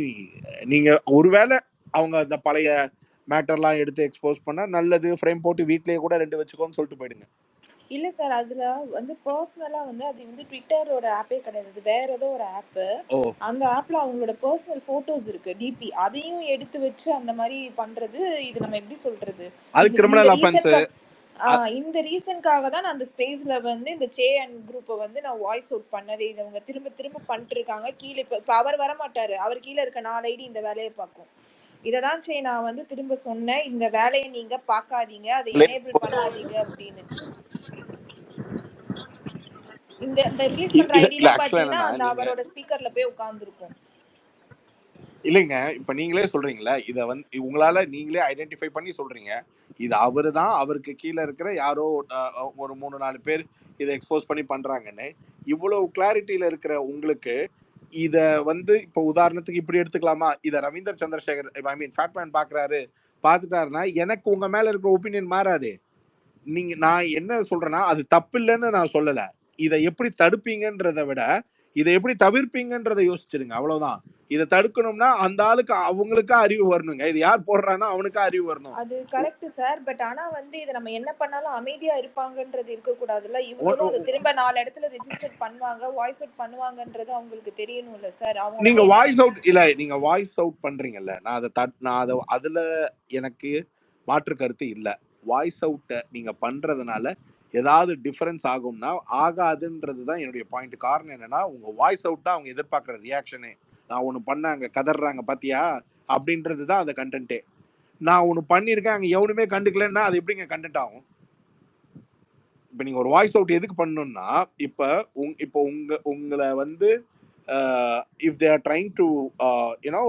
நீங்க ஒருவேளை அவங்க அந்த பழைய மேட்டர்லாம் எடுத்து எக்ஸ்போஸ் பண்ணா நல்லது, ஃப்ரேம் போட்டு வீட்லயே கூட 2 வச்சுக்கோன்னு சொல்லிட்டு போயிடுங்க. இல்ல சார், அதுல வந்து பர்சனலா வந்து அது வந்து ட்விட்டரோட ஆப்பே கிடையாது, அது வேற ஏதோ ஒரு ஆப். அந்த ஆப்ல அவங்களோட பர்சனல் போட்டோஸ் இருக்கு, டிபி, அதையும் எடுத்து வச்சு அந்த மாதிரி பண்றது, இது நம்ம எப்படி சொல்றது, அது கிரிமினல் ஆஃபென்ஸ். இந்த ரீசன்காக தான் நான் அந்த ஸ்பேஸ்ல வந்து இந்த சே அண்ட் குரூப்பை வந்து நான் வாய்ஸ் அவுட் பண்ணதே. இது அவங்க திரும்ப திரும்ப பண்ணிட்டு இருக்காங்க. கீழே இப்ப அவர் வர மாட்டாரு, அவர் கீழே இருக்க 4 ஐடி இந்த வேலையை பார்க்கும். இததான் சே நான் வந்து திரும்ப சொன்னேன், இந்த வேலையை நீங்க பார்க்காதீங்க, அதை எனேபிள் பண்ணாதீங்க அப்படின்னு. இந்த ரிலீஸ் பண்ற ஐடிலாம் பாத்தீங்கன்னா அந்த அவரோட ஸ்பீக்கர்ல போய் உட்கார்ந்துருக்கும். இல்லைங்க, இப்ப நீங்களே சொல்றீங்களா, இதை வந்து உங்களால நீங்களே ஐடென்டிஃபை பண்ணி சொல்றீங்க, இது அவரு தான், அவருக்கு கீழே இருக்கிற யாரோ ஒரு 3-4 பேர் இதை எக்ஸ்போஸ் பண்ணி பண்றாங்கன்னு. இவ்வளவு கிளாரிட்டியில இருக்கிற உங்களுக்கு இத வந்து இப்போ உதாரணத்துக்கு இப்படி எடுத்துக்கலாமா, இதை ரவீந்தர் சந்திரசேகர் ஐ மீன் ஃபேட்மேன் பாக்குறாரு, பார்த்துட்டாருன்னா எனக்கு உங்க மேல இருக்கிற ஒப்பீனியன் மாறாது. நான் என்ன சொல்றேன்னா, அது தப்பு இல்லைன்னு நான் சொல்லல, இதை எப்படி தடுப்பீங்கன்றதை விட இதை எப்படி தவிர்ப்பீங்கன்றதை யோசிச்சிருங்க, அவ்வளவுதான். இதை தடுக்கணும்னா அந்த ஆளுக்கு அவங்களுக்கா அறிவு வரணுங்க. இது யார் போடுறான்னா அவனுக்கா அறிவு வரணும். அது கரெக்ட் சார். பட் ஆனா வந்து இதை நம்ம என்ன பண்ணாலும் அமைதியா இருப்பாங்கன்றது இருக்க கூடாதுல்ல. இவங்களும் அதை திரும்ப 4 இடத்துல ரெஜிஸ்டர் பண்ணுவாங்க, வாய்ஸ் அவுட் பண்ணுவாங்கன்றது அவங்களுக்கு தெரியணும்ல சார். அவங்க நீங்க வந்து வாய்ஸ் அவுட் இல்ல, நீங்க வாய்ஸ் அவுட் பண்றீங்கல்ல, நான் அதை அதுல எனக்கு மாற்று கருத்து இல்ல. வாய்ஸ் அவுட்டை நீங்க பண்றதுனால ஏதாவது டிஃபரன்ஸ் ஆகும்னா ஆகாதுன்றதுதான் என்னுடைய பாயிண்ட். காரணம் என்னன்னா, உங்க வாய்ஸ் அவுட் தான் அவங்க எதிர்பார்க்குற ரியாக்ஷனே. நான் ஒண்ணு பண்ணாங்க கதறாங்க பாத்தியா அப்படின்றதுதான் அந்த கண்டென்ட்டே. நான் ஒண்ணு பண்ணிருக்கேன் அங்க எவனுமே கண்டுக்கலன்னா அது எப்படிங்க கண்டென்ட் ஆகும்? இப்ப நீங்க ஒரு வாய்ஸ் அவுட் எதுக்கு பண்ணணும்னா, இப்போ உங்களை வந்து if they are trying to you know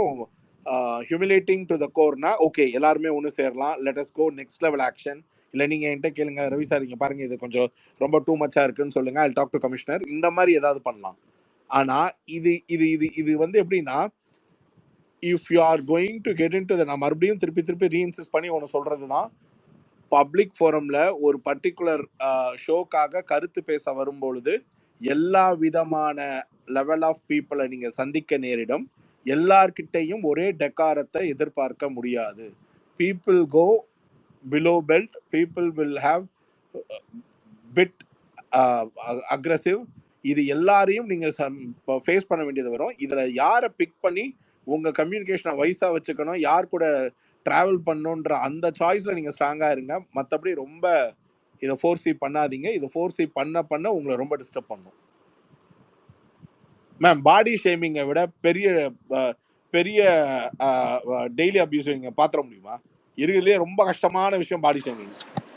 humiliating to the கோர்னா ஓகே, எல்லாருமே ஒன்று சேரலாம், let us go next level action. இல்லை நீங்கள் என்கிட்ட கேளுங்க, ரவி சார் இங்கே பாருங்க இது கொஞ்சம் ரொம்ப டூ மச்சா இருக்குன்னு சொல்லுங்க, ஐ டாக் டு கமிஷனர், இந்த மாதிரி ஏதாவது பண்ணலாம். ஆனால் இது இது இது இது வந்து எப்படின்னா, if you are going to get in to நான் மறுபடியும் திருப்பி ரீஇன்சிஸ்ட் பண்ணி ஒன்று சொல்றது தான், பப்ளிக் ஃபோரம்ல ஒரு பர்டிகுலர் ஷோக்காக கருத்து பேச வரும்பொழுது எல்லா விதமான லெவல் ஆஃப் பீப்புளை நீங்க சந்திக்க நேரிடும். எல்லார்கிட்டையும் ஒரே டெக்காரத்தை எதிர்பார்க்க முடியாது. People go below belt, people will have bit aggressive. இது எல்லாரையும் நீங்க ஃபேஸ் பண்ண வேண்டியது வரும். இதுல யாரை பிக் பண்ணி உங்க கம்யூனிகேஷனை வைஸா வச்சுக்கணும், யார் கூட டிராவல் பண்ணணுன்ற அந்த சாய்ஸ்ல நீங்க ஸ்ட்ராங்கா இருங்க. மற்றபடி ரொம்ப இதை ஃபோர்ஸி பண்ணாதீங்க. இதை ஃபோர்ஸி பண்ண உங்களை ரொம்ப டிஸ்டர்ப் பண்ணும். மேம், பாடி ஷேமிங்கை விட பெரிய பெரிய டெய்லி அபியூஸ் நீங்க பாத்திர முடியுமா? இருக்கிறதுலே ரொம்ப கஷ்டமான விஷயம் பாடி ஷேமிங்.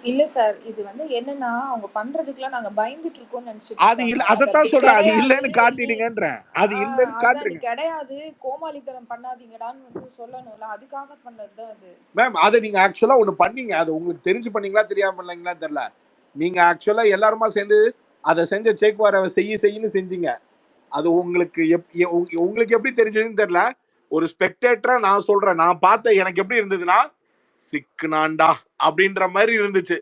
இல்ல சார், இது வந்து என்னன்னா அவங்க பண்றதுக்குலாம் நாங்க பயந்துட்டு இருக்கோம்னு நினைச்சிட்டு அது இல்ல, அதத்தான் சொல்றேன், அது இல்லன்னு காட்டிடுங்கன்றேன். அது இல்லன்னு காட்டுறீங்க கிடையாது. கோமாளித்தனம் பண்ணாதீங்கடான்னு வந்து சொல்லணும்ல, அதுக்காக பண்ணதுதான் அது. மேம், அதை நீங்க ஆக்சுவலா ஒண்ணு பண்ணீங்க, அது உங்களுக்கு தெரிஞ்சு பண்ணீங்களா தெரியாம பண்ணீங்களா தெரியல. நீங்க ஆக்சுவலா எல்லாருமா சேர்ந்து அதை செஞ்ச சேக்வார செய்யின்னு செஞ்சீங்க. அது உங்களுக்கு எப்படி தெரிஞ்சதுன்னு தெரியல. ஒரு ஸ்பெக்டேட்டரா நான் சொல்றேன், நான் பார்த்த எனக்கு எப்படி இருந்ததுன்னா, சிக்குனாண்டா அப்படின்ற மாதிரி இருந்துச்சு.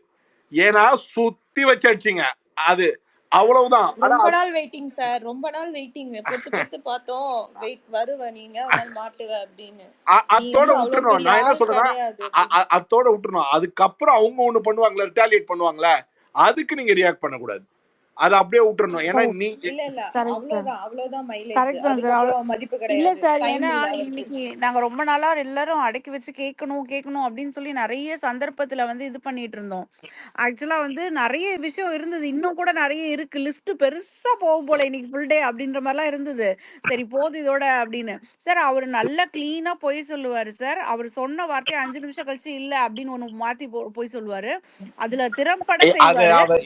ஏன்னா சுத்தி வச்சு அடிச்சிங்க, அது அவ்வளவுதான். ரொம்ப நாள் வெயிட்டிங் சார், ரொம்ப நாள் வெயிட்டிங். பொறுத்து பார்த்தோம், வெயிட் வருவ நீங்க ஒரு நாள் மாட்டுவ அப்படின்னு. அத்தோட விட்டுறணும். நான் என்ன சொல்றேன்னா, அத்தோட விட்டுறணும். அதுக்கப்புறம் அவங்க ஒண்ணு பண்ணுவாங்களா, ரிட்டாலியேட் பண்ணுவாங்களா, அதுக்கு நீங்க ரியாக்ட் பண்ணக்கூடாது. அது அப்படியே விட்டுறணும். ஏன்னா நீ இல்ல அவ்வளவுதான் மைலேஜ். கரெக்ட் தான் சார். அதுக்கு மதிப்பு இல்ல கிடையாது. சார், ஏன்னா இன்னைக்கு நாங்க ரொம்ப நாளா எல்லாரும் அடக்கி வச்சு கேட்கணும் அப்படின்னு சொல்லி நிறைய சந்தர்ப்பத்துல வந்து இது பண்ணிட்டு இருந்தோம். ஆக்சுவலா வந்து நிறைய விஷயம் இருந்தது, இன்னும் கூட நிறைய இருக்கு, லிஸ்ட் பெருசா போகும் போல இன்னைக்கு ஃபுல் டே அப்படின்ற மாதிரிலாம் இருந்தது. சரி போது இதோட அப்படின்னு. சார் அவர் நல்லா கிளீனா பொய் சொல்லுவாரு சார். அவர் சொன்ன வார்த்தையை 5 நிமிஷம் கழிச்சு இல்ல அப்படின்னு ஒண்ணு மாத்தி பொய் சொல்லுவாரு. அதுல திறம்பட செய்வாரு.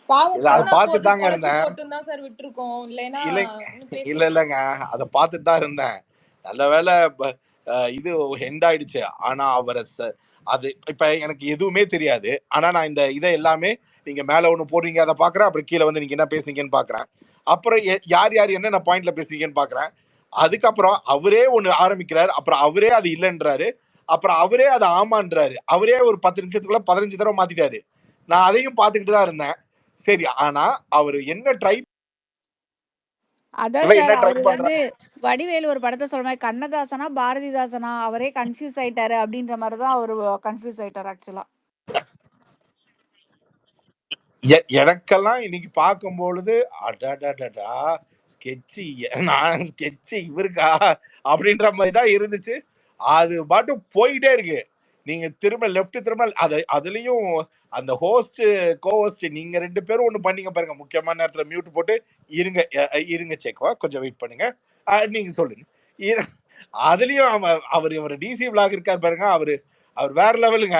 பார்த்துட்டு தாங்க இருந்தேன். இல்லங்க, அதை பார்த்துட்டு தான் இருந்தேன். நல்ல வேலை இது ஹெண்ட் ஆயிடுச்சு. ஆனா அவரை அது இப்ப எனக்கு எதுவுமே தெரியாது. ஆனா நான் இந்த இதை எல்லாமே நீங்க மேல ஒண்ணு போடுறீங்க அதை பாக்குறேன், அப்புறம் கீழே வந்து நீங்க என்ன பேசுறீங்கன்னு பாக்குறேன், அப்புறம் யார் என்னென்ன பாயிண்ட்ல பேசுறீங்கன்னு பாக்குறேன். அதுக்கப்புறம் அவரே ஒண்ணு ஆரம்பிக்கிறாரு, அப்புறம் அவரே அது இல்லைன்றாரு, அப்புறம் அவரே அது ஆமான்றாரு, அவரே ஒரு 10 நிமிஷத்துக்குள்ள 15 தடவை மாத்திட்டாரு. நான் அதையும் பார்த்துக்கிட்டு தான் இருந்தேன். சரி, ஆனா அவரு என்ன ட்ரை அதான் சார், அவரு வந்து வடிவேலு ஒரு படத்தை சொல்ற மாதிரி கண்ணதாசனா பாரதிதாசனா அவரே கன்ஃபியூஸ் ஆயிட்டாரு அப்படின்ற மாதிரிதான் அவரு கன்ஃபியூஸ் ஆயிட்டாரு ஆக்சுவலா. எனக்கெல்லாம் இன்னைக்கு பார்க்கும்பொழுது அடாடாடா ஸ்கெட்சி, நான் ஸ்கெட்சி இவருக்கா அப்படின்ற மாதிரி தான் இருந்துச்சு. அது பாட்டு போயிட்டே இருக்கு. நீங்க திரும்ப லெஃப்ட் திரும்ப அதுலயும் அந்த ஹோஸ்ட் கோஹோஸ்ட் நீங்க 2 பேரும் ஒண்ணு பண்ணீங்க பாருங்க, முக்கியமான நேரத்துல மியூட் போட்டு இருங்க சேக்வா கொஞ்சம் வெயிட் பண்ணுங்க நீங்க சொல்லுங்க. அதுலயும் அவர் டிசி விளாக் இருக்காரு பாருங்க, அவர் வேற லெவலுங்க.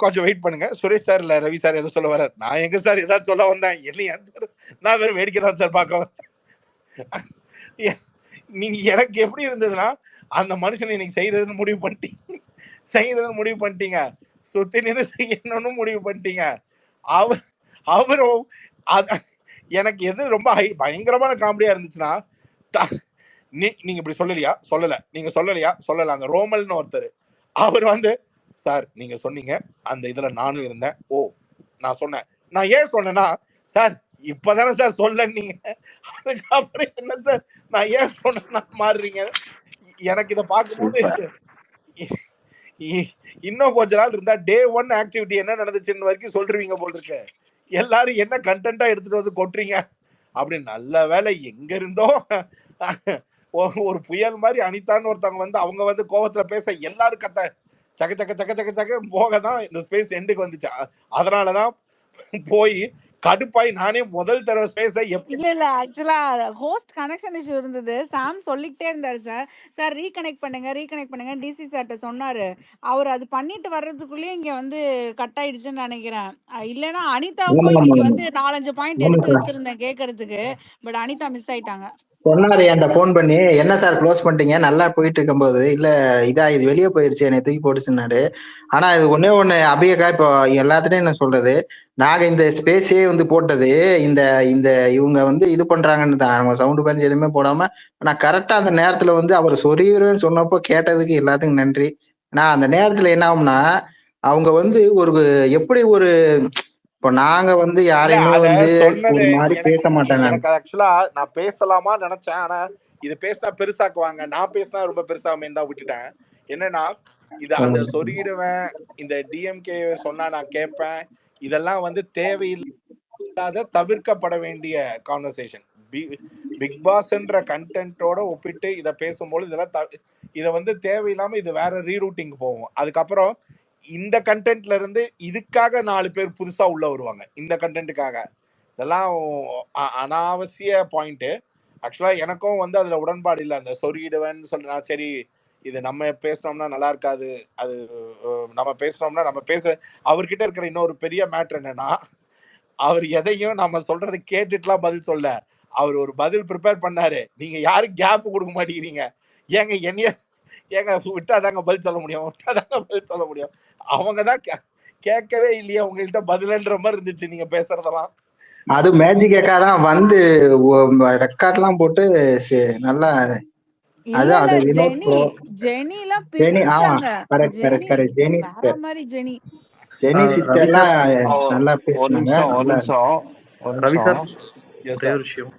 கொஞ்சம் வெயிட் பண்ணுங்க, சுரேஷ் சார் இல்ல ரவி சார் எதோ சொல்ல வர்றாரு. நான் எங்க சார் ஏதாவது சொல்ல வந்தேன்? இல்லையா சார், நான் வேற வேடிக்கை தான் சார் பார்க்க வந்தேன். நீங்க எனக்கு எப்படி இருந்ததுன்னா, அந்த மனுஷனை இன்னைக்கு செய்யறதுன்னு முடிவு பண்ணிட்டீங்க, சுத்தி நின்று செய்யணும்னு முடிவு பண்ணிட்டீங்க. அவரும் எனக்கு எது ரொம்ப பயங்கரமான காமெடியா இருந்துச்சுன்னா, நீங்க இப்படி சொல்லல அந்த ரோமல்னு ஒருத்தர், அவர் வந்து சார் நீங்க சொன்னீங்க அந்த இதுல நானும் இருந்தேன். ஓ நான் சொன்னேன். நான் ஏன் சொன்னேன்னா, சார் இப்பதானே சார் சொல்ல நீங்க, அதுக்கப்புறம் என்ன சார் நான் ஏன் சொன்னா மாறுறீங்க? எனக்கு இதை பார்க்கும்போது இன்னும் கொஞ்ச நாள் இருந்தா டே 1 ஆக்டிவிட்டி என்ன நடந்துச்சுன்னு வரைக்கும் சொல்றீங்க போல் இருக்கு. எல்லாரும் என்ன கண்டென்ட்டா எடுத்துட்டு வந்து கொட்டுறீங்க அப்படி. நல்ல வேலை எங்க இருந்தோ ஒரு புயல் மாதிரி அனிதான்னு ஒருத்தவங்க வந்து அவங்க வந்து கோவத்துல பேச எல்லாரும் கத்த சக்க சக்க சக்க சக்க சக்க போக தான் இந்த ஸ்பேஸ் எண்டுக்கு வந்துச்சு. அதனாலதான் போய் கடுப்பாய் நானே முதல் தடவை ஸ்பேஸை இல்ல ஆக்சுவலா ஹோஸ்ட் கனெக்ஷன் இஷ்யூ இருந்தது. சாம் சொல்லிக்கிட்டே இருந்தாரு சார் ரீகனெக்ட் பண்ணுங்க டிசி சார்ட்ட சொன்னாரு. அவர் அது பண்ணிட்டு வர்றதுக்குள்ளேயே இங்க வந்து கட் ஆயிடுச்சுன்னு நினைக்கிறேன். இல்லைன்னா அனிதாவுக்கும் இன்னைக்கு வந்து 4-5 பாயிண்ட் எடுத்து வச்சிருந்தேன் கேட்கறதுக்கு. பட் அனிதா மிஸ் ஆயிட்டாங்க. சொன்னாரு என்கிட்ட போன் பண்ணி, என்ன சார் க்ளோஸ் பண்ணிட்டீங்க நல்லா போயிட்டு இருக்கும்போது, இல்ல இது வெளியே போயிருச்சு என்னை தூக்கி போட்டுச்சுன்னாரு. ஆனா இது ஒண்ணு அபியக்கா இப்போ எல்லாத்துலயும் என்ன சொல்றது, நாங்க இந்த ஸ்பேஸே வந்து போட்டது இந்த இந்த இவங்க வந்து இது பண்றாங்கன்னு தான். நம்ம சவுண்டு பஞ்சு எதுவுமே போடாம நான் கரெக்டா அந்த நேரத்துல வந்து அவர் சொரியுறேன்னு சொன்னப்போ கேட்டதுக்கு எல்லாத்துக்கும் நன்றி. நான் அந்த நேரத்துல என்ன ஆகும்னா அவங்க வந்து எப்படி ஒரு இப்போ நாங்க வந்து யாரையுமே வந்து சொன்னது ஒரு மாதிரி பேச மாட்டேன். எனக்கு ஆக்சுவலா நான் பேசலாமா நினைச்சேன். ஆனா இது பேசினா பெருசாக்குவாங்க, நான் பேசினா ரொம்ப பெருசாமே தான் விட்டுட்டேன். என்னன்னா இது அந்த சொருகிடுவேன், இந்த டிஎம்கே சொன்னா நான் கேட்பேன், இதெல்லாம் வந்து தேவையில்லாத தவிர்க்கப்பட வேண்டிய கான்வர்சேஷன். பிக் பாஸ்ன்ற கண்டென்ட்டோட ஒப்பிட்டு இதை பேசும்போது இதெல்லாம் இதை வந்து தேவையில்லாம இது வேற ரீரூட்டிங் போகும். அதுக்கப்புறம் இந்த கண்டென்ட்ல இருந்து இதுக்காக 4 பேர் புதுசா உள்ள வருவாங்க இந்த கண்டென்ட்டுக்காக. இதெல்லாம் அனாவசிய பாயிண்ட். ஆக்சுவலா எனக்கும் வந்து அதுல உடன்பாடு இல்லை. அந்த சொருகிடுவேன்னு சொல்ல சரி இது நம்ம பேசினோம்னா நல்லா இருக்காது, அது நம்ம பேசினோம்னா நம்ம அவர்கிட்ட இருக்கிற இன்னொரு பெரிய மேட்ரு என்னன்னா, அவர் எதையும் நம்ம சொல்றதை கேட்டுட்டுலாம் பதில் சொல்ல, அவர் ஒரு பதில் ப்ரிப்பேர் பண்ணாரு. நீங்க யாரும் கேப் கொடுக்க மாட்டேங்கிறீங்க. ஏங்க விட்டாதாங்க பதில் சொல்ல முடியும். அவங்கதான் கேட்கவே இல்லையா உங்கள்கிட்ட பதிலன்ற மாதிரி இருந்துச்சு நீங்க பேசுறதெல்லாம். அது மேஜிக் அக்கா தான் வந்து ரெக்கார்ட்லாம் போட்டு நல்லா நல்லா பேசுனாங்க. ரவி சார் ஒரே ஒரு விஷயம்.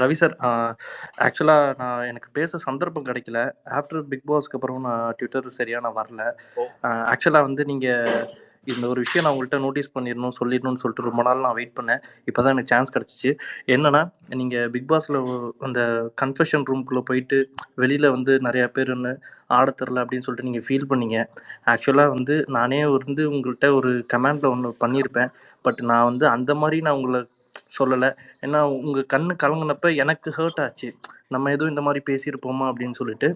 ரவி சார் ஆக்சுவலாக எனக்கு பேச சந்தர்ப்பம் கிடைக்கல. ஆஃப்டர் பிக் பாஸ்க்கு அப்புறம் நான் ட்விட்டர் சரியாக நான் வரல. ஆக்சுவலாக வந்து நீங்கள் இந்த ஒரு விஷயம் நான் உங்கள்கிட்ட நோட்டீஸ் சொல்லிடணும்னு சொல்லிட்டு ரொம்ப நாள் நான் வெயிட் பண்ணேன். இப்போ தான் எனக்கு சான்ஸ் கிடச்சிச்சு. என்னென்னா நீங்கள் பிக் பாஸில் அந்த கன்ஃபெஷன் ரூம்குள்ளே போயிட்டு வெளியில் வந்து நிறையா பேர் ஆட தெரில அப்படின்னு சொல்லிட்டு நீங்கள் ஃபீல் பண்ணீங்க. ஆக்சுவலாக வந்து நானே வந்து உங்கள்கிட்ட ஒரு கமெண்டில் ஒன்று பண்ணியிருப்பேன். பட் நான் வந்து அந்த மாதிரி நான் உங்களை சொல்லலை. ஏன்னா உங்கள் கண்ணு கலங்கினப்ப எனக்கு ஹர்ட் ஆச்சு. நம்ம எதுவும் இந்த மாதிரி பேசியிருப்போமா அப்படின்னு சொல்லிட்டு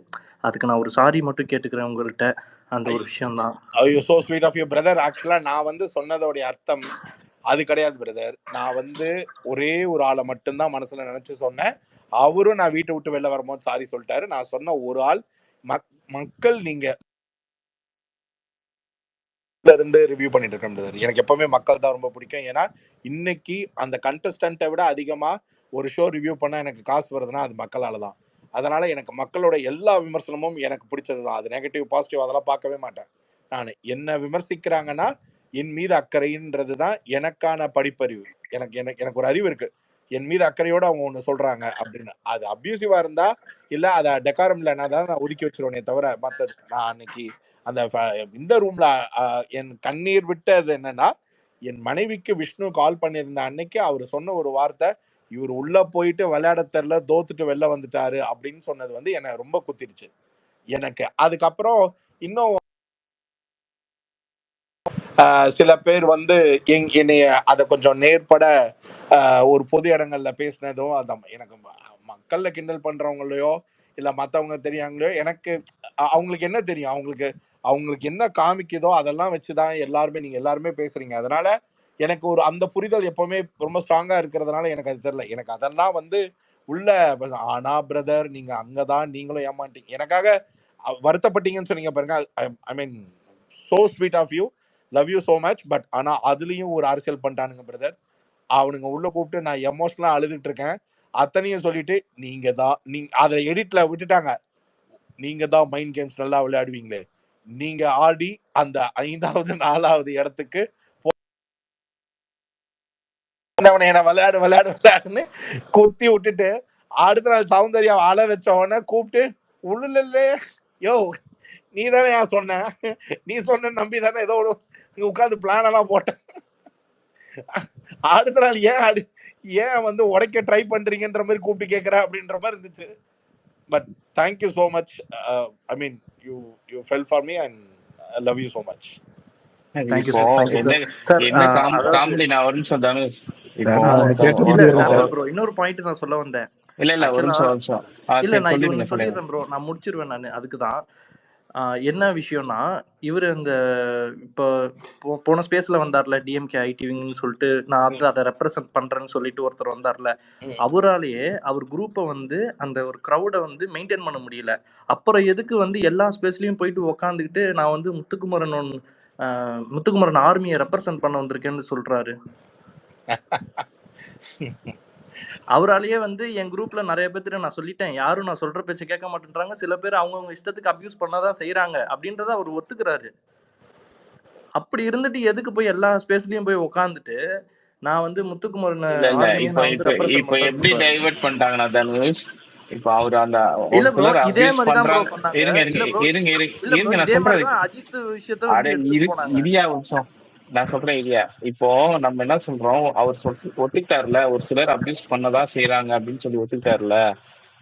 அதுக்கு நான் ஒரு சாரி மட்டும் கேட்டுக்கிறேன் உங்கள்கிட்ட. அந்த ஒரு விஷயம் தான். ஐயோ so sweet of you brother. ஆக்சுவலா நான் வந்து சொன்னதோடைய அர்த்தம் அது கிடையாது பிரதர். நான் வந்து ஒரே ஒரு ஆளை மட்டும்தான் மனசுல நினைச்சு சொன்னேன். அவரும் நான் வீட்டை விட்டு வெளில வரும்போது சாரி சொல்லிட்டாரு. நான் சொன்ன ஒரு ஆள் மக்கள் நீங்க இருந்து ரிவ்யூ பண்ணிட்டு இருக்கேன் பிரதர். எனக்கு எப்பவுமே மக்கள் தான் ரொம்ப பிடிக்கும். ஏன்னா இன்னைக்கு அந்த கண்டஸ்டன்ட்டை விட அதிகமா ஒரு ஷோ ரிவ்யூ பண்ணா எனக்கு காசு வருதுன்னா அது மக்களால தான். அதனால எனக்கு மக்களோட எல்லா விமர்சனமும் எனக்கு பிடிச்சது தான். அது நெகட்டிவ் பாசிட்டிவ் அதெல்லாம் பார்க்கவே மாட்டேன். நான் என்ன விமர்சிக்கிறாங்கன்னா என் மீது அக்கறைன்றது தான் எனக்கான படிப்பறிவு. எனக்கு ஒரு அறிவு இருக்கு. என் மீது அக்கறையோட அவங்க ஒண்ணு சொல்றாங்க அப்படின்னு. அது அபியூசிவா இருந்தா இல்ல அதை டெக்காரம் இல்லைன்னா தான் நான் ஒதுக்கி வச்சிருவேனே தவிர மற்றது. நான் அன்னைக்கு அந்த இந்த ரூம்ல என் கண்ணீர் விட்டது என்னன்னா, என் மனைவிக்கு விஷ்ணு கால் பண்ணியிருந்த அன்னைக்கு அவர் சொன்ன ஒரு வார்த்தை, இவர் உள்ள போயிட்டு விளையாட தெரியல தோத்துட்டு வெளில வந்துட்டாரு அப்படின்னு சொன்னது வந்து என்னை ரொம்ப குத்திருச்சு எனக்கு. அதுக்கப்புறம் இன்னும் சில பேர் வந்து என்னைய அதை கொஞ்சம் நேர்பட ஒரு பொது இடங்கள்ல பேசினதும் அதான் எனக்கு மக்கள்ல கிண்டல் பண்றவங்களையோ இல்ல மத்தவங்க தெரியாங்களோ எனக்கு அவங்களுக்கு என்ன தெரியும், அவங்களுக்கு என்ன காமிக்குதோ அதெல்லாம் வச்சுதான் நீங்க எல்லாருமே பேசுறீங்க. அதனால எனக்கு ஒரு அந்த புரிதல் எப்பவுமே ரொம்ப ஸ்ட்ராங்கா இருக்கிறதுனால எனக்கு அது தெரியல. எனக்கு அதெல்லாம் வந்து உள்ள ஆனா பிரதர் நீங்க அங்கதான் நீங்களும் ஏமாட்டீங்க எனக்காக வருத்தப்பட்டீங்கன்னு சொன்னீங்க பாருங்க. I mean so sweet of you, love you so much. But ஆனா அதுலயும் ஒரு அரசியல் பண்ணிட்டானுங்க பிரதர். அவனுங்க உள்ள கூப்பிட்டு நான் எமோஷனலா அழுதுட்டு இருக்கேன். அத்தனையும் சொல்லிட்டு நீங்க அதை எடிட்ல விட்டுட்டாங்க. நீங்க தான் மைண்ட் கேம்ஸ் நல்லா விளையாடுவீங்களே, நீங்க ஆடி அந்த 5வது 4வது இடத்துக்கு வந்தவனை என்ன விளையாடுன்னு குத்தி விட்டுட்டு அடுத்த நாள் சௌந்தர்யா அழ வச்ச உடனே கூப்பிட்டு உள்ளே யோ நீ தானே ஏன் சொன்ன, நீ சொன்ன நம்பி தானே ஏதோ உட்காந்து பிளான் எல்லாம் போட்டேன். அடுத்த நாள் ஏன் வந்து உடைக்க ட்ரை பண்றீங்கன்ற மாதிரி கூப்பிட்டு கேட்கற அப்படின்ற மாதிரி இருந்துச்சு. But thank you so much. I mean you fell for me and I love you so much. Thank you இப்போ சார், தேங்க்யூ என்ன சார். என்ன அதாவது காமெடி, நான் ஒரு நிமிஷம் தனுஷ். இப்போ இல்ல சார் ப்ரோ, இன்னொரு பாயிண்ட் நான் சொல்ல வந்தேன். இல்ல ஒரு நிமிஷம் இல்ல நான் இது ஒண்ணு சொல்லிடுறேன் ப்ரோ, நான் முடிச்சிருவேன் நான். அதுக்குதான் என்ன விஷயம்னா, இவரு அந்த இப்போ போன ஸ்பேஸ்ல வந்தார்ல டிஎம்கே ஐடிவிங்னு சொல்லிட்டு, நான் அதை ரெப்ரசென்ட் பண்றேன்னு சொல்லிட்டு ஒருத்தர் வந்தார்ல, அவராலேயே அவர் குரூப்பை வந்து அந்த ஒரு க்ரௌடை வந்து மெயின்டைன் பண்ண முடியல. அப்புறம் எதுக்கு வந்து எல்லா ஸ்பேஸ்லயும் போயிட்டு உக்காந்துக்கிட்டு நான் வந்து முத்துக்குமரன் ஆர்மியை ரெப்ரசென்ட் பண்ண வந்திருக்கேன்னு சொல்றாரு. அவராலேயே வந்து என் குரூப்ல நிறைய பேர்த்திட்ட நான் சொல்லிட்டேன், யாரும் நான் சொல்ற பேச்சை கேட்க மாட்டேன்றாங்க, சில பேர் அவங்கவுங்க இஷ்டத்துக்கு அபியூஸ் பண்ணாதான் செய்யறாங்க அப்படின்றத அவர் ஒத்துக்கிறாரு. அப்படி இருந்துட்டு எதுக்கு போய் எல்லா ஸ்பேஸ்லயும் போய் உக்காந்துட்டு நான் வந்து முத்துக்குமரன் இப்போ எப்படி டைவர்ட் பண்ணிட்டாங்கன்னா தனுஷ், இப்போ அவர் அந்த இல்ல ப்ரோ இதே மாதிரி தான் ப்ரோ பண்ணாங்க. இருங்க நான் சொல்றேன் அஜித் விஷயத்தை வந்து எடுத்துட்டு போனாங்க. இரியா நிமிஷம் நான் சொல்றேன் இல்லையா. இப்போ நம்ம என்ன சொல்றோம், அவர் ஒத்துக்கிட்டாருல ஒரு சிலர் அபியூஸ் பண்ணதான் செய்யறாங்க அப்படின்னு சொல்லி ஒத்துக்கிட்டாருல.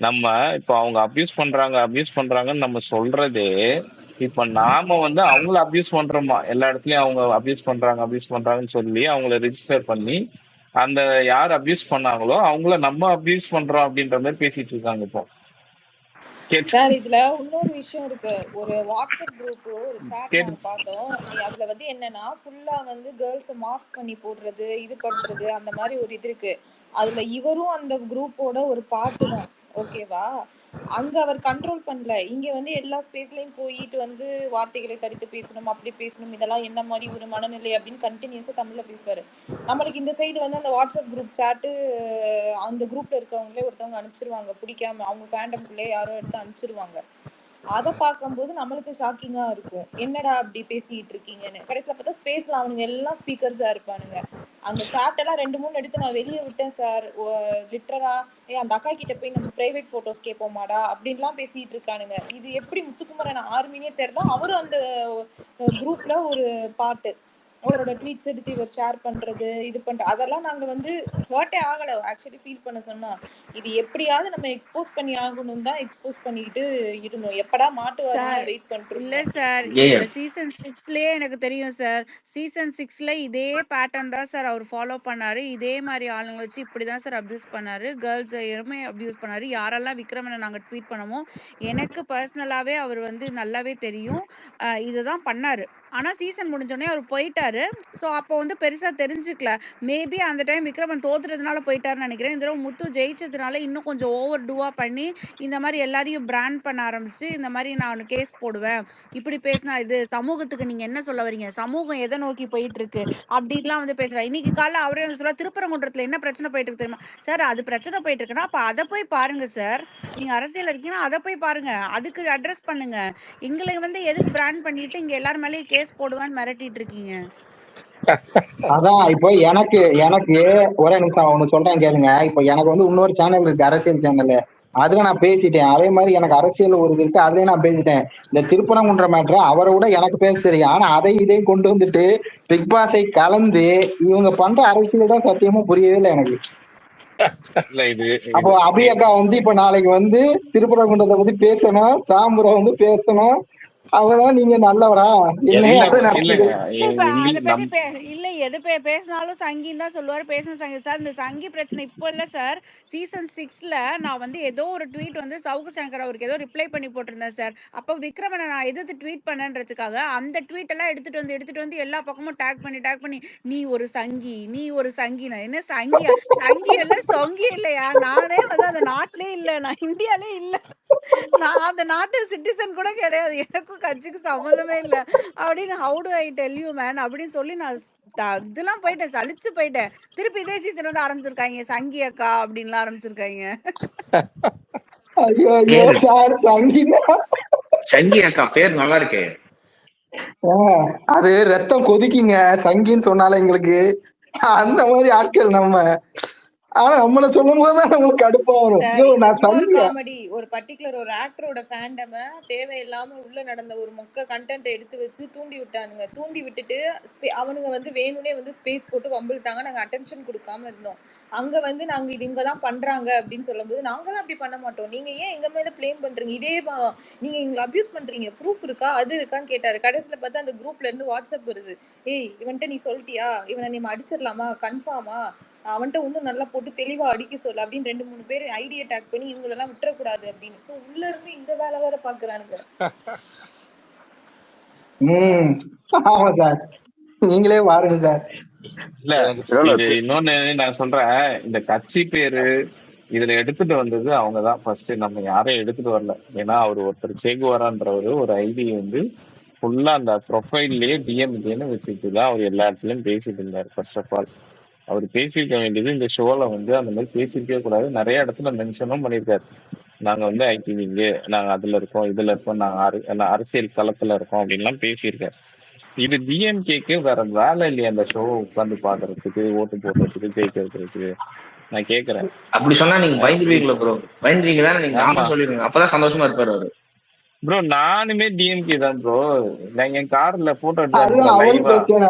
நம்ம இப்போ அவங்க அபியூஸ் பண்றாங்கன்னு நம்ம சொல்றதே, இப்ப நாம வந்து அவங்கள அபியூஸ் பண்றோமா, எல்லா இடத்துலயும் அவங்க அபியூஸ் பண்றாங்கன்னு சொல்லி அவங்கள ரெஜிஸ்டர் பண்ணி அந்த யார் அபியூஸ் பண்ணாங்களோ அவங்கள நம்ம அபியூஸ் பண்றோம் அப்படின்ற மாதிரி பேசிட்டு இருக்காங்க இப்போ. சார் இதுல இன்னொரு விஷயம் இருக்கு. ஒரு வாட்ஸ்அப் குரூப் ஒரு சாட் நாங்க பார்த்தோம். அதுல வந்து என்னன்னா ஃபுல்லா வந்து கேர்ள்ஸ் மாஃப் பண்ணி போடுறது, இது பண்றது, அந்த மாதிரி ஒரு இது இருக்கு. அதுல இவரும் அந்த குரூப்போட ஒரு பாட்டு தான், ஓகேவா? அங்க அவர் கண்ட்ரோல் பண்ணல. இங்க வந்து எல்லா ஸ்பேஸ்லயும் போயிட்டு வந்து வார்த்தைகளை தடுத்து பேசணும், அப்படி பேசணும், இதெல்லாம் என்ன மாதிரி ஒரு மனநிலை அப்படின்னு கண்டினியூஸா தமிழ்ல பேசுவாரு. நம்மளுக்கு இந்த சைடு வந்து அந்த வாட்ஸ்அப் குரூப் சாட்டு அந்த குரூப்ல இருக்கிறவங்களே ஒருத்தவங்க அனுப்பிச்சிருவாங்க, பிடிக்காம அவங்க ஃபேண்டம்குள்ளே யாரோ எடுத்து அனுப்பிச்சிருவாங்க. அதை பார்க்கும்போது நம்மளுக்கு ஷாக்கிங்கா இருக்கும், என்னடா அப்படி பேசிட்டு இருக்கீங்கன்னு. கடைசியில பார்த்தா ஸ்பேஸ்ல அவனுங்க எல்லாம் ஸ்பீக்கர்ஸா இருப்பானுங்க. அந்த சாட் எல்லாம் 2-3 எடுத்து நான் வெளியே விட்டேன் சார். லிட்டரலா அந்த அக்கா கிட்ட போய் நம்ம பிரைவேட் போட்டோஸ் கேட்போமாடா அப்படின்லாம் பேசிட்டு இருக்கானுங்க. இது எப்படி முத்துக்குமரன் ஆர்மினே தெரியல. அவரும் அந்த குரூப்ல ஒரு பாட்டு, அவரோட ட்வீட்ஸ் எடுத்து இவர் ஷேர் பண்றது, இது பண்ற அதெல்லாம் நாங்க வந்து ஹர்ட்டே ஆகல ஆக்சுவலி ஃபீல் பண்ண சொன்னா. இது எப்படியாவது நம்ம எக்ஸ்போஸ் பண்ணி ஆகணும் தான் எக்ஸ்போஸ் பண்ணிட்டு இருந்தோம். எப்படா மாட்டுவாருன்னு வெயிட் பண்ணிட்டு இல்ல இருந்தோம். சார், இதுல சீசன் 6லயே எனக்கு தெரியும் சார். சீசன் 6ல இதே பேட்டர்ன் தான் சார் அவர் ஃபாலோ பண்ணாரு. இதே மாதிரி ஆளுங்க வச்சு இப்படிதான் சார் அபியூஸ் பண்ணாரு, கேர்ள்ஸையுமே அபியூஸ் பண்ணாரு. யாரெல்லாம் விக்ரமனை நாங்க ட்வீட் பண்ணமோ எனக்கு பர்சனலாவே அவர் வந்து நல்லாவே தெரியும், இதுதான் பண்ணாரு. ஆனா சீசன் முடிஞ்சோடனே அவர் போயிட்டாரு. ஸோ அப்போ வந்து பெருசா தெரிஞ்சுக்கல. மேபி அந்த டைம் விக்ரமன் தோத்துறதுனால போயிட்டாருன்னு நினைக்கிறேன். இந்த தடவை முத்து ஜெயிச்சதுனால இன்னும் கொஞ்சம் ஓவர் டூவா பண்ணி இந்த மாதிரி எல்லாரையும் பிராண்ட் பண்ண ஆரம்பிச்சு, இந்த மாதிரி நான் கேஸ் போடுவேன், இப்படி பேசினா இது சமூகத்துக்கு நீங்க என்ன சொல்ல வரீங்க, சமூகம் எதை நோக்கி போயிட்டு இருக்கு அப்படின்லாம் வந்து பேசுறாரு. இன்னைக்கு காலைல அவரே வந்து சொல்ல, திருப்பரங்குன்றத்துல என்ன பிரச்சனை போயிட்டு இருக்கு தெரியுமா சார்? அது பிரச்சனை போயிட்டு இருக்குன்னா அப்ப அதை போய் பாருங்க சார். நீங்க அரசியல் இருக்கீங்கன்னா அதை போய் பாருங்க, அதுக்கு அட்ரஸ் பண்ணுங்க. எங்களை வந்து எதுக்கு பிராண்ட் பண்ணிட்டு இங்க எல்லாரும் மேலேயும் கேஸ் போடுவான்னு மிரட்டிட்டு இருக்கீங்க? அதான் இப்போ எனக்கு ஒரே நிமிஷம் ஒண்ணு சொல்றேன் கேளுங்க. இப்போ எனக்கு வந்து இன்னொரு சேனல் இருக்கு, அரசியல் சேனல். அதுல நான் பேசிட்டேன். அதே மாதிரி எனக்கு அரசியல் ஒரு இது இருக்கு, அதுலயும் நான் பேசிட்டேன். இந்த திருப்பரங்குன்ற மேட்ரு அவரை விட எனக்கு பேச தெரியும். ஆனா இதையும் கொண்டு வந்துட்டு பிக் பாஸை கலந்து இவங்க பண்ற அரசியல் தான் சத்தியமா புரியவே இல்லை எனக்கு. அப்போ அபியக்கா வந்து இப்ப நாளைக்கு வந்து திருப்பரங்குன்றத்தை பத்தி பேசணும், சாம்புரை வந்து பேசணும், அவதான் நீங்க நல்லவரா இல்ல எது பேசினாலும் சங்கின்னு தான் சொல்லுவாரு. பேசின சங்கி சார், இந்த சங்கி பிரச்சனை இப்போ இல்ல சார். சீசன் 6ல நான் வந்து ஏதோ ஒரு ட்வீட் வந்து சவுக்கு சங்கர் அவருக்கு ஏதோ ரிப்ளை பண்ணி போட்டிருந்தேன் சார். அப்போ விக்ரமனை நான் எதிர்த்து ட்வீட் பண்ணன்றதுக்காக அந்த ட்வீட் எல்லாம் எடுத்துட்டு வந்து எல்லா பக்கமும் டேக் பண்ணி நீ ஒரு சங்கி, நீ ஒரு சங்கி. நான் என்ன சங்கியா? சங்கி இல்ல சொங்கி இல்லையா? நானே வந்து அந்த நாட்டிலே இல்ல, நான் இந்தியாலே இல்ல, நான் அந்த நாட்டு சிட்டிசன் கூட கிடையாது, எனக்கும் கட்சிக்கு சம்மந்தமே இல்ல அப்படின்னு how to I tell you man அப்படின்னு சொல்லி நான் இதெல்லாம் போயிட்டேன், சலிச்சு போயிட்டேன். திருப்பி இதே சீசன் வந்து ஆரம்பிச்சிருக்காங்க, சங்கி அக்கா அப்படின்லாம் ஆரம்பிச்சிருக்காங்க. சங்கி அக்கா பேர் நல்லா இருக்கு. அது ரத்தம் கொதிக்குங்க சங்கின்னு சொன்னால எங்களுக்கு. அந்த மாதிரி ஆட்கள் நம்ம. ஆனா நம்மள சொல்லும் போதுதான் நம்மளுக்கு கடுப்பா வரும். சார் ஐயோ இது நான் இன்னொரு சங்கியா. காமெடி. ஒரு பர்டிகுலர் ஒரு ஆக்டரோட ஃபேண்டம தேவையில்லாம உள்ள நடந்த ஒரு மொக்க கண்டென்ட் எடுத்து வச்சு தூண்டி விட்டானுங்க. தூண்டி விட்டுட்டு அவனுங்க வந்து வேணும்னே வந்து ஸ்பேஸ் போட்டு வம்பிழுத்தாங்க. நாங்க அட்டென்ஷன் கொடுக்காம இருந்தோம். அங்க வந்து நாங்க இது இவங்க தான் பண்றாங்க அப்படின்னு சொல்லும்போது நாங்களும் அப்படி பண்ண மாட்டோம். நீங்க ஏன் எங்க மேல ப்ளேம் பண்றீங்க? இதே நீங்க எங்களை அபியூஸ் பண்றீங்க, ப்ரூஃப் இருக்கா அது இருக்கான்னு கேட்டாரு. கடைசியில பார்த்தா அந்த குரூப்ல இருந்து வாட்ஸ்அப் வருது. ஏய் இவன்ட்ட நீ சொல்லிட்டியா, இவனை நீ அடிச்சிடலாமா, கன்ஃபார்மா, அவன்கிட்ட இன்னும் நல்லா போட்டு தெளிவா அடிக்க சொல்லு அப்படின்னு 2-3 பேர் ஐடியா டேக் பண்ணி இவங்களெல்லாம் விட்டுறக்கூடாது அப்படின்னு. ஸோ உள்ள இருந்து இந்த வேலை வேற பாக்குறானுங்க. ஆமா சார், நீங்களே பாருங்க சார். இல்ல இது இன்னொன்னு நான் சொல்றேன், இந்த கட்சி பேரு இதுல எடுத்துட்டு வந்தது அவங்கதான் ஃபர்ஸ்ட். நம்ம யாரையும் எடுத்துட்டு வரல. ஏன்னா அவர் ஒருத்தர் சேகுவாரான்றவரு ஒரு ஐடி வந்து ஃபுல்லா அந்த ப்ரொஃபைல்லையே டிஎம்கேன்னு வச்சுட்டு தான் அவர் எல்லா இடத்துலயும் பேசிட்டு இருந்தார். ஃபர்ஸ்ட் ஆஃப் ஆல் அவர் பேசியிருக்க வேண்டியது இந்த ஷோல வந்து அந்த மாதிரி பேசியிருக்கவே கூடாது. நிறைய இடத்துல மென்ஷனும் பண்ணியிருக்காரு. நாங்க வந்து ஐடிவிங்க, நாங்க அதுல இருக்கோம், இதுல இருக்கோம், நாங்க அரசியல் களத்துல இருக்கோம் அப்படின்லாம் பேசியிருக்காரு. இது டிஎம்கேக்கு வேற வேலை இல்லையா அந்த ஷோ உட்காந்து பாக்குறதுக்கு, ஓட்டு போடுறதுக்கு, ஜெயிக்கிறதுக்கு? நான் கேக்குறேன். அப்படி சொன்னா நீங்க பயந்துருவீங்களா ப்ரோ? பயந்துருவீங்க தானே? நீங்க ஆமா சொல்லிருங்க, அப்பதான் சந்தோஷமா இருப்பாரு அவரு. ப்ரோ நானுமே டிஎம்கே தான் ப்ரோ. நான் என் கார்ல போட்டோ அதுதான் அவரு பிரச்சனை.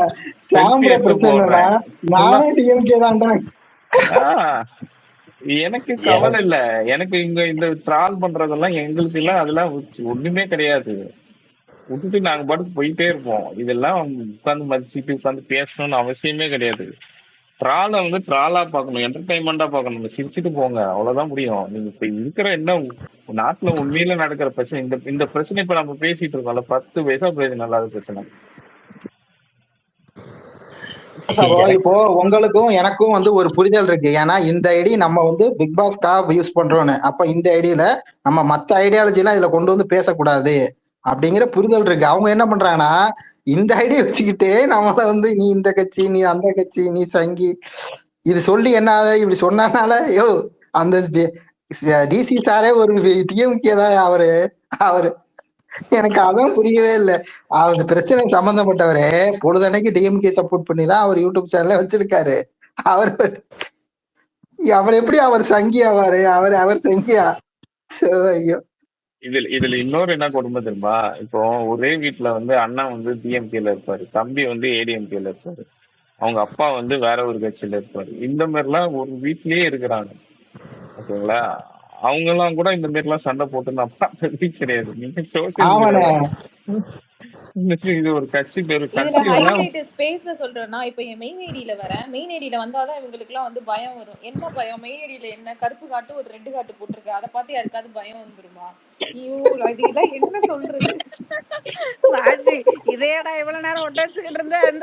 சாம்பிர பிரச்சனைனா நானும் டிஎம்கே தான்டா. எனக்கு கவலை இல்ல. எனக்கு இங்க இந்த ட்ரால் பண்றதெல்லாம் எங்களுக்கு எல்லாம் அதெல்லாம் ஒண்ணுமே கிடையாது. விட்டுட்டு நாங்க பாட்டுக்கு போயிட்டே இருப்போம். இதெல்லாம் உட்காந்து மதிச்சுட்டு உட்காந்து பேசணும்னு அவசியமே கிடையாது. ட்ராலை வந்து ட்ராலா பார்க்கணும், என்டர்டைன்மெண்டா பார்க்கணும். சிரிச்சுட்டு போங்க, அவ்வளவுதான் முடியும். நீங்க இப்ப இருக்கிற என்ன நாட்டுல உண்மையில நடக்கிற பிரச்சனை, இந்த பிரச்சனை இப்ப நம்ம பேசிட்டு இருக்கோம்ல, 10 வயசா பிரச்சனை இல்லாத பிரச்சனை. இப்போ உங்களுக்கும் எனக்கும் வந்து ஒரு புரிதல் இருக்கு. ஏன்னா இந்த ஐடி நம்ம வந்து பிக் பாஸ்க்காக யூஸ் பண்றோம்னு, அப்ப இந்த ஐடியில நம்ம மத்த ஐடியாலஜி எல்லாம் இதுல கொண்டு வந்து பேசக்கூடாது அப்படிங்கிற புரிதல் இருக்கு. அவங்க என்ன பண்றாங்கன்னா இந்த ஐடியா வச்சுக்கிட்டே நம்மள வந்து நீ இந்த கட்சி, நீ அந்த கட்சி, நீ சங்கி, இது சொல்லி என்ன இப்படி சொன்னனால யோ அந்த டிசி சாரே ஒரு டிஎம்கே தான் அவரு எனக்கு அதான் புரியவே இல்லை. அந்த பிரச்சனை சம்பந்தப்பட்டவரே பொழுதன்னைக்கு டிஎம்கே சப்போர்ட் பண்ணி தான் அவர் யூடியூப் சேனல்ல வச்சிருக்காரு. அவர் எப்படி அவர் சங்கி ஆவாரு? அவர் சங்கியா? ஐயோ. இதுல இன்னொரு என்ன கொடுமை தெரியுமா? இப்போ ஒரே வீட்டுல வந்து அண்ணா வந்து டிஎம்கேல இருப்பாரு, தம்பி வந்து ஏடிஎம்கேல இருப்பாரு, அவங்க அப்பா வந்து வேற ஒரு கட்சியில இருப்பாரு. இந்த மாதிரி எல்லாம் ஒரு வீட்லயே இருக்கிறாங்க. ஓகேங்களா? அவங்க எல்லாம் கூட இந்த மாதிரி எல்லாம் சண்டை போட்டு நான் பார்த்ததே கிடையாது. நீங்க சோசியல் இது ஒரு கட்சி பேரு. இதுல ஹைலைட் ஸ்பேஸ்ல சொல்றேன்னா, இப்ப என் மெயின் ஐடியில வரேன். மெயின் ஐடியில வந்தாதான் இவங்களுக்கு எல்லாம் வந்து பயம் வரும். என்ன பயம்? மெயின் ஐடியில என்ன கருப்பு காட்டு ஒரு ரெட் காட்டு போட்டிருக்கு, அதை பார்த்து யாருக்காவது பயம் வந்துருமா? ஐயோ இதெல்லாம் என்ன சொல்றது? இதேடா இவ்வளவு நேரம் ஒட்ட வச்சுக்கிட்டு இருந்தேன்.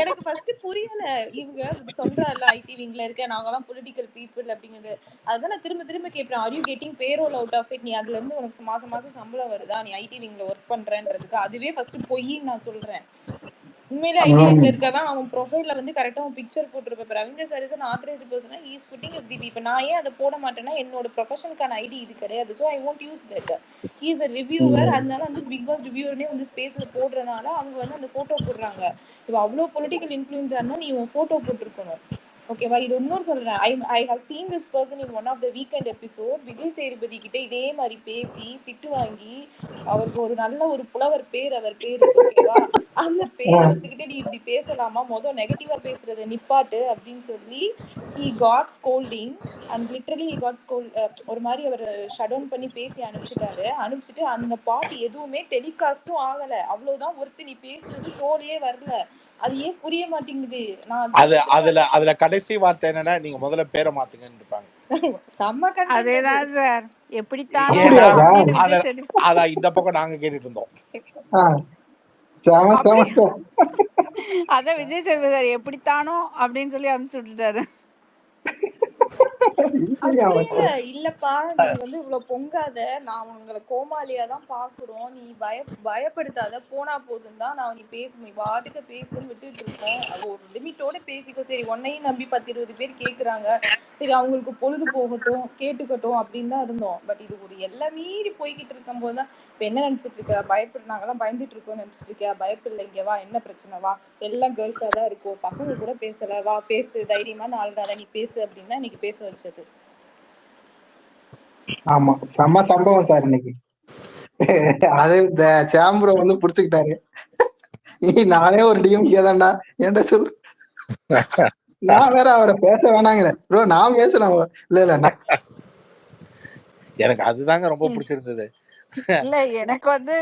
எனக்கு ஃபர்ஸ்ட் புரியல. இவங்க சொல்றாருல ஐடிவிங்ல இருக்க நாங்கெல்லாம் பொலிட்டிக்கல் பீப்புள் அப்படிங்கிறது. அதுதான் நான் திரும்ப திரும்ப கேட்பேன். Are you getting parole out of it? நீ அதுல இருந்து உனக்கு மாசம் மாசம் சம்பளம் வருதா? நீ ஐடிவிங்ல ஒர்க் பண்றன்றதுக்கு அதுவே ஃபர்ஸ்ட் பொய்ன்னு நான் சொல்றேன். உண்மையில ஐடிவிங்ல இருக்கவன் அவன் ப்ரொஃபைல்ல வந்து கரெக்டா அவன் பிக்சர் போட்டிருப்ப. Ravindar sir is an authorized person, he is putting his DP. இப்ப நான் ஏன் அதை போட மாட்டேன்னா என்னோட ப்ரொஃபஷனுக்கான ஐடி இது கிடையாது. So I won't use that. he is a reviewer. அதனால வந்து பிக் பாஸ் ரிவ்யூவர்னே வந்து ஸ்பேஸ்ல போடுறதுனால அவங்க வந்து அந்த போட்டோ போடுறாங்க. இப்போ அவ்வளோ பொலிட்டிக்கல் இன்ஃப்ளூயன்ஸா இருந்தா நீ உன் போட்டோ போட்டிருக்கணும். ஓகேவா? இது இன்னொரு சொல்றேன். I have seen this person in one of the weekend episode. Vijay Sethupathi கிட்ட இதே மாதிரி பேசி திட்டு வாங்கி அவருக்கு ஒரு நல்ல ஒரு புலவர் பேர், அவர் பேரு ஓகேவா, அந்த பேரை வச்சுக்கிட்டு நீ இப்படி பேசலாமா, மொதல் நெகட்டிவா பேசுறத நிப்பாட்டு அப்படின்னு சொல்லி he got scolding and literally he got ஒரு மாதிரி அவர் ஷட் டவுன் பண்ணி பேசி அனுப்பிச்சிட்டு அந்த பாட்டு எதுவுமே டெலிகாஸ்டும் ஆகல. அவ்வளவுதான் ஒருத்தர் நீ பேசுறது ஷோலயே வரல. அது ஏன் புரிய மாட்டேங்குது? அதுல கடைசி வார்த்தை என்னன்னா, நீங்க முதல்ல பேரை மாத்துங்கன்னு இருப்பாங்க. செம்ம கண்டென்ட். அதேதான் சார். எப்படித்தான் அதான் இந்த பக்கம் நாங்க கேட்டுட்டு இருந்தோம். அதான் விஜய் சேதுபதி சார் எப்படித்தானோ அப்படின்னு சொல்லி அனுப்பிச்சு விட்டுட்டாரு. அப்படி இல்ல இல்லப்பா, நீ வந்து இவ்வளவு பொங்காத, நான் உங்களை கோமாளியா தான் பாக்குறோம், நீ பயப்படுத்தாத, போனா போதும் தான் நான் நீ பேசணும், நீ பாட்டுக்கு பேசுன்னு விட்டுட்டு இருக்கோம். அது ஒரு லிமிட்டோட பேசிக்கோ. சரி, உன்னையும் நம்பி 10-20 பேர் கேக்குறாங்க, சரி அவங்களுக்கு பொழுது போகட்டும் கேட்டுக்கட்டும் அப்படின்னு தான் இருந்தோம். பட் இது ஒரு எல்லாம் மீறி போய்கிட்டு இருக்கும் போதுதான் இப்ப என்ன நினைச்சிட்டு இருக்க, நாங்கெல்லாம் பயந்துட்டு இருக்கோம் நினைச்சிட்டு இருக்கியா? பயப்பில்லை, இங்க வா, என்ன பிரச்சனை, வா, எல்லாம் கேர்ள்ஸா தான் இருக்கும், பசங்க கூட பேசல, வா பேசு, தைரியமான ஆள் தானே நீ பேசு அப்படின்னு தான் இன்னைக்கு பேச வச்சது. ஆமா, செம்ம சம்பவம் சார் இன்னைக்கு. அது இந்த சாம்புரை வந்து புடிச்சுக்கிட்டாரு. நானே ஒரு டிஎம்கே தான்டா ஏன்டா சொல்லு, நான் வேற அவரை பேச வேணாங்கிறேன். ப்ரோ நான் பேசுறேன். இல்ல எனக்கு அதுதாங்க ரொம்ப பிடிச்சிருந்தது. இல்ல எனக்கு வந்து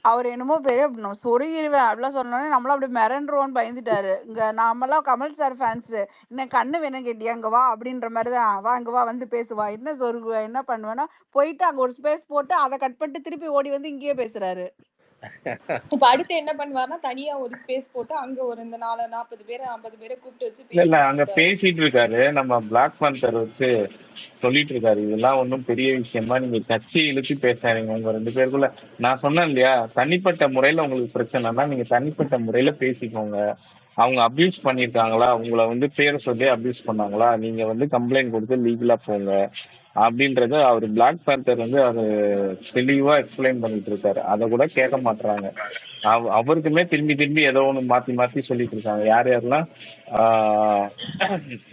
அவர் என்னமோ பெரிய சொருகிருவேன் அப்படிலாம் சொன்னோன்னே நம்மளாம் அப்படி மிரண்டுருவோன்னு பயந்துட்டாரு. இங்க நாமெல்லாம் கமல் சார் ஃபேன்ஸ், இன்னும் கண்ணு வேணும் கேட்டியா, அங்க வா அப்படின்ற மாதிரி தான், வா அங்க வா வந்து பேசுவா, என்ன சொருகுவா, என்ன பண்ணுவேன்னா போயிட்டு அங்க ஒரு ஸ்பேஸ் போட்டு அதை கட் பண்ணிட்டு திருப்பி ஓடி வந்து இங்கேயே பேசுறாரு. இப்ப அடுத்து என்ன பண்ணுவாருன்னா தனியா ஒரு ஸ்பேஸ் போட்டு அங்க ஒரு இந்த 40 பேரை 50 பேரை கூப்பிட்டு வச்சு இல்ல பேசிட்டு அங்க இருக்காரு. பேசிட்டு இருக்காரு. நம்ம பிளாக் பந்தர் வச்சு சொல்லிட்டு இருக்காரு, இதெல்லாம் ஒன்றும் பெரிய விஷயமா நீங்க கட்சி இழுத்து பேசாதீங்க உங்க 2 பேருக்குள்ள. நான் சொன்னேன் இல்லையா, தனிப்பட்ட முறையில உங்களுக்கு பிரச்சனைனா நீங்க தனிப்பட்ட முறையில பேசிக்கோங்க. அவங்க அபியூஸ் பண்ணியிருக்காங்களா, உங்களை வந்து பேரை சொல்லி அபியூஸ் பண்ணாங்களா, நீங்க வந்து கம்ப்ளைண்ட் கொடுத்து லீகலா போங்க அப்படின்றத அவர் பிளாக் பேந்தர் வந்து அது தெளிவா எக்ஸ்பிளைன் பண்ணிட்டு இருக்காரு. அதை கூட கேட்க மாட்டாங்க. அவருக்குமே திரும்பி திரும்பி ஏதோ ஒண்ணு மாத்தி மாத்தி சொல்லிட்டு இருக்காங்க. யார் யாரெல்லாம்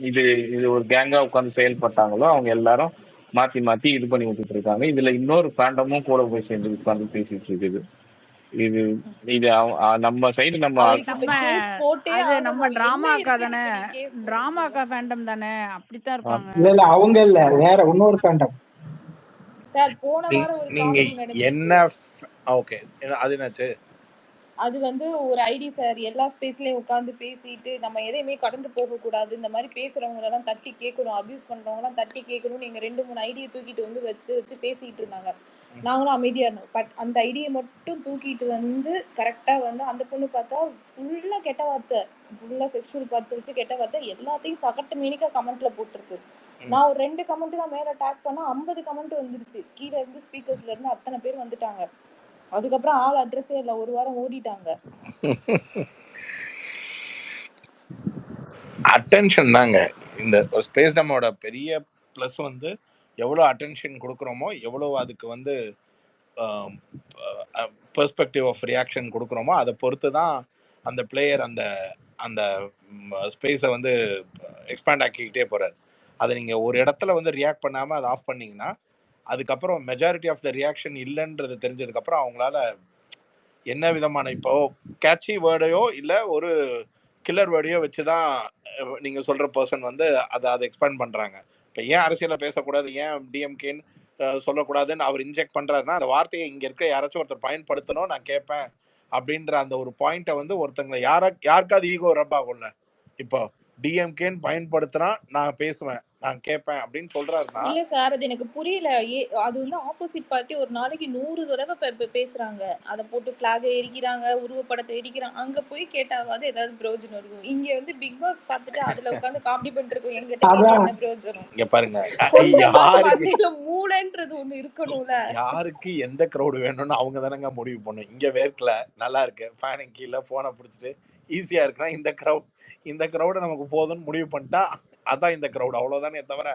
இது இது ஒரு கேங்கா உட்கார்ந்து செயல்பட்டாங்களோ அவங்க எல்லாரும் மாத்தி மாத்தி இது பண்ணி விட்டுட்டு இருக்காங்க. இதுல இன்னொரு பேண்டமும் கூட போய் சேர்ந்து உட்கார்ந்து பேசிட்டு இருக்குது. இது இது நம்ம சைடு நம்ம அது நம்ம டிராமாக்கா தானே, டிராமாக்கா ஃபேண்டம் தானே, அப்படித்தான் இருப்பாங்க. இல்ல அவங்க இல்ல, வேற இன்னொரு பேண்டம். சார் போன வாரம் ஒரு நீங்க காமெடி நடந்துச்சு. என்ன ஓகே, அது என்னாச்சு? அது வந்து ஒரு ஐடி சார் எல்லா ஸ்பேஸ்லயும் உட்காந்து பேசிட்டு நம்ம எதையுமே கடந்து போக கூடாது, இந்த மாதிரி பேசுறவங்க எல்லாம் தட்டி கேட்கணும், அபியூஸ் பண்றவங்க எல்லாம் தட்டி கேட்கணும், நீங்க 2-3 ஐடியை தூக்கிட்டு வந்து வச்சு பேசிட்டு இருந்தாங்க. நாங்களும் அமைதியா இருந்தோம். பட் அந்த ஐடியை மட்டும் தூக்கிட்டு வந்து கரெக்டா வந்து அந்த பொண்ணு பார்த்தா ஃபுல்லா கெட்ட வார்த்தை, ஃபுல்லா செக்ஷுவல் பார்ட்ஸ் வச்சு கெட்ட வார்த்தை எல்லாத்தையும் சகட்டு மீனிக்கா கமெண்ட்ல போட்டிருக்கு. நான் ஒரு 2 கமெண்ட் தான் மேல டேக் பண்ணா 50 கமெண்ட் வந்துருச்சு. கீழே இருந்து ஸ்பீக்கர்ஸ்ல இருந்து அத்தனை பேர் வந்துட்டாங்க. அதுக்கப்புறம் ஆள் அட்ரஸே இல்ல, ஒரு வாரம் ஓடிட்டாங்க. அட்டென்ஷன் தாங்க இந்த ஸ்பேஸ் டம்மோட பெரிய ப்ளஸ் வந்து எவ்வளோ அட்டென்ஷன் கொடுக்குறோமோ, எவ்வளோ அதுக்கு வந்து பெர்ஸ்பெக்டிவ் ஆஃப் ரியாக்ஷன் கொடுக்குறோமோ அதை பொறுத்து தான் அந்த பிளேயர் அந்த அந்த ஸ்பேஸை வந்து எக்ஸ்பேண்ட் ஆக்கிக்கிட்டே போகிறார். அதை நீங்கள் ஒரு இடத்துல வந்து ரியாக்ட் பண்ணாமல் அதை ஆஃப் பண்ணிங்கன்னா அதுக்கப்புறம் மெஜாரிட்டி ஆஃப் த ரியாக்ஷன் இல்லைன்றது தெரிஞ்சதுக்கப்புறம் அவங்களால என்ன விதமான இப்போ கேட்சி வேர்டையோ இல்லை ஒரு கில்லர் வேர்டையோ வச்சு தான் நீங்கள் சொல்கிற பர்சன் வந்து அதை எக்ஸ்பேண்ட் பண்ணுறாங்க. இப்போ ஏன் அரசியலில் பேசக்கூடாது, ஏன் டிஎம்கேன்னு சொல்லக்கூடாதுன்னு அவர் இன்ஜெக்ட் பண்ணுறாருன்னா அந்த வார்த்தையை இங்கே இருக்க யாராச்சும் ஒருத்தர் பயன்படுத்தணும் நான் கேட்பேன் அப்படின்ற அந்த ஒரு பாயிண்ட்டை வந்து ஒருத்தங்களை யாருக்காவது ஈகோ ரப் ஆகும்ல. இப்போ டிஎம்கேன்னு பயன்படுத்தினா நான் பேசுவேன் நான் கேட்பேன் அப்படின்னு சொல்றாருன்னா இல்ல சார், அது எனக்கு புரியல. அது வந்து ஆப்போசிட் பார்ட்டி ஒரு நாளைக்கு 100 தடவை பேசுறாங்க, அதை போட்டு பிளாகை எரிக்கிறாங்க, உருவப்படத்தை எரிக்கிறாங்க. அங்க போய் கேட்டாவது ஏதாவது பிரயோஜனம் இருக்கும். இங்க வந்து பிக் பாஸ் பார்த்துட்டு அதுல உட்காந்து காமெடி பண்ணிட்டு இருக்கோம், எங்கிட்ட என்ன பிரயோஜனம்? இங்க பாருங்க, யாருக்கு மூளைன்றது ஒண்ணு இருக்கணும்ல. யாருக்கு எந்த கிரௌடு வேணும்னு அவங்க தானங்க முடிவு பண்ணும். இங்க வேர்க்கல நல்லா இருக்கு, ஃபேனுக்கு கீழே போனை பிடிச்சிட்டு ஈஸியா இருக்குன்னா இந்த கிரௌட நமக்கு போதும்னு முடிவு பண்ணிட்டா அதான் இந்த கிரௌட், அவ்வளவுதானே தவிர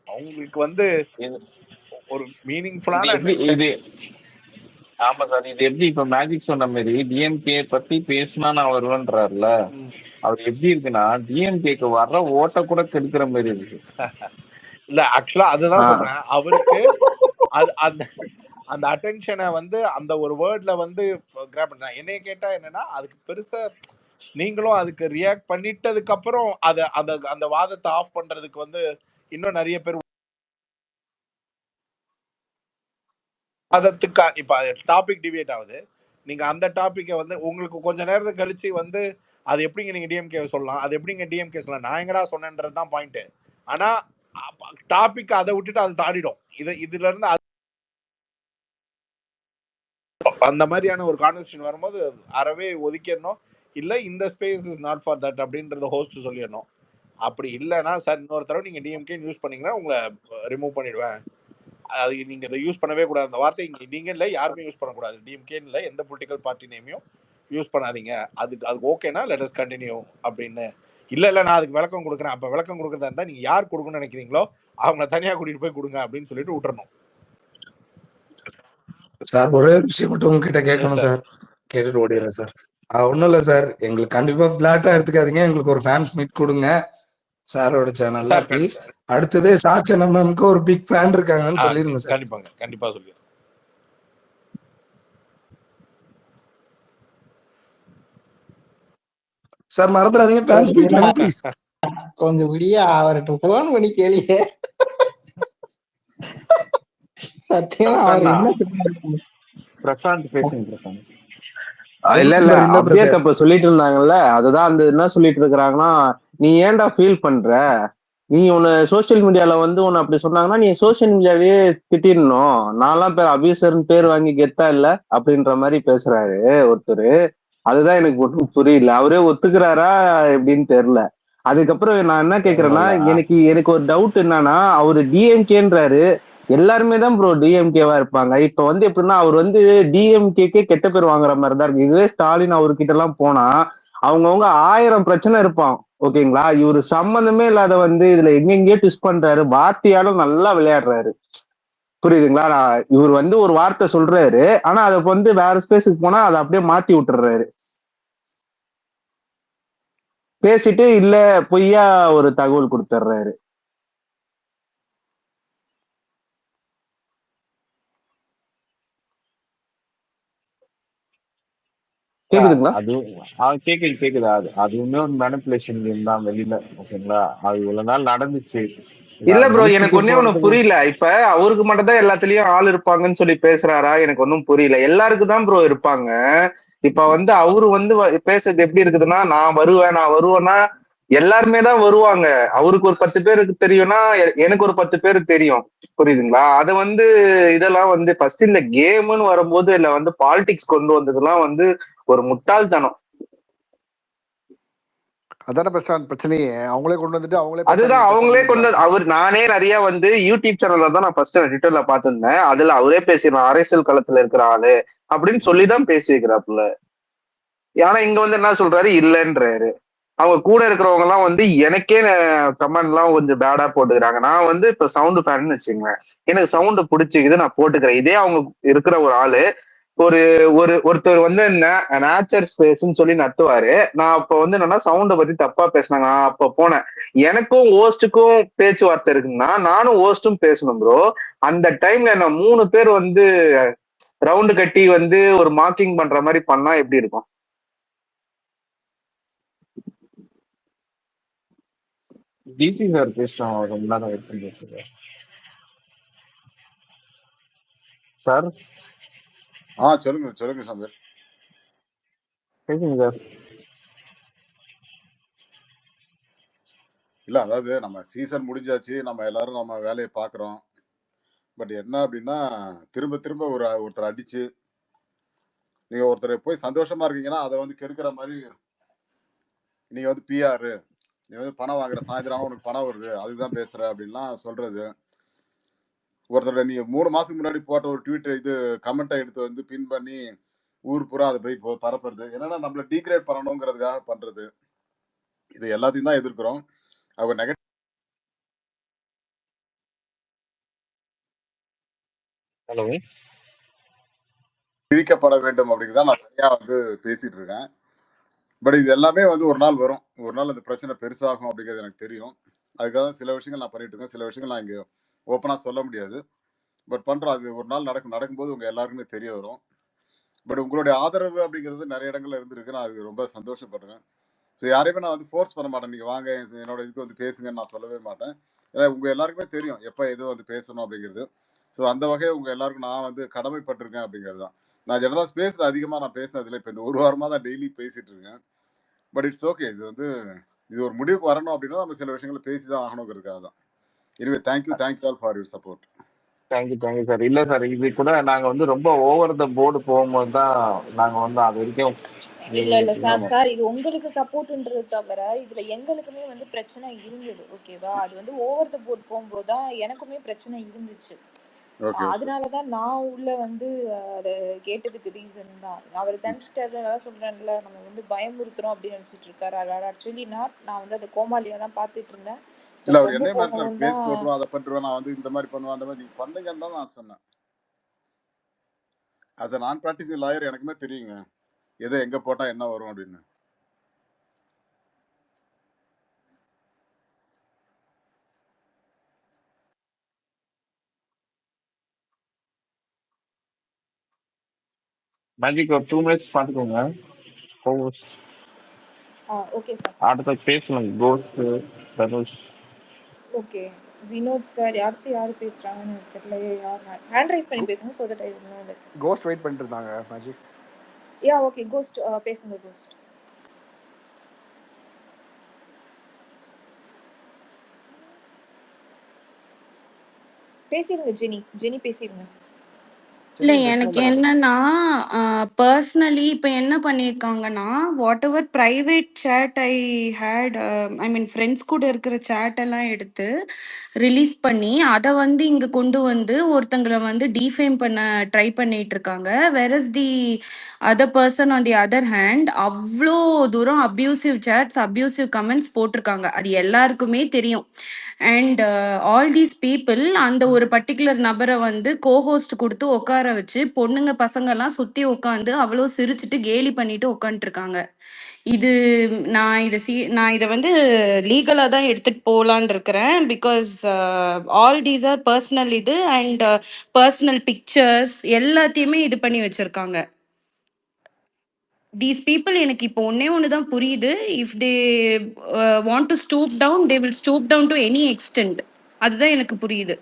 அவங்களுக்கு வந்து ஒரு மீனிங்ஃபுல்லான இது. ஆமா சார், இது எப்படி இப்ப மேஜிக் சொன்ன மாதிரி டிஎம்கே பத்தி பேசினா நான் வருவேன்றாருல, அவர் எப்படி இருக்குன்னா டிஎம்கேக்கு வர்ற ஓட்ட கூட கெடுக்கிற மாதிரி இருக்கு. இல்ல ஆக்சுவலா அதுதான் சொல்றேன், அவருக்கு அந்த அட்டென்ஷனை வந்து அந்த ஒரு வேர்ட்ல வந்து கிராப் பண்ண. என்னைய கேட்டா என்னன்னா அதுக்கு பெருசா நீங்களும் அதுக்கு ரியாக்ட் பண்ணிட்டதுக்கு அப்புறம் அந்த வாதத்தை ஆஃப் பண்றதுக்கு வந்து இன்னும் நிறைய பேர் வாதத்துக்கு இப்ப டாபிக் டிவியேட் ஆகுது. நீங்க அந்த டாபிக்கை வந்து உங்களுக்கு கொஞ்ச நேரத்துக்கு கழிச்சு வந்து அது எப்படிங்க நீங்க டிஎம்கே சொல்லலாம், அது எப்படிங்க டிஎம்கே சொல்லலாம், நான் எங்கடா சொன்னேன்றதுதான் பாயிண்ட். ஆனா டாபிக் அதை விட்டுட்டு அது தாடிடும். இதுல இருந்து அந்த மாதிரியான ஒரு கான்வர்சேஷன் வரும்போது அறவே ஒதுக்கிடணும். இல்ல இந்த space is not for that அப்படின்றத ஹோஸ்ட் சொல்லிடணும். அப்படி இல்லைன்னா சார் இன்னொரு தடவை நீங்க டிஎம்கே யூஸ் பண்ணீங்கன்னா உங்களை ரிமூவ் பண்ணிடுவேன். அது நீங்க இதை யூஸ் பண்ணவே கூடாது. அந்த வார்த்தை நீங்க இல்லை யாருமே யூஸ் பண்ணக்கூடாது. டிஎம்கேன்னு இல்லை, எந்த பொலிட்டிக்கல் பார்ட்டி நேமையும் யூஸ் பண்ணாதீங்க. அதுக்கு ஓகேனா லெட் அஸ் கண்டினியூ அப்படின்னு. இல்லை நான் அதுக்கு விளக்கம் கொடுக்குறேன். அப்போ விளக்கம் கொடுக்குறதா இருந்தால் நீங்கள் யார் கொடுக்கணும்னு நினைக்கிறீங்களோ அவங்க தனியாக கூட்டிகிட்டு போய் கொடுங்க அப்படின்னு சொல்லிட்டு விட்டுறணும். சார் ஒரே விஷயம் மட்டும் உங்ககிட்ட கேட்கணும் சார், கேட்டுட்டு ஓடிடுறேன் சார். ஒன்றும் இல்லை சார், எங்களுக்கு கண்டிப்பாக ஃப்ளாட்டாக எடுத்துக்காதீங்க, எங்களுக்கு ஒரு ஃபேன்ஸ் மீட் கொடுங்க சாரோட சேனல்ல ப்ளீஸ். அடுத்தது சாச்சன் எம்எம்க்கு ஒரு பிக் ஃபேன் இருக்காங்கன்னு சொல்லிருங்க சார். கண்டிப்பா சொல்லிடுறேன். சார் மறந்துடாதீங்க ஃபேன்ஸ் மீட் வேணும் ப்ளீஸ். கொஞ்சம் விடியா அவர்கிட்ட ஃபோன் பண்ணி கேளியே. சத்தியமா அவர் என்ன பிரசாந்த் பேசுங்க பிரசாந்த். இல்ல அப்டேட் அப்ப சொல்லிட்டு இருந்தாங்கல்ல, அதுதான் அந்த என்ன சொல்லிட்டு இருக்கிறாங்கன்னா, நீ ஏன்டா ஃபீல் பண்ற, நீ உன்னை சோசியல் மீடியால வந்து உன்னை அப்படி சொன்னாங்கன்னா நீ சோசியல் மீடியாவே திட்டிடணும், நான்லாம் பேர் அபியூசர்னு பேர் வாங்கி கெத்தா இல்ல அப்படின்ற மாதிரி பேசுறாரு ஒருத்தர். அதுதான் எனக்கு ஒன்றும் புரியல, அவரே ஒத்துக்கிறாரா எப்படின்னு தெரியல. அதுக்கப்புறம் நான் என்ன கேக்குறேன்னா, எனக்கு ஒரு டவுட் என்னன்னா, அவரு டிஎம்கேன்றாரு, எல்லாருமே தான் ப்ரோ டிஎம்கேவா இருப்பாங்க. இப்ப வந்து எப்படின்னா அவர் வந்து டிஎம்கேக்கே கெட்ட பேர் வாங்குற மாதிரி தான் இருக்கு. இதுவே ஸ்டாலின் அவர்கிட்ட எல்லாம் போனா அவங்கவுங்க 1000 பிரச்சனை இருப்பான், ஓகேங்களா. இவரு சம்பந்தமே இல்லாத வந்து இதுல எங்கெங்கயோ ட்விஸ்ட் பண்றாரு, வார்த்தையாலும் நல்லா விளையாடுறாரு, புரியுதுங்களா. இவர் வந்து ஒரு வார்த்தை சொல்றாரு, ஆனா அதை வந்து வேற ஸ்பேஸுக்கு போனா அதை அப்படியே மாத்தி விட்டுறாரு, பேசிட்டு இல்ல பொய்யா ஒரு தகவல் கொடுத்துட்றாரு. கேக்குதுங்களா? கேக்குது. அதுவுமே ஒரு மேனிபுலேஷன் கேம் தான் வெளியில, ஓகேங்களா. அது இவ்வளவு நாள் நடந்துச்சு. இல்ல ப்ரோ, எனக்கு ஒன்னே ஒண்ணு புரியல. இப்ப அவருக்கு மட்டும் தான் எல்லாத்துலயும் ஆள் இருப்பாங்கன்னு சொல்லி பேசுறாரா, எனக்கு ஒன்னும் புரியல. எல்லாருக்கும் தான் ப்ரோ இருப்பாங்க. இப்ப வந்து அவரு வந்து பேசுறது எப்படி இருக்குதுன்னா, நான் வருவேன்னா எல்லாருமே தான் வருவாங்க. அவருக்கு ஒரு 10 பேருக்கு தெரியும்னா எனக்கு ஒரு 10 பேரு தெரியும், புரியுதுங்களா. அது வந்து இதெல்லாம் வந்து ஃபர்ஸ்ட் இந்த கேம்னு வரும்போது இல்ல வந்து பாலிடிக்ஸ் கொண்டு வந்ததெல்லாம் வந்து ஒரு முட்டாள்தனம். அதான பிரச்சனையே, அவங்களே கொண்டு வந்துட்டு அதுதான் அவங்களே கொண்டு அவர் நானே நிறைய வந்து யூடியூப் சேனல்ல தான் நான் ஃபர்ஸ்ட் ட்விட்டர்ல பார்த்திருந்தேன். அதுல அவரே பேசிடுறான், அரசியல் களத்துல இருக்கிற ஆளு அப்படின்னு சொல்லிதான் பேசிக்கிறாப்புல. ஆனா இங்க வந்து என்ன சொல்றாரு, இல்லைன்றாரு. அவங்க கூட இருக்கிறவங்க எல்லாம் வந்து எனக்கே கமெண்ட் எல்லாம் கொஞ்சம் பேடா போட்டுக்கிறாங்க. நான் வந்து இப்ப சவுண்ட் ஃபேன் வச்சுக்கேன், எனக்கு சவுண்ட் பிடிச்சிக்குது, நான் போட்டுக்கிறேன். இதே அவங்க இருக்கிற ஒரு ஆளு ஒருத்தர் வந்து நேச்சர் ஸ்பேஸ்ன்னு சொல்லி நடத்துவாரு. நான் அப்ப வந்து என்னன்னா சவுண்டை பத்தி தப்பா பேசினாங்க, நான் அப்ப போனேன். எனக்கும் ஹோஸ்டுக்கும் பேச்சுவார்த்தை இருக்குன்னா நானும் ஹோஸ்டும் பேசணும் ப்ரோ. அந்த டைம்ல என்ன 3 பேர் வந்து ரவுண்டு கட்டி வந்து ஒரு மார்க்கிங் பண்ற மாதிரி பண்ணா எப்படி இருக்கும்? டிசி சார் பேசுறோம், ரொம்ப நேரம் வெயிட் பண்ணிட்டு சார். சொல்லுங்க சம்பர், பேசுங்க சார். இல்ல அதாவது நம்ம சீசன் முடிஞ்சாச்சு, நம்ம எல்லாரும் நம்ம வேலையை பாக்குறோம். பட் என்ன அப்படின்னா, திரும்ப திரும்ப ஒருத்தர் அடிச்சு நீங்க ஒருத்தர் போய் சந்தோஷமா இருக்கீங்கன்னா அதை வந்து கெடுக்கிற மாதிரி நீங்க வந்து பிஆர், நீ வந்து பணம் வாங்குற, சாயந்தரம் உனக்கு பணம் வருது அதுதான் பேசுற அப்படின்லாம் சொல்றது. ஒருத்தர் நீ 3 மாசத்துக்கு முன்னாடி போட்ட ஒரு ட்வீட் இது கமெண்ட்டை எடுத்து வந்து பின் பண்ணி ஊர் பூரா அதை போய் பரப்புறது, என்னன்னா நம்மள டீக்ரேட் பண்ணணுங்கிறதுக்காக பண்றது. இது எல்லாத்தையும் தான் எதிர்க்கிறோம். அவங்க நெகட்டிவ் இழிக்கப்பட வேண்டும் அப்படிங்கிறத நான் தனியா வந்து பேசிட்டு இருக்கேன். பட் இது எல்லாமே வந்து ஒரு நாள் வரும், ஒரு நாள் அந்த பிரச்சனை பெருசாகும் அப்படிங்கிறது எனக்கு தெரியும். அதுக்காக சில விஷயங்கள் நான் பண்ணிட்டு இருக்கேன், சில விஷயங்கள் நான் இங்க ஓப்பனா சொல்ல முடியாது. பட் பண்றோம், அது ஒரு நாள் நடக்கும்போது உங்க எல்லாருக்குமே தெரிய வரும். பட் உங்களுடைய ஆதரவு அப்படிங்கிறது நிறைய இடங்கள்ல இருந்திருக்கு, நான் அது ரொம்ப சந்தோஷப்படுறேன். ஸோ யாரையுமே நான் வந்து ஃபோர்ஸ் பண்ண மாட்டேன், நீங்க வாங்க என்னோட இதுக்கு வந்து பேசுங்கன்னு நான் சொல்லவே மாட்டேன். ஏன்னா உங்க எல்லாருக்குமே தெரியும் எப்போ எது வந்து பேசணும் அப்படிங்கிறது. ஸோ அந்த வகையை உங்க எல்லாருக்கும் நான் வந்து கடமைப்பட்டிருக்கேன் அப்படிங்கிறது தான். நான் ஜெனரல் ஸ்பேஸ்ல அதிகமாக நான் பேசினதில்லை, இப்போ இந்த ஒரு வாரமாக தான் டெய்லி பேசிட்டு இருக்கேன். பட் இட்ஸ் ஓகே, இது ஒரு முடிவுக்கு வரணும் அப்படின்னா நம்ம சில விஷயங்களை பேசி தான் ஆகணுங்கிறதுக்காக தான். எனவே thank you all for your support. Thank you sir. இல்ல சார், இது கூட நாங்க வந்து ரொம்ப ஓவர் த போர்டு போகும்போது தான் நாங்க வந்து அது வரைக்கும் இல்ல சாம் சின்னமா. சார், இது உங்களுக்கு சப்போர்ட்ன்றது தவிர இதுல எங்களுக்குமே வந்து பிரச்சனை இருந்தது. ஓகேவா? அது வந்து ஓவர் த போர்ட் போகும்போது தான் எனக்குமே பிரச்சனை இருந்துச்சு. Okay okay. அதனாலதான் நான் உள்ள வந்து அதை கேட்டதுக்கு ரீசன் தான். அவர் தனிச்சிட்டாரு, அதான் சொல்றேன்ல, நம்ம வந்து பயமுறுத்துறோம் அப்படின்னு நினைச்சிட்டு இருக்காரு. ஆக்சுவலி நான் வந்து அதை கோமாளியா தான் பார்த்துட்டு இருந்தேன். இல்ல பட் அவர் ரொம்ப என்னைய மிரட்டினார், போகவும் கேஸ் தான். போட்டுருவோம், அதை பண்ணிடுவேன், நான் வந்து இந்த மாதிரி பண்ணுவேன், அந்த மாதிரி நீங்க பண்ணுங்கன்னு தான் நான் சொன்னேன். as a நான் ப்ராக்டிசிங் லாயர் எனக்குமே தெரியுங்க எதை எங்க போட்டா என்ன வரும் அப்படின்னு. மேஜிக் ஒரு 2 மினிட்ஸ் பார்த்துக்கோங்க. Okay sir. அடுத்த பேசணும் ghost Dhanush. Okay Vinod sir, அடுத்து யார் பேசுறாங்கன்னு எனக்கு தெரியல. யார் ஹேண்ட் ரைஸ் பண்ணி பேசுங்க so that I will know that. Ghost wait பண்ணிட்டு இருந்தாங்க மேஜிக். யா ஓகே கோஸ்ட் பேசுங்க. கோஸ்ட் பேசிருங்க. ஜெனி பேசிருங்க. இல்ல எனக்கு என்னன்னா பர்சனலி இப்ப என்ன பண்ணியிருக்காங்கன்னா whatever private chat I hate I mean friends கூட இருக்கிற சேட் எல்லாம் எடுத்து ரிலீஸ் பண்ணி அதை வந்து இங்க கொண்டு வந்து ஒருத்தங்களை வந்து டிஃபேம் பண்ண ட்ரை பண்ணிட்டு இருக்காங்க. Versus the other person on the other hand அவ்வளோ தூரம் அப்யூசிவ் சேட்ஸ் அப்யூசிவ் கமெண்ட்ஸ் போட்டிருக்காங்க. அது எல்லாருக்குமே தெரியும். அண்ட் ஆல் தீஸ் பீப்புள் அந்த ஒரு பர்டிகுலர் நபரை வந்து கோஹோஸ்ட் கொடுத்து உட்கார வச்சு பொண்ணுங்க பசங்க எல்லாம் சுத்தி உட்காந்து அவ்வளோ சிரிச்சுட்டு கேலி பண்ணிட்டு உட்காந்துருக்காங்க. இது நான் இதை வந்து லீகலா தான் எடுத்துட்டு போலான்னு இருக்கிறேன். Because all these are personal இது அண்ட் பர்சனல் பிக்சர்ஸ் எல்லாத்தையுமே இது பண்ணி வச்சிருக்காங்க. தீஸ் பீப்புள் எனக்கு இப்போ ஒண்ணு தான் புரியுது. If they want to stoop down they will stoop down to any extent. அதுதான் எனக்கு புரியுது.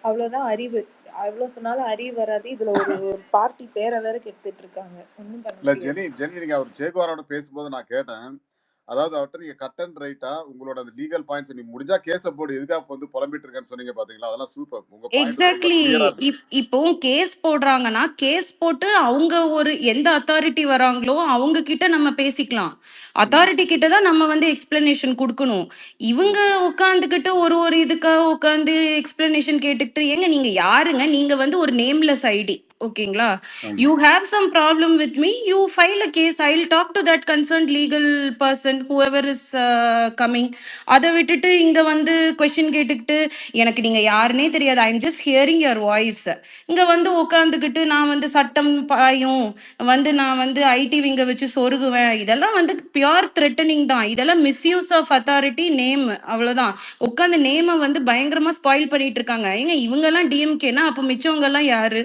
அவ்வளவுதான் அறிவு. அவ்வளவு சொன்னாலும் அறிவு வராது. இதுல ஒரு பார்ட்டி பேரை வேற கெடுத்துட்டு இருக்காங்க. ஒண்ணும் பண்ண இல்ல முடியாது. ஜெனி நீங்க அவர் சேகுவாரோட பேசும்போது நான் கேட்டேன், அதாவது அவர்கிட்ட நீங்க கட் அண்ட் ரைட்டா உங்களோட அந்த லீகல் பாயிண்ட்ஸ் நீ முடிஞ்சா கேஸ போடு, எதுக்காக வந்து புலம்பிட்டு இருக்கேன்னு சொன்னீங்க பாத்தீங்களா, அதெல்லாம் சூப்பர். உங்க பாயிண்ட் ரொம்ப எக்ஸாக்ட்லி. கிளியரா இருக்கு. இப்போ கேஸ் போடுறாங்கன்னா கேஸ் போட்டு அவங்க ஒரு எந்த அத்தாரிட்டி வராங்களோ அவங்க கிட்ட நம்ம பேசிக்கலாம். அத்தாரிட்டி கிட்ட தான் நம்ம வந்து எக்ஸ்பிளனேஷன் கொடுக்கணும். இவங்க உட்காந்துக்கிட்டு ஒரு இதுக்காக உட்காந்து எக்ஸ்பிளனேஷன் கேட்டுக்கிட்டு ஏங்க நீங்க யாருங்க? நீங்க வந்து ஒரு நேம்லெஸ் ஐடி. ஓகேங்களா? You have some problem with me, you file a case, I will talk to that concern legal person whoever is coming. அதை விட்டுட்டு இங்க வந்து கொஸ்டின் கேட்டுக்கிட்டு எனக்கு நீங்க யாருன்னே தெரியாது, ஐ am just hearing your voice. இங்க வந்து உட்காந்துக்கிட்டு நான் வந்து சட்டம் பாயும் வந்து நான் வந்து ஐடி விங்க வச்சு சொருகுவேன், இதெல்லாம் வந்து பியூர் த்ரெட்டனிங் தான். இதெல்லாம் மிஸ்யூஸ் ஆஃப் அத்தாரிட்டி நேம். அவ்வளவுதான். உட்காந்து நேமை வந்து பயங்கரமா ஸ்பாயில் பண்ணிட்டு இருக்காங்க. ஏங்க இவங்க எல்லாம் டிஎம்கேனா அப்ப மிச்சவங்க எல்லாம் யாரு?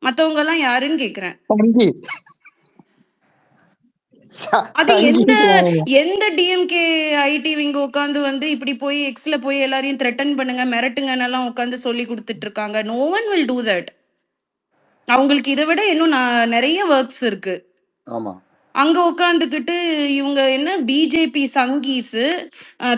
மத்தவங்க எல்லாம் யாருன்னு கேக்குறேன். அது எந்த டிஎம்கே ஐடி விங்க உட்காந்து வந்து இப்படி போய் எக்ஸ்ல போய் எல்லாரையும் த்ரெட்டன் பண்ணுங்க மிரட்டுங்கன்னு எல்லாம் உட்காந்து சொல்லி கொடுத்துட்டு இருக்காங்க. No one will do that. அவங்களுக்கு இதை விட இன்னும் நிறைய ஒர்க்ஸ் இருக்கு. ஆமா, அங்க உட்காந்துக்கிட்டு இவங்க என்ன பிஜேபி சங்கீஸ்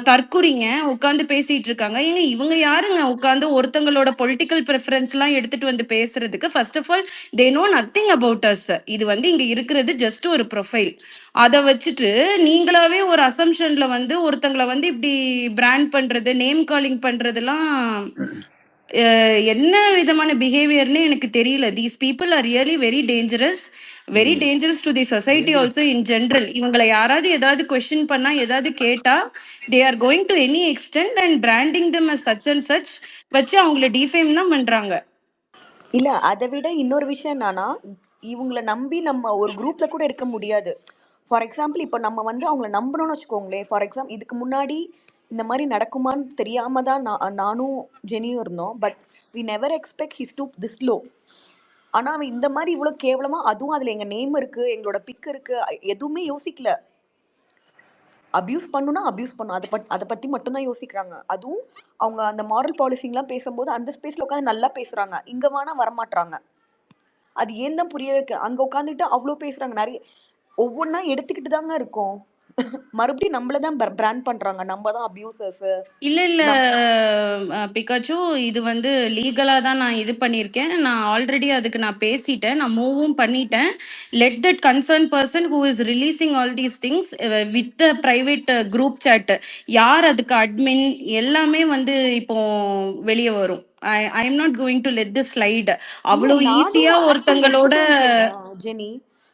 தற்குறிங்க உட்காந்து பேசிட்டு இருக்காங்க. ஏங்க இவங்க யாருங்க உட்காந்து ஒருத்தங்களோட பொலிட்டிக்கல் ப்ரிஃபரன்ஸ் எல்லாம் எடுத்துட்டு வந்து பேசுறதுக்கு? First of all they know nothing about us. இது வந்து இங்க இருக்கிறது ஜஸ்ட் ஒரு ப்ரொஃபைல். அதை வச்சுட்டு நீங்களாவே ஒரு அசம்ஷன்ல வந்து ஒருத்தங்களை வந்து இப்படி பிராண்ட் பண்றது, நேம் காலிங் பண்றதெல்லாம் என்ன விதமான பிஹேவியர்னு எனக்கு தெரியல. These people are really very dangerous to the society also in general. இவங்களை யாராவது ஏதாவது கொஸ்டின் பண்ணா ஏதாவது கேட்டா they are going to any extent and branding them as such and such வச்சு அவங்கள டிஃபேம் தான் பண்றாங்க. இல்ல அதை விட இன்னொரு விஷயம் என்னன்னா, இவங்களை நம்பி நம்ம ஒரு குரூப்ல கூட இருக்க முடியாது. ஃபார் எக்ஸாம்பிள் இப்போ நம்ம வந்து அவங்கள நம்பணும்னு வச்சுக்கோங்களேன். ஃபார் எக்ஸாம்பிள் இதுக்கு முன்னாடி இந்த மாதிரி நடக்குமான்னு தெரியாம தான் நானும் ஜெனியும் இருந்தோம். But we never expect he stoop this low. ஆனா அவன் இந்த மாதிரி இவ்வளவு கேவலமா, அதுவும் அதுல எங்க நேம் இருக்கு, எங்களோட பிக் இருக்கு, எதுவுமே யோசிக்கல. அபியூஸ் பண்ணுனா அபியூஸ் பண்ணும், அதை பத்தி மட்டும்தான் யோசிக்கிறாங்க. அதுவும் அவங்க அந்த மாரல் பாலிசிங்லாம் பேசும்போது அந்த ஸ்பேஸ்ல உட்காந்து நல்லா பேசுறாங்க, இங்க வேணா வரமாட்டாங்க. அது ஏன் தான் புரிய வைக்க. அங்க உட்காந்துட்டு அவ்வளோ பேசுறாங்க, நிறைய ஒவ்வொன்றா எடுத்துக்கிட்டு தாங்க இருக்கோம். மறுபடியும் நம்மள தான் பிராண்ட் பண்றாங்க, நம்ம தான் அபியூசர்ஸ். இல்ல பிகாச்சு இது வந்து லீகலா தான் நான் இது பண்ணியிருக்கேன். நான் ஆல்ரெடி அதுக்கு நான் பேசிட்டேன். நான் மூவும் பண்ணிட்டேன். Let that concern person who is releasing all these things with the private group chat, யார் அதுக்கு அட்மின் எல்லாமே வந்து இப்போ வெளியே வரும். I am not going to let this slide. இல்ல அவ்வளோ நானும் ஈஸியா ஆக்ஷன் ஒருத்தங்களோட எடுத்துட்டேன் ஜெனி.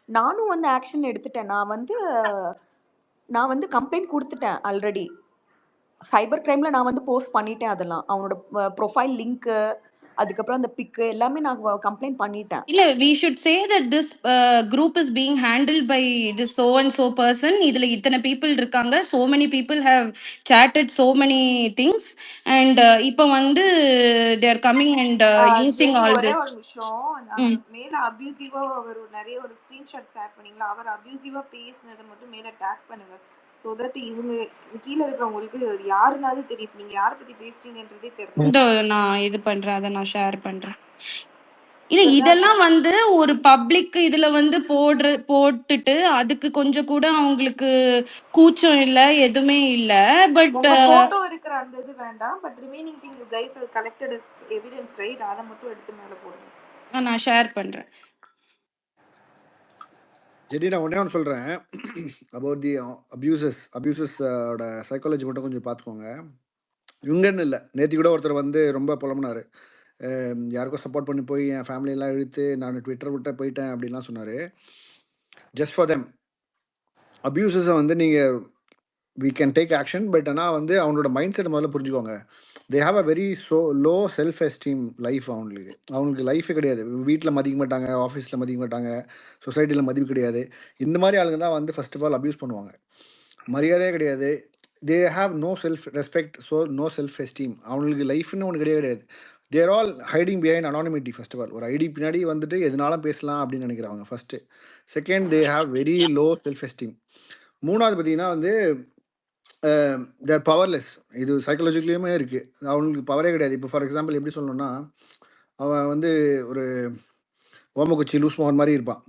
நானும் வந்து ஆக்ஷன் எடுத்துட்டேன். நான் வந்து கம்ப்ளைண்ட் கொடுத்துட்டேன் ஆல்ரெடி. சைபர் கிரைம்ல நான் வந்து போஸ்ட் பண்ணிட்டேன். அதெல்லாம் அவனோட ப்ரொஃபைல் லிங்க், அதுக்கப்புறம் அந்த பிக்கு எல்லாமே நான் கம்ப்ளைண்ட் பண்ணிட்டேன். இல்ல we should say that this group is being handled by this so and so person. இதுல இத்தனை people இருக்காங்க, so many people have chatted so many things, and இப்போ வந்து they are coming and using Jenny all ஒரே this. ஒரு நிமிஷம். அந்த மேல அபியூசிவா ஒரு நிறைய ஒரு ஸ்கிரீன்ஷாட் ஷேர் பண்ணீங்களா, அவர் அபியூசிவா பேசினதை மட்டும் மேல டேக் பண்ணுங்க. ஸோ தட் இவங்க கீழே இருக்கிறவங்களுக்கு யாருனாவது தெரியும் நீங்க யாரை பத்தி பேசுறீங்கன்றதே தெரியும். நான் இது பண்றேன், அதை நான் ஷேர் பண்றேன். இல்ல இதெல்லாம் வந்து ஒரு பப்ளிக் இதுல வந்து போட்டுட்டு அதுக்கு கொஞ்சம் கூட அவங்களுக்கு கூச்சம் இல்ல, எதுவுமே இல்ல. பட் உங்க போட்டோ இருக்கிற அந்த இது வேண்டாம், but remaining thing you guys have collected as evidence, right? அதை மட்டும் எடுத்து மேல போடுங்க. நான் ஷேர் பண்றேன். ஜெடி நான் ஒன்றே ஒன்று சொல்கிறேன் அபவுட் தி அபியூசஸோட சைக்காலஜி மட்டும் கொஞ்சம் பார்த்துக்கோங்க. இவங்கன்னு இல்லை, நேற்று கூட ஒருத்தர் வந்து ரொம்ப புலம்புனார். யாருக்கும் சப்போர்ட் பண்ணி போய் என் ஃபேமிலியெல்லாம் இழுத்து நான் ட்விட்டர் விட்ட போயிட்டேன் அப்படின்லாம் சொன்னார். ஜஸ்ட் ஃபார் தெம் அபியூசஸை வந்து நீங்கள் we can take action, but ஆனால் வந்து அவனோட மைண்ட் செட் முதல்ல புரிஞ்சுக்கோங்க. They have a very low self esteem life. அவங்களுக்கு லைஃபே கிடையாது. வீட்டில் மதிக்க மாட்டாங்க, ஆஃபீஸில் மதிக்க மாட்டாங்க, சொசைட்டியில் மதிப்பு கிடையாது. இந்த மாதிரி ஆளுங்க தான் வந்து ஃபர்ஸ்ட் ஆஃப் ஆல் அப்யூஸ் பண்ணுவாங்க. மரியாதையே கிடையாது. They have no self respect, so no self esteem. அவங்களுக்கு லைஃப்னு ஒன்று கிடையாது. They're all hiding behind anonymity. First of all ஒரு ஐடி பின்னாடி வந்துட்டு எதுனாலும் பேசலாம் அப்படின்னு நினைக்கிறாங்க first. Second, they have very low self esteem. மூணாவது பார்த்தீங்கன்னா வந்து தேர் பவர்லெஸ். இது சைக்காலஜிக்கலையுமே இருக்குது. அவங்களுக்கு பவரே கிடையாது. இப்போ ஃபார் எக்ஸாம்பிள் எப்படி சொல்லணும்னா, அவன் வந்து ஒரு ஓமக்குச்சி லூஸ் மோகன் மாதிரி இருப்பான்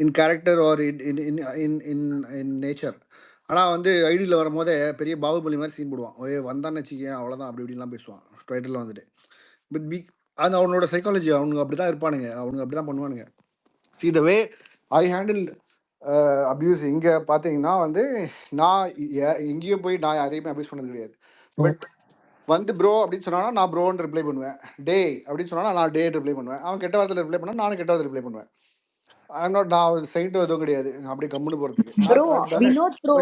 in character or in nature. ஆனால் வந்து ஐடியில் வரும்போதே பெரிய பாகுபலி மாதிரி சீன் போடுவான். வந்தான்னு வச்சுக்கேன் அவ்வளோதான், அப்படி இப்படிலாம் பேசுவான் ட்விட்டரில் வந்துட்டு. பட் அது அவனோட சைக்காலஜி. அவனுங்க அப்படி தான் இருப்பானுங்க, அவனுங்க அப்படி தான் பண்ணுவானுங்க. See the way I handle abuse. இங்கே பார்த்தீங்கன்னா வந்து நான் எங்கேயும் போய் நான் யாரையுமே அப்யூஸ் பண்ணது கிடையாது. பட் வந்து ப்ரோ அப்படின்னு சொன்னா நான் ப்ரோன்னு ரிப்ளை பண்ணுவேன். டே அப்படின்னு சொன்னா நான் டே ரிப்ளை பண்ணுவேன். அவன் கெட்ட வார்த்தையில் ரிப்ளை பண்ணா நானும் கெட்ட வார்த்தை ரிப்ளை பண்ணுவேன். நான் சைட்டு எதுவும் கிடையாது, அப்படியே கம்முன்னு போகிறதுக்கு. ப்ரோ வினோத் ப்ரோ,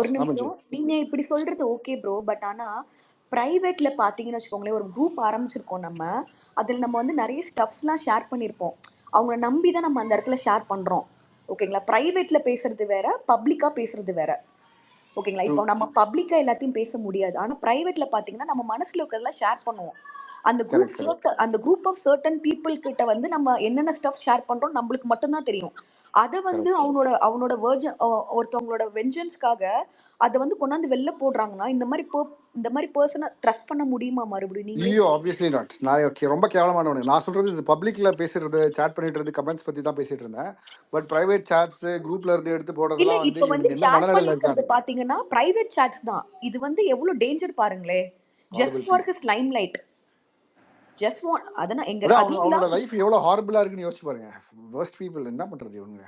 ஒரு நிமிஷம். நீங்க இப்படி சொல்றது ஓகே ப்ரோ, பட் ஆனா பிரைவேட்ல பாத்தீங்கன்னு வச்சுக்கோங்களேன், ஒரு குரூப் ஆரம்பிச்சிருக்கோம் நம்ம. அதில் நம்ம வந்து நிறைய ஸ்டப்ஸ்லாம் ஷேர் பண்ணியிருப்போம். அவங்கள நம்பி தான் நம்ம அந்த இடத்துல ஷேர் பண்ணுறோம். ஓகேங்களா? ப்ரைவேட்டில் பேசுறது வேற, பப்ளிக்காக பேசுறது வேற. ஓகேங்களா? இப்போ நம்ம பப்ளிக்காக எல்லாத்தையும் பேச முடியாது, ஆனால் ப்ரைவேட்டில் பார்த்தீங்கன்னா நம்ம மனசில் இருக்கிறதெல்லாம் ஷேர் பண்ணுவோம். அந்த குரூப் ஆஃப் சர்டன் பீப்புள் கிட்ட வந்து நம்ம என்னென்ன ஸ்டஃப் ஷேர் பண்ணுறோம் நம்மளுக்கு மட்டும்தான் தெரியும். அதை வந்து அவனோட ஒருத்தவங்களோட வெஞ்சன்ஸ்க்காக அதை வந்து கொண்டாந்து வெளில போடுறாங்கன்னா இந்த மாதிரி பர்சனை ட்ரஸ்ட் பண்ண முடியுமா மறுபடியும்? நீங்க ஐயோ ஆப்வியஸ்லி நாட். நான் ரொம்ப கேவலமானவனு. நான் சொல்றது இது பப்ளிக்ல பேசுறது, சாட் பண்ணிட்டு இருந்து கமெண்ட்ஸ் பத்தி தான் பேசிட்டு இருந்தேன். பட் பிரைவேட் சாட்ஸ் குரூப்ல இருந்து எடுத்து போடுறதெல்லாம் வந்து வந்து என்ன மனநிலையில இருக்காங்க பாத்தீங்கன்னா பிரைவேட் சாட்ஸ் தான். இது வந்து எவ்வளவு டேஞ்சர் பாருங்களே. Just for his limelight, just want. அதனா எங்க அவனோட லைஃப் எவ்வளவு ஹாரிபிளா இருக்குன்னு யோசிச்சு பாருங்க. வர்ஸ்ட் பீப்பிள் என்ன பண்றது இவங்க.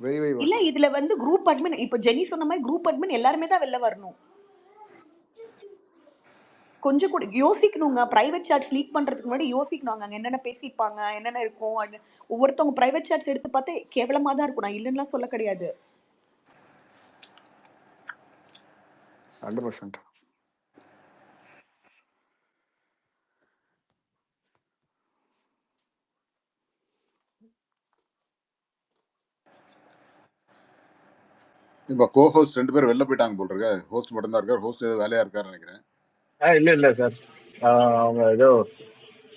வெரி வெரி இல்ல இதுல வந்து குரூப் அட்மின், இப்போ ஜெனி சொன்ன மாதிரி குரூப் அட்மின் எல்லாருமே தான் வெளில வரணும். கொஞ்சம் கூட யோசிக்கணுங்க. பிரைவேட் சாட்ஸ் லீக் பண்றதுக்கு முன்னாடி யோசிக்கணும் அங்க என்னென்ன பேசிப்பாங்க, என்னென்ன இருக்கும். ஒவ்வொருத்தவங்க பிரைவேட் சாட்ஸ் எடுத்து பார்த்து கேவலமா தான் இருக்கும். நான் இல்லைன்னா சொல்ல கிடையாது. 100%. இப்போ கோ-ஹோஸ்ட் 2 பேர் வெளில போயிட்டாங்க போல இருக்கு. ஹோஸ்ட் மட்டும் தான் இருக்கார். ஹோஸ்ட் ஏதோ வேலையா இருக்காருன்னு நினைக்கிறேன். இல்ல சார், அவங்க ஏதோ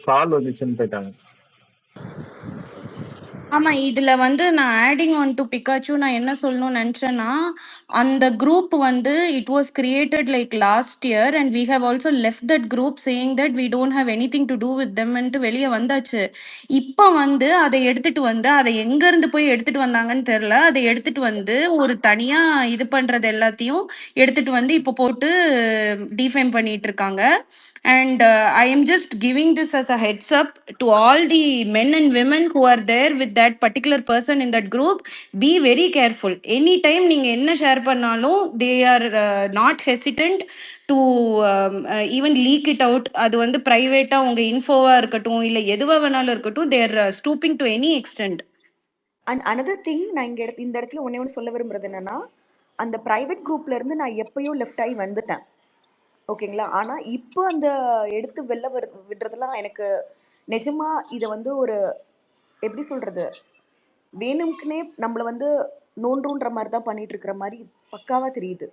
கால் வந்துச்சுன்னு போயிட்டாங்க. ஆமா. இதுல வந்து நான் ஆடிங் ஆன் டு பிக்காச்சு நான் என்ன சொல்லணும்னு நினைச்சேன்னா, அந்த குரூப் வந்து it was created like last year and we have also left that group saying that we don't have anything to do with தெம்ன்ட்டு வெளிய வந்தாச்சு. இப்ப வந்து அத எடுத்துட்டு வந்து அத எங்க இருந்து போய் எடுத்துட்டு வந்தாங்கன்னு தெரியல. அத எடுத்துட்டு வந்து ஒரு தனியா இது பண்றது எல்லாத்தையும் எடுத்துட்டு வந்து இப்ப போட்டு டிஃபேம் பண்ணிட்டு இருக்காங்க. And I am just giving this as a heads up to all the men and women who are there with that particular person in that group. Be very careful. Anytime நீங்க என்ன ஷேர் பண்ணாலும் they are not hesitant to even leak it out. அது வந்து பிரைவேட்டா உங்க இன்ஃபோவா இருக்கட்டும் இல்ல எதுவா வேணாலும் இருக்கட்டும், they are stooping to any extent. And another thing, நான் இந்த இடத்துல ஒன்று சொல்ல விரும்புறது என்னன்னா, அந்த ப்ரைவேட் குரூப்ல இருந்து நான் எப்பயோ லெஃப்ட் ஆகி வந்துட்டேன், ஓகேங்களா. ஆனால் இப்போ அந்த எடுத்து வெளில விடுறதுலாம் எனக்கு நிஜமா இதை வந்து ஒரு எப்படி சொல்றது, வேணும்க்குனே நம்மளை வந்து நோன்றுன்ற மாதிரி தான் பண்ணிட்டு இருக்கிற மாதிரி பக்காவா தெரியுது.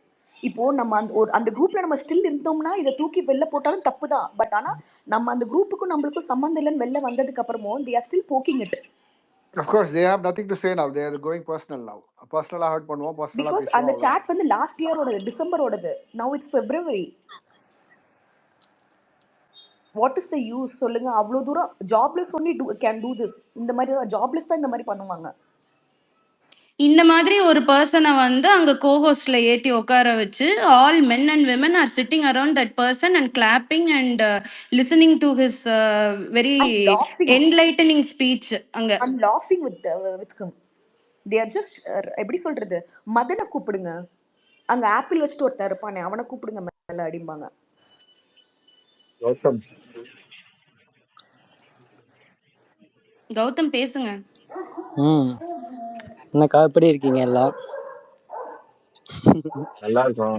இப்போ நம்ம அந்த குரூப்ல நம்ம ஸ்டில் இருந்தோம்னா இதை தூக்கி வெளில போட்டாலும் தப்பு தான். பட் ஆனா நம்ம அந்த குரூப்புக்கும் நம்மளுக்கும் சம்மந்தம் இல்லைன்னு வெளில வந்ததுக்கு அப்புறமும் they are still poking it. Of course, they have nothing to say now. They are going personal now. Personal hurt பண்ணுவோம், personal Because பேசுவோம். அந்த சாட் வந்து லாஸ்ட் இயரோடது, டிசம்பரோடது. now it's February. What is the use சொல்லுங்க? அவ்வளோ தூரம் jobless only can do this. இந்த மாதிரி தான் ஜாப்லெஸ் தான் இந்த மாதிரி பண்ணுவாங்க. இந்த மாதிரி ஒரு பர்சனை வந்து அங்க கோஹோஸ்ட்ல ஏத்தி உட்கார வச்சு all men and women are sitting around that person and clapping and listening to his very enlightening speech. அங்க அண்ட் லாஃபிங் with him. They are just எப்படி சொல்றது, மதனை கூப்பிடுங்க, அங்க ஆப்பிள் வச்சுட்டு ஒருத்தர் இருப்பானே அவனை கூப்பிடுங்க மேல அடிம்பாங்க. கௌதம் பேசுங்க. என்னக்கா எப்படி இருக்கீங்க எல்லாம்? நல்லா இருக்கும்.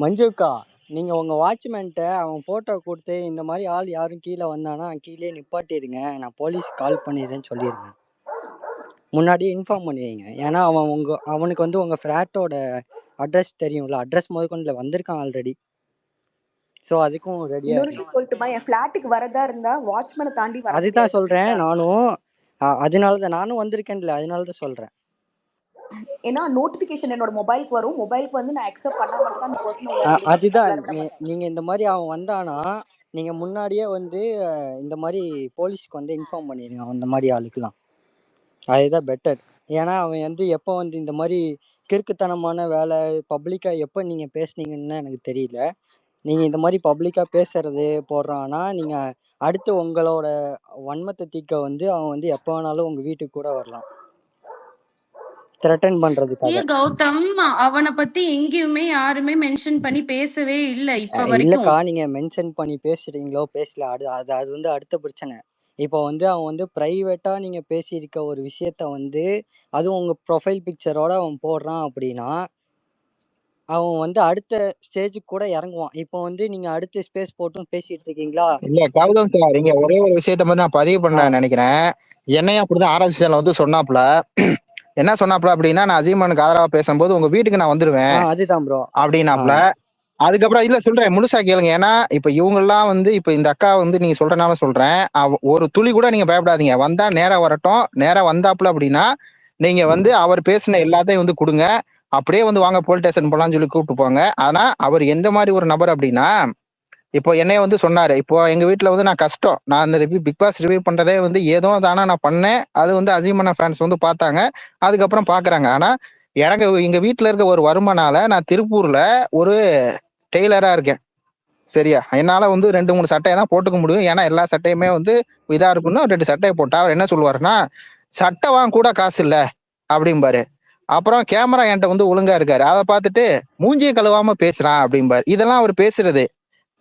மஞ்சுக்கா, நீங்க உங்க வாட்ச்மேன்ட்ட அவன் போட்டோ கொடுத்து இந்த மாதிரி ஆள் யாரும் கீழே வந்தானா கீழே நிப்பாட்டிடுங்க, நான் போலீஸ் கால் பண்ணிடுறேன்னு சொல்லிடுங்க. முன்னாடியே இன்ஃபார்ம் பண்ணி வைங்க. ஏன்னா அவனுக்கு வந்து உங்க ஃபிளாட்டோட அட்ரஸ் தெரியும்ல, அட்ரஸ் முதற்கொண்டு வந்திருக்கான் ஆல்ரெடி. ஸோ அதுக்கும் ரெடியா இன்னொரு சொல்லட்டுமா, என் ஃபிளாட்டுக்கு வரதா இருந்தா வாட்ச்மேனை தாண்டி வர. அதுதான் சொல்றேன் நானும், அதனாலதான் நானும் வந்திருக்கேன்ல, அதனாலதான் சொல்றேன். ஏன்னா நோட்டிபிகேஷன் என்னோட மொபைலுக்கு வரும், மொபைலுக்கு வந்து நான் அக்செப்ட் பண்ணா மட்டும் தான் அந்த பர்சன். அதுதான் நீங்க இந்த மாதிரி அவன் வந்தானா நீங்க முன்னாடியே வந்து இந்த மாதிரி போலீஸ்க்கு வந்து இன்ஃபார்ம் பண்ணிடுங்க அந்த மாதிரி ஆளுக்கெல்லாம். அதுதான் பெட்டர். ஏன்னா அவன் வந்து எப்போ வந்து இந்த மாதிரி கிறுக்குத்தனமான வேலை பப்ளிக்கா எப்போ நீங்க பேசுனீங்கன்னு எனக்கு தெரியல. நீங்க இந்த மாதிரி பப்ளிக்கா பேசுறது போடுறான்னா நீங்க அடுத்து உங்களோட வன்மத்தை தீக்க வந்து அவன் வந்து எப்போ வேணாலும் உங்க வீட்டுக்கு கூட வரலாம், த்ரெட்டன் பண்றதுக்காக. ஏன் கௌதம் அவனை பத்தி எங்கேயுமே யாருமே மென்ஷன் பண்ணி பேசவே இல்லை இப்ப வரைக்கும். இல்லக்கா, நீங்க மென்ஷன் பண்ணி பேசுறீங்களோ பேசல, அது வந்து அடுத்த பிரச்சனை. இப்போ வந்து அவன் வந்து பிரைவேட்டா நீங்க பேசியிருக்க ஒரு விஷயத்த வந்து அதுவும் உங்க ப்ரொஃபைல் பிக்சரோட அவன் போடுறான் அப்படின்னா அவன் வந்து அடுத்த ஸ்டேஜுக்கு கூட இறங்குவான். இப்போ வந்து நீங்க அடுத்த ஸ்பேஸ் போட்டும் பேசிட்டு இருக்கீங்களா? இல்ல கௌதம் சார், இங்க ஒரே ஒரு விஷயத்த வந்து நான் பதிவு பண்ண நினைக்கிறேன். என்னையும் அப்படிதான் ஆர்எல்சிஎல் வந்து சொன்னாப்ல. என்ன சொன்னாப்ல அப்படின்னா, நான் அசீமானுக்கு ஆதரவா பேசும்போது உங்க வீட்டுக்கு நான் வந்துருவேன் அதுதான் ப்ரோ அப்படின்னாப்ல. அதுக்கப்புறம் இல்ல சொல்றேன், முழுசா கேளுங்க. ஏன்னா இப்ப இவங்க எல்லாம் வந்து இப்ப இந்த அக்கா வந்து நீங்க சொல்றனால சொல்றேன், ஒரு துளி கூட நீங்க பயப்படாதீங்க. வந்தா நேரா வரட்டும், நேரா வந்தாப்புல அப்படின்னா நீங்க வந்து அவர் பேசின எல்லாத்தையும் வந்து கொடுங்க, அப்படியே வந்து வாங்க போலீஸ் ஸ்டேஷன் போலாம்னு சொல்லி கூப்பிட்டு போங்க. ஆனா அவர் எந்த மாதிரி ஒரு நபர் அப்படின்னா, இப்போ என்னைய வந்து சொன்னாரு, இப்போ எங்க வீட்டுல வந்து நான் கஷ்டம், நான் அந்த பிக் பாஸ் ரிவ்யூ பண்றதே வந்து ஏதோ தானா நான் பண்ணேன், அது வந்து அசீமான ஃபேன்ஸ் வந்து பார்த்தாங்க, அதுக்கப்புறம் பாக்குறாங்க. ஆனா எனக்கு எங்க வீட்டுல இருக்க ஒரு வருமானால நான் திருப்பூர்ல ஒரு டெய்லரா இருக்கேன், சரியா? என்னால வந்து 2-3 சட்டையை தான் போட்டுக்க முடியும். ஏன்னா எல்லா சட்டையுமே வந்து இதா இருக்குன்னு 2 சட்டையை போட்டா அவர் என்ன சொல்லுவாருன்னா, சட்டை வாங்க கூட காசு இல்ல அப்படிம்பாரு. அப்புறம் கேமரா என்கிட்ட வந்து ஒழுங்கா இருக்காரு, அதை பார்த்துட்டு மூஞ்சியை கழுவாம பேசுறான் அப்படிம்பாரு. இதெல்லாம் அவர் பேசுறது,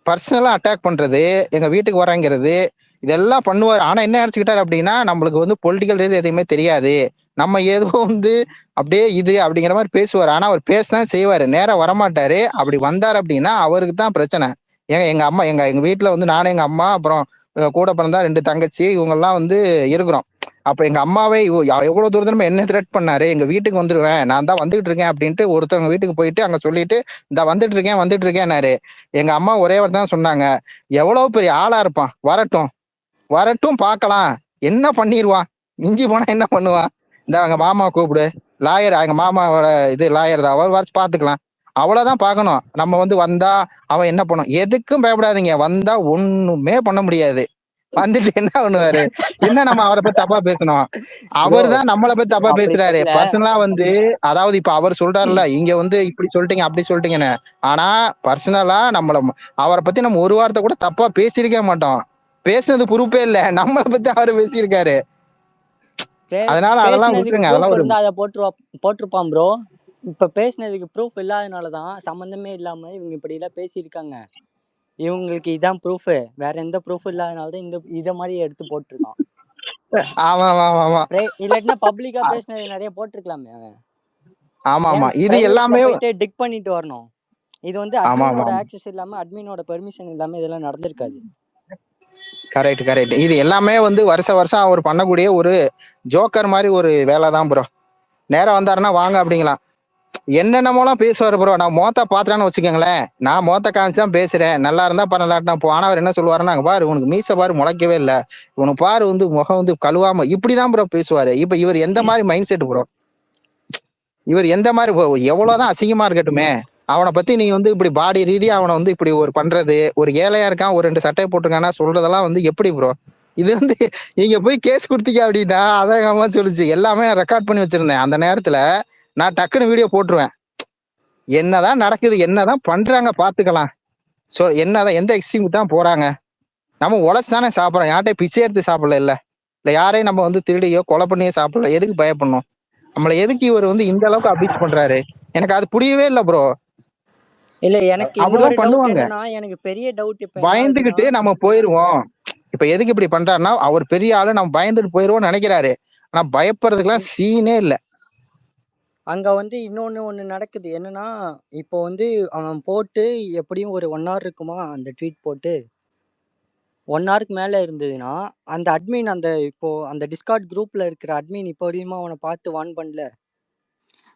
பர்சனலா அட்டாக் பண்றது, எங்க வீட்டுக்கு வரங்கிறது, இதெல்லாம் பண்ணுவார். ஆனா என்ன நினைச்சுக்கிட்டாரு அப்படின்னா, நம்மளுக்கு வந்து பொலிட்டிக்கல் ரீதி எதுவுமே தெரியாது, நம்ம ஏதோ வந்து அப்படியே இது அப்படிங்கிற மாதிரி பேசுவார். ஆனா அவர் பேசதான் செய்வாரு, நேரம் வரமாட்டாரு. அப்படி வந்தார் அப்படின்னா அவருக்கு தான் பிரச்சனை. எங்க அம்மா எங்க வீட்டுல வந்து நானும் எங்க அம்மா அப்புறம் கூட பிறந்தா 2 தங்கச்சி இவங்க எல்லாம் வந்து இருக்கிறோம். அப்ப எங்க அம்மாவே எவ்வளவு தூரத்துல என்ன த்ரெட் பண்ணாரு, எங்க வீட்டுக்கு வந்துருவேன், நான் தான் வந்துகிட்டு இருக்கேன் அப்படின்ட்டு ஒருத்தவங்க வீட்டுக்கு போயிட்டு அங்க சொல்லிட்டு இந்த வந்துட்டு இருக்கேன்னாரு. எங்க அம்மா ஒரே வார்த்தை தான் சொன்னாங்க, எவ்வளவு பெரிய ஆளா இருப்பான், வரட்டும் பார்க்கலாம், என்ன பண்ணிடுவான், மிஞ்சி போனா என்ன பண்ணுவான்? இந்த அவங்க மாமா கூப்பிடு, லாயர், எங்க மாமாவோட இது லாயர் தான், அவர் வரைச்சு பாத்துக்கலாம். அவ்வளவுதான் பார்க்கணும். நம்ம வந்து வந்தா அவன் என்ன பண்ணும்? எதுக்கும் பயப்படாதீங்க. வந்தா ஒண்ணுமே பண்ண முடியாது. வந்துட்டு என்ன பண்ணுவாரு? என்ன நம்ம அவரை பத்தி தப்பா பேசணும்? ப்ரோ அவர் தான் நம்மளை பத்தி தப்பா அப்படி பேசுறாரு. சொல்லல. பர்சனலா வந்து, அதாவது இப்ப அவர் சொல்றாருல, இங்க வந்து இப்படி சொல்லிட்டீங்க அப்படி சொல்லிட்டீங்கன்னு. ஆனா பர்சனலா நம்மள, அவரை பத்தி நம்ம ஒரு வார்த்தை கூட தப்பா பேசியிருக்க மாட்டோம். பேசுனது பொறுப்பே இல்ல. நம்மளை பத்தி அவரு பேசியிருக்காரு. அதனால அதெல்லாம் பேசினதுக்கு விட்டுருங்க. ப்ரூஃப் அதெல்லாம் ஒரு இருந்தா அதை போட்டிருப்பான் ப்ரோ. இப்ப பேசினதுக்கு ப்ரூஃப் இல்லாதனாலதான், சம்பந்தமே இல்லாம இவங்க இப்படி எல்லாம் பேசியிருக்காங்க. இவங்களுக்கு இதான் ப்ரூஃப், வேற எந்த ப்ரூஃப் இல்லாதனாலதான் இத மாதிரி எடுத்து போட்டிருக்கான். ஆமா ஆமா ஆமா ஆமா இல்லாட்டினா பப்ளிக்கா பேசினது நிறைய போட்டிருக்கலாமே அவன். ஆமா ஆமா ஏன் இது பிரைவேட்ல எல்லாமே போயிட்டு டிக் பண்ணிட்டு வரணும்? இது வந்து ஆமா ஆமா அட்மினோட ஆமா ஆக்சஸ் இல்லாம, அட்மினோட பெர்மிஷன் இல்லாம இதெல்லாம் நடந்திருக்காது. Correct correct. இது எல்லாமே வந்து வருஷம் அவர் பண்ணக்கூடிய ஒரு ஜோக்கர் மாதிரி ஒரு வேலை தான் ப்ரோ. நேரம் வந்தாருன்னா வாங்க அப்படிங்களாம். என்னென்னமோலாம் பேசுவாரு ப்ரோ. நான் மோத்த பாத்துறான்னு வச்சுக்கோங்களேன், நான் மோத்த காமிச்சு தான் பேசுறேன், நல்லா இருந்தா பண்ணலாட்டினா போ. ஆனா அவர் என்ன சொல்லுவாருன்னா, பாரு உனக்கு மீச பாரு முளைக்கவே இல்லை, உனக்கு பாரு வந்து முகம் வந்து கழுவாம, இப்படிதான் ப்ரோ பேசுவாரு. இப்ப இவர் எந்த மாதிரி மைண்ட் செட் ப்ரோ? இவர் எந்த மாதிரி எவ்வளவுதான் அசிங்கமா இருக்கட்டுமே, அவனை பத்தி நீங்க வந்து இப்படி பாடி ரீதியா அவனை வந்து இப்படி ஒரு பண்றது, ஒரு ஏழையா இருக்கான், ஒரு 2 சட்டை போட்டிருக்கானா சொல்றதெல்லாம் வந்து எப்படி ப்ரோ? இது வந்து நீங்க போய் கேஸ் கொடுத்தீங்க அப்படின்னா, அதான் எங்க அம்மா சொல்லுச்சு, எல்லாமே நான் ரெக்கார்ட் பண்ணி வச்சிருந்தேன். அந்த நேரத்துல நான் டக்குன்னு வீடியோ போட்டுருவேன். என்னதான் நடக்குது, என்னதான் பண்றாங்க பாத்துக்கலாம். என்னதான் எந்த எக்ஸ்ட்ரீமுக்கு தான் போறாங்க? நம்ம உழைச்சு தானே சாப்பிடறோம், யார்கிட்டயும் பிச்சை எடுத்து சாப்பிடல இல்ல யாரையும் நம்ம வந்து திருடியோ கொலை பண்ணியோ சாப்பிடல. எதுக்கு பயப்படணும்? நம்மள எதுக்கு இவர் வந்து இந்த அளவுக்கு அபியூஸ் பண்றாரு? எனக்கு அது புரியவே இல்ல ப்ரோ. இல்ல எனக்கு இன்னொரு அப்படிதான் டவுட் பண்ணுவாங்க. என்னன்னா, எனக்கு பெரிய டவுட் இப்ப என்ன ஆகுதுன்னா, பயந்துகிட்டு நம்ம போயிருவோம். இப்ப எதுக்கு இப்படி பண்றாருன்னா, அவர் பெரிய ஆளு, நம்ம பயந்துட்டு போயிருவோம்னு நினைக்கிறாரு. ஆனா பயப்படுறதுக்கெல்லாம் சீனே இல்ல. அங்க வந்து ஒண்ணு நடக்குது. என்னன்னா, இப்போ வந்து அவன் போட்டு எப்படியும் ஒரு 1 hour இருக்குமா அந்த ட்வீட் போட்டு? 1 ஹவருக்கு மேல இருந்ததுன்னா, அந்த அட்மின் இப்போ அந்த டிஸ்கார்ட் குரூப்ல இருக்கிற அட்மின் இப்போ வரையுமா அவனை பார்த்து வார்ன் பண்ணல?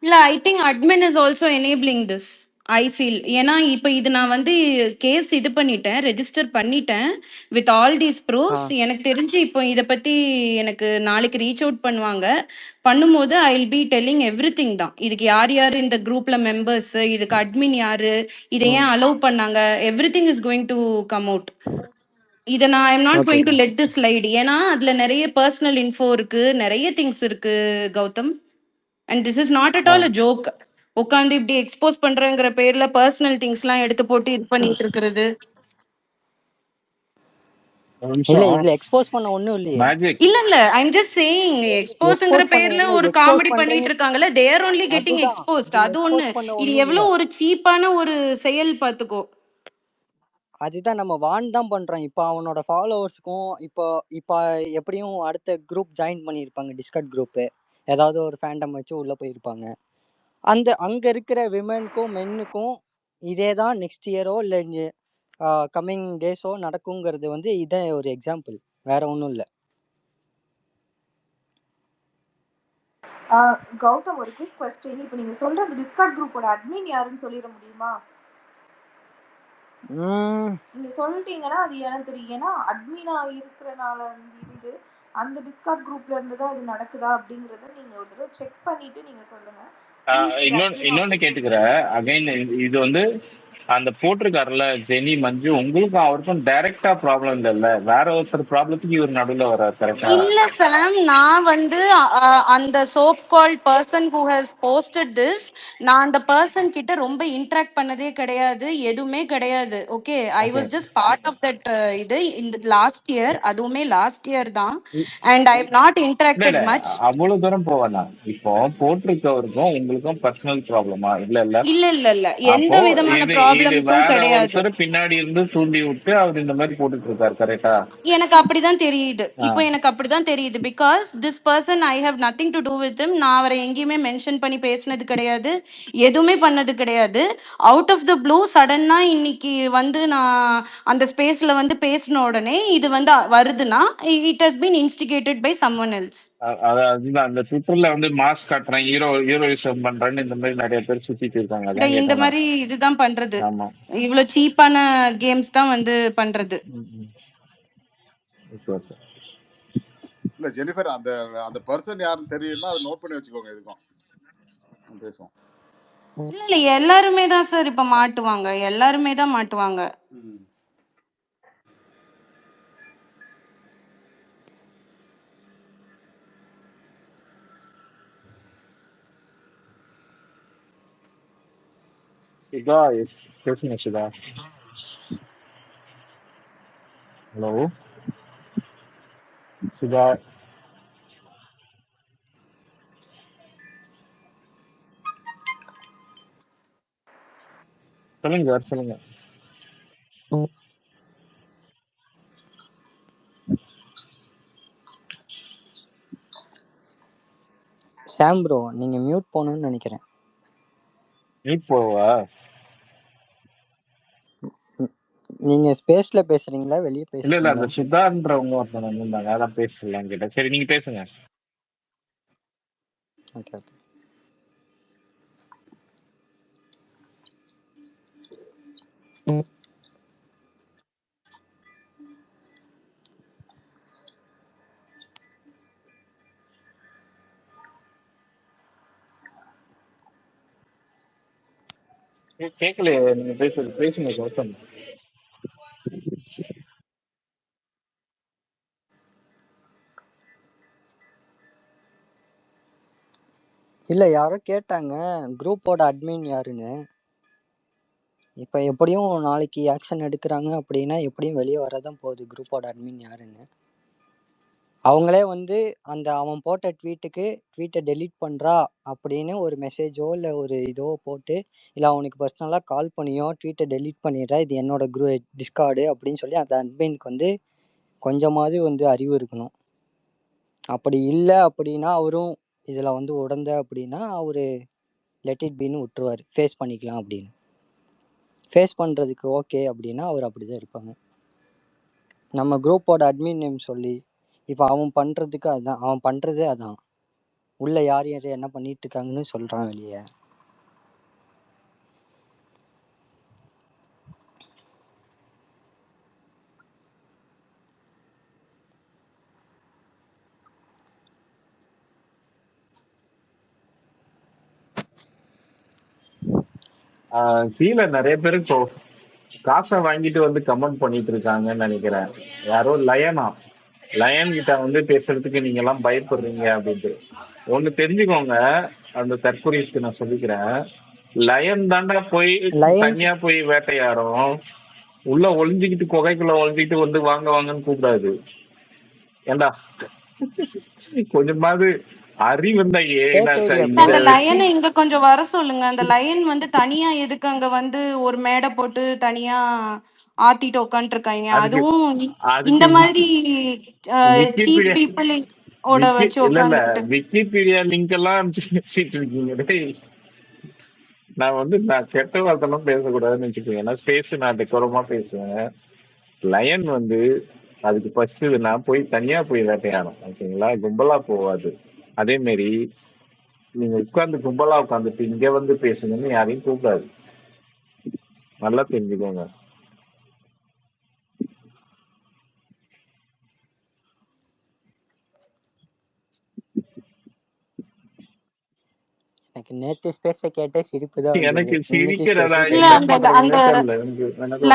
இல்ல I think admin is also enabling this. I feel. ஏன்னா இப்போ இது நான் வந்து கேஸ் இது பண்ணிட்டேன், ரெஜிஸ்டர் பண்ணிட்டேன் வித் ஆல் தீஸ் ப்ரூஃப்ஸ். எனக்கு தெரிஞ்சு இப்போ இதை பத்தி எனக்கு நாளைக்கு ரீச் அவுட் பண்ணுவாங்க. பண்ணும்போது I will be telling everything தான். இதுக்கு யார் யார் இந்த குரூப்ல மெம்பர்ஸ், இதுக்கு அட்மின் யாரு, இதை ஏன் அலோவ் பண்ணாங்க, everything is going to come out. இதை நான் I am not going to let this slide. ஏன்னா அதுல நிறைய பர்சனல் இன்ஃபோ இருக்கு, நிறைய திங்ஸ் இருக்கு Gautham. And this is not at all a joke. உட்காந்து இப்படி எக்ஸ்போஸ் பண்றேங்கிற பேர்ல பர்சனல் திங்ஸ்லாம் எடுத்து போட்டு இது பண்ணிட்டு இருக்கிறது. இல்ல இதுல எக்ஸ்போஸ் பண்ண ஒண்ணும் இல்லையே. மேஜிக் இல்ல இல்ல ஐ எம் ஜஸ்ட் சேயிங், எக்ஸ்போஸ்ங்கிற எக்ஸ்போஸ் பண்ண பேர்ல இல்ல, ஒரு எக்ஸ்போஸ் காமெடி பண்ணிட்டு பண்றீங்க. இருக்காங்கல்ல, தே ஆர் ஒன்லி கெட்டிங் அதுதான் எக்ஸ்போஸ்ட். இதுல அது ஒண்ணு. எக்ஸ்போஸ் பண்ண இது ஒண்ணும் இல்ல. எவ்வளவு ஒரு சீப்பான ஒரு செயல் பாத்துக்கோ. அதுதான் நம்ம வார்ன் தான் பண்றோம். இப்போ அவனோட ஃபாலோவர்ஸுக்கும் இப்போ இப்போ எப்படியும் அடுத்த குரூப் ஜாயின் பண்ணியிருப்பாங்க, டிஸ்கட் குரூப். ஏதாவது ஒரு ஃபேண்டம் வச்சு உள்ள போயிருப்பாங்க. அங்க இருக்கிற விமென்க்கும் மென்னுக்கும் இதே தான் நெக்ஸ்ட் இயரோ இல்லை கம்மிங் டேஸோ நடக்குங்கிறது வந்து இதே ஒரு எக்ஸாம்பிள், வேற ஒன்றும் இல்லை. கௌதம், ஒரு குவிக் கொஸ்டின். இப்போ நீங்க சொல்ற அந்த டிஸ்கார்ட் குரூப்போட அட்மின் யாருன்னு சொல்லிட முடியுமா? நீங்க சொல்லிட்டீங்கன்னா அது எனக்கு தெரியும். ஏன்னா அட்மினா இருக்கிறனால இருந்து அந்த டிஸ்கார்ட் குரூப்ல இருந்து தான் இது நடக்குதா அப்படிங்கறத நீங்க ஒரு தடவை செக் பண்ணிட்டு நீங்க சொல்லுங்க. இன்னொன்னு கேட்டுக்கிற அகைன், இது வந்து அந்த போட்டிருக்காருல ஜெனி மஞ்சு, உங்களுக்கும் அவருக்கும் டைரக்டா ப்ராப்ளம் இல்லைல்ல, வேற ஒருத்தர் ப்ராப்ளத்துக்கு இவர் நடுவில் வர்றாரு. கரெக்டா? இல்ல சாம், நான் வந்து அந்த soap call person who has posted this, நான் அந்த பர்சன் கிட்ட ரொம்ப இன்டராக்ட் பண்ணதே கிடையாது, எதுவுமே கிடையாது. Okay, I was just part of that இது இந்த லாஸ்ட் இயர், அதுவுமே லாஸ்ட் இயர் தான். And I have not interacted much. அவ்வளவு தூரம் போவேண்ணா. இப்போ போட்டிருக்கவருக்கும் உங்களுக்கும் பர்சனல் ப்ராப்ளமா? இல்ல இல்ல. இல்ல இல்ல இல்ல, எந்த அப்போ விதமான இது ப்ராப்ளம்ஸும் வேற கிடையாது. ஒருத்தர் பின்னாடி இருந்து தூண்டி விட்டு அவர் இந்த மாதிரி போட்டுட்டு இருக்காரு. கரெக்டா? எனக்கு அப்படிதான் தெரியுது. இப்போ எனக்கு அப்படிதான் தெரியுது. Because this person I have nothing to do with him. நான் அவரை எங்கேயுமே மென்ஷன் பண்ணி பேசினது கிடையாது, எதுவுமே பண்ணது கிடையாது. அவுட் ஆஃப் த ப்ளூ சடனா இன்னைக்கு வந்து நான் அந்த ஸ்பேஸ்ல வந்து பேசின உடனே இது வந்து வருதுன்னா, it has been instigated by someone else. அதாவது அந்த ட்விட்டர்ல வந்து மாஸ்க் காட்டுறேன், ஹீரோயிசம் பண்றேன்னு இந்த மாதிரி நிறைய பேர் சுத்திட்டு இருக்காங்க. அதான் இந்த கேட்டேன். மாதிரி இதுதான் பண்றது. ஆமா, இவ்வளவு சீப்பான கேம்ஸ் தான் வந்து பண்றது. இல்ல ஜெனிஃபர், அந்த அந்த பர்சன் யாருன்னு தெரியும்னா அதை நோட் பண்ணி வச்சுக்கோங்க. எதுக்கும் பேசுவோம். இல்ல இல்ல எல்லாருமே தான் சார் இப்ப மாட்டுவாங்க, எல்லாருமே தான் மாட்டுவாங்க. சுதா பேசுங்க சுதா. ஹலோ சுதா, சொல்லுங்க சார் சொல்லுங்க. சாம் ப்ரோ நீங்க மியூட் போகணும்னு நினைக்கிறேன். மியூட் போவா? நீங்க ஸ்பேஸ்ல பேசுறீங்களா வெளியே இல்ல இல்ல, பேசுறீங்களா? அந்த சுதான்றவங்க ஒருத்தவங்க வந்திருந்தாங்க, அதான் பேசலாம் கேட்டேன். சரி நீங்க பேசுங்க. Okay okay. கேட்கலையே நீங்க பேசுங்க கௌதம். இல்ல யாரோ கேட்டாங்க குரூப்போட அட்மின் யாருன்னு. இப்ப எப்படியும் நாளைக்கு ஆக்ஷன் எடுக்கிறாங்க அப்படின்னா எப்படியும் வெளியே வரதான் போகுது குரூப்போட அட்மின் யாருன்னு. அவங்களே வந்து அந்த அவன் போட்ட ட்வீட்டை டெலீட் பண்றா அப்படின்னு ஒரு மெசேஜோ இல்லை ஒரு இதோ போட்டு, இல்லை அவனுக்கு பர்சனலாக கால் பண்ணியோ ட்வீட்டை டெலீட் பண்ணிடுறா, இது என்னோட டிஸ்கார்டு அப்படின்னு சொல்லி அந்த அட்மினுக்கு வந்து கொஞ்சமாவது வந்து அறிவு இருக்கணும். அப்படி இல்லை அப்படின்னா அவரும் இதில் வந்து உடந்த அப்படின்னா அவரு லெட் இட் பின்னு விட்டுருவார். ஃபேஸ் பண்ணிக்கலாம் அப்படின்னு. ஃபேஸ் பண்ணுறதுக்கு ஓகே அப்படின்னா அவர் அப்படிதான் இருப்பாங்க. நம்ம குரூப்போட அட்மின் நேம் சொல்லி இப்போ அவன் பண்ணுறதுக்கு அதுதான், அவன் பண்ணுறதே அதான். உள்ள யார் யார் என்ன பண்ணிட்டு இருக்காங்கன்னு சொல்றான் வெளியே. கீழே நிறைய பேரு இப்போ காசை வாங்கிட்டு வந்து கமெண்ட் பண்ணிட்டு இருக்காங்கன்னு நினைக்கிறேன். யாரோ லயன் கிட்ட வந்து பேசுறதுக்கு நீங்க எல்லாம் பயப்படுறீங்க அப்படின்ட்டு. ஒண்ணு தெரிஞ்சுக்கோங்க, அந்த தற்கொலைக்கு நான் சொல்லிக்கிறேன். லயன் தாண்டா போய் லயன் தனியா போய் வேட்டையாடும். உள்ள ஒளிஞ்சுக்கிட்டு குகைக்குள்ள ஒளிஞ்சுக்கிட்டு வந்து வாங்க வாங்கன்னு கூப்பிடாது. ஏண்டா கொஞ்சமாவது அறிவு இருந்தா ஏடா ஃபேக் ஐடியா இத அந்த ப்ரோ. வச்சு லயனை இங்க கொஞ்சம் வர சொல்லுங்க. அந்த லயன் வந்து தனியா எதுக்கு அங்க வந்து ஒரு மேடை போட்டு தனியா ஆத்திட்டு உட்காந்துருக்காங்க. அதுக்கு அதுவும் அதுக்கு இந்த மாதிரி சீப் விக்கிபீடியா பீப்புள் ஓட வச்சு இல்ல உட்காந்துக்கிட்டு. விக்கிபீடியா லிங்க் எல்லாம் அனுப்பிச்சு பேசிட்டு இருக்கீங்க. டேய், நான் கெட்ட வார்த்தைலாம் பேசக்கூடாதுன்னு வச்சுக்கோங்க. ஏன்னா ஸ்பேஸ் நான் டெக்கோரமா பேசுவேன். லயன் வந்து அதுக்கு ஃபர்ஸ்ட் நான் போய் தனியா போய் வேட்டையாடும், ஓகேங்களா? கும்பலா போவாது. அதே மாதிரி நீங்க உட்கார்ந்து கும்பலா உட்காந்துட்டு இங்க வந்து பேசுங்கன்னு யாரையும் கூப்பிடாது. நல்லா தெரிஞ்சுக்கோங்க. எனக்கு நேற்று ஸ்பேஸை கேட்டே சிரிப்பு தான் வந்தது. எனக்கு இன்னைக்கு சிரிக்கிறதா ஸ்பெஷல் இல்ல பேச என்ன அந்த அந்த பண்றதுன்னே தெரியல எனக்கு.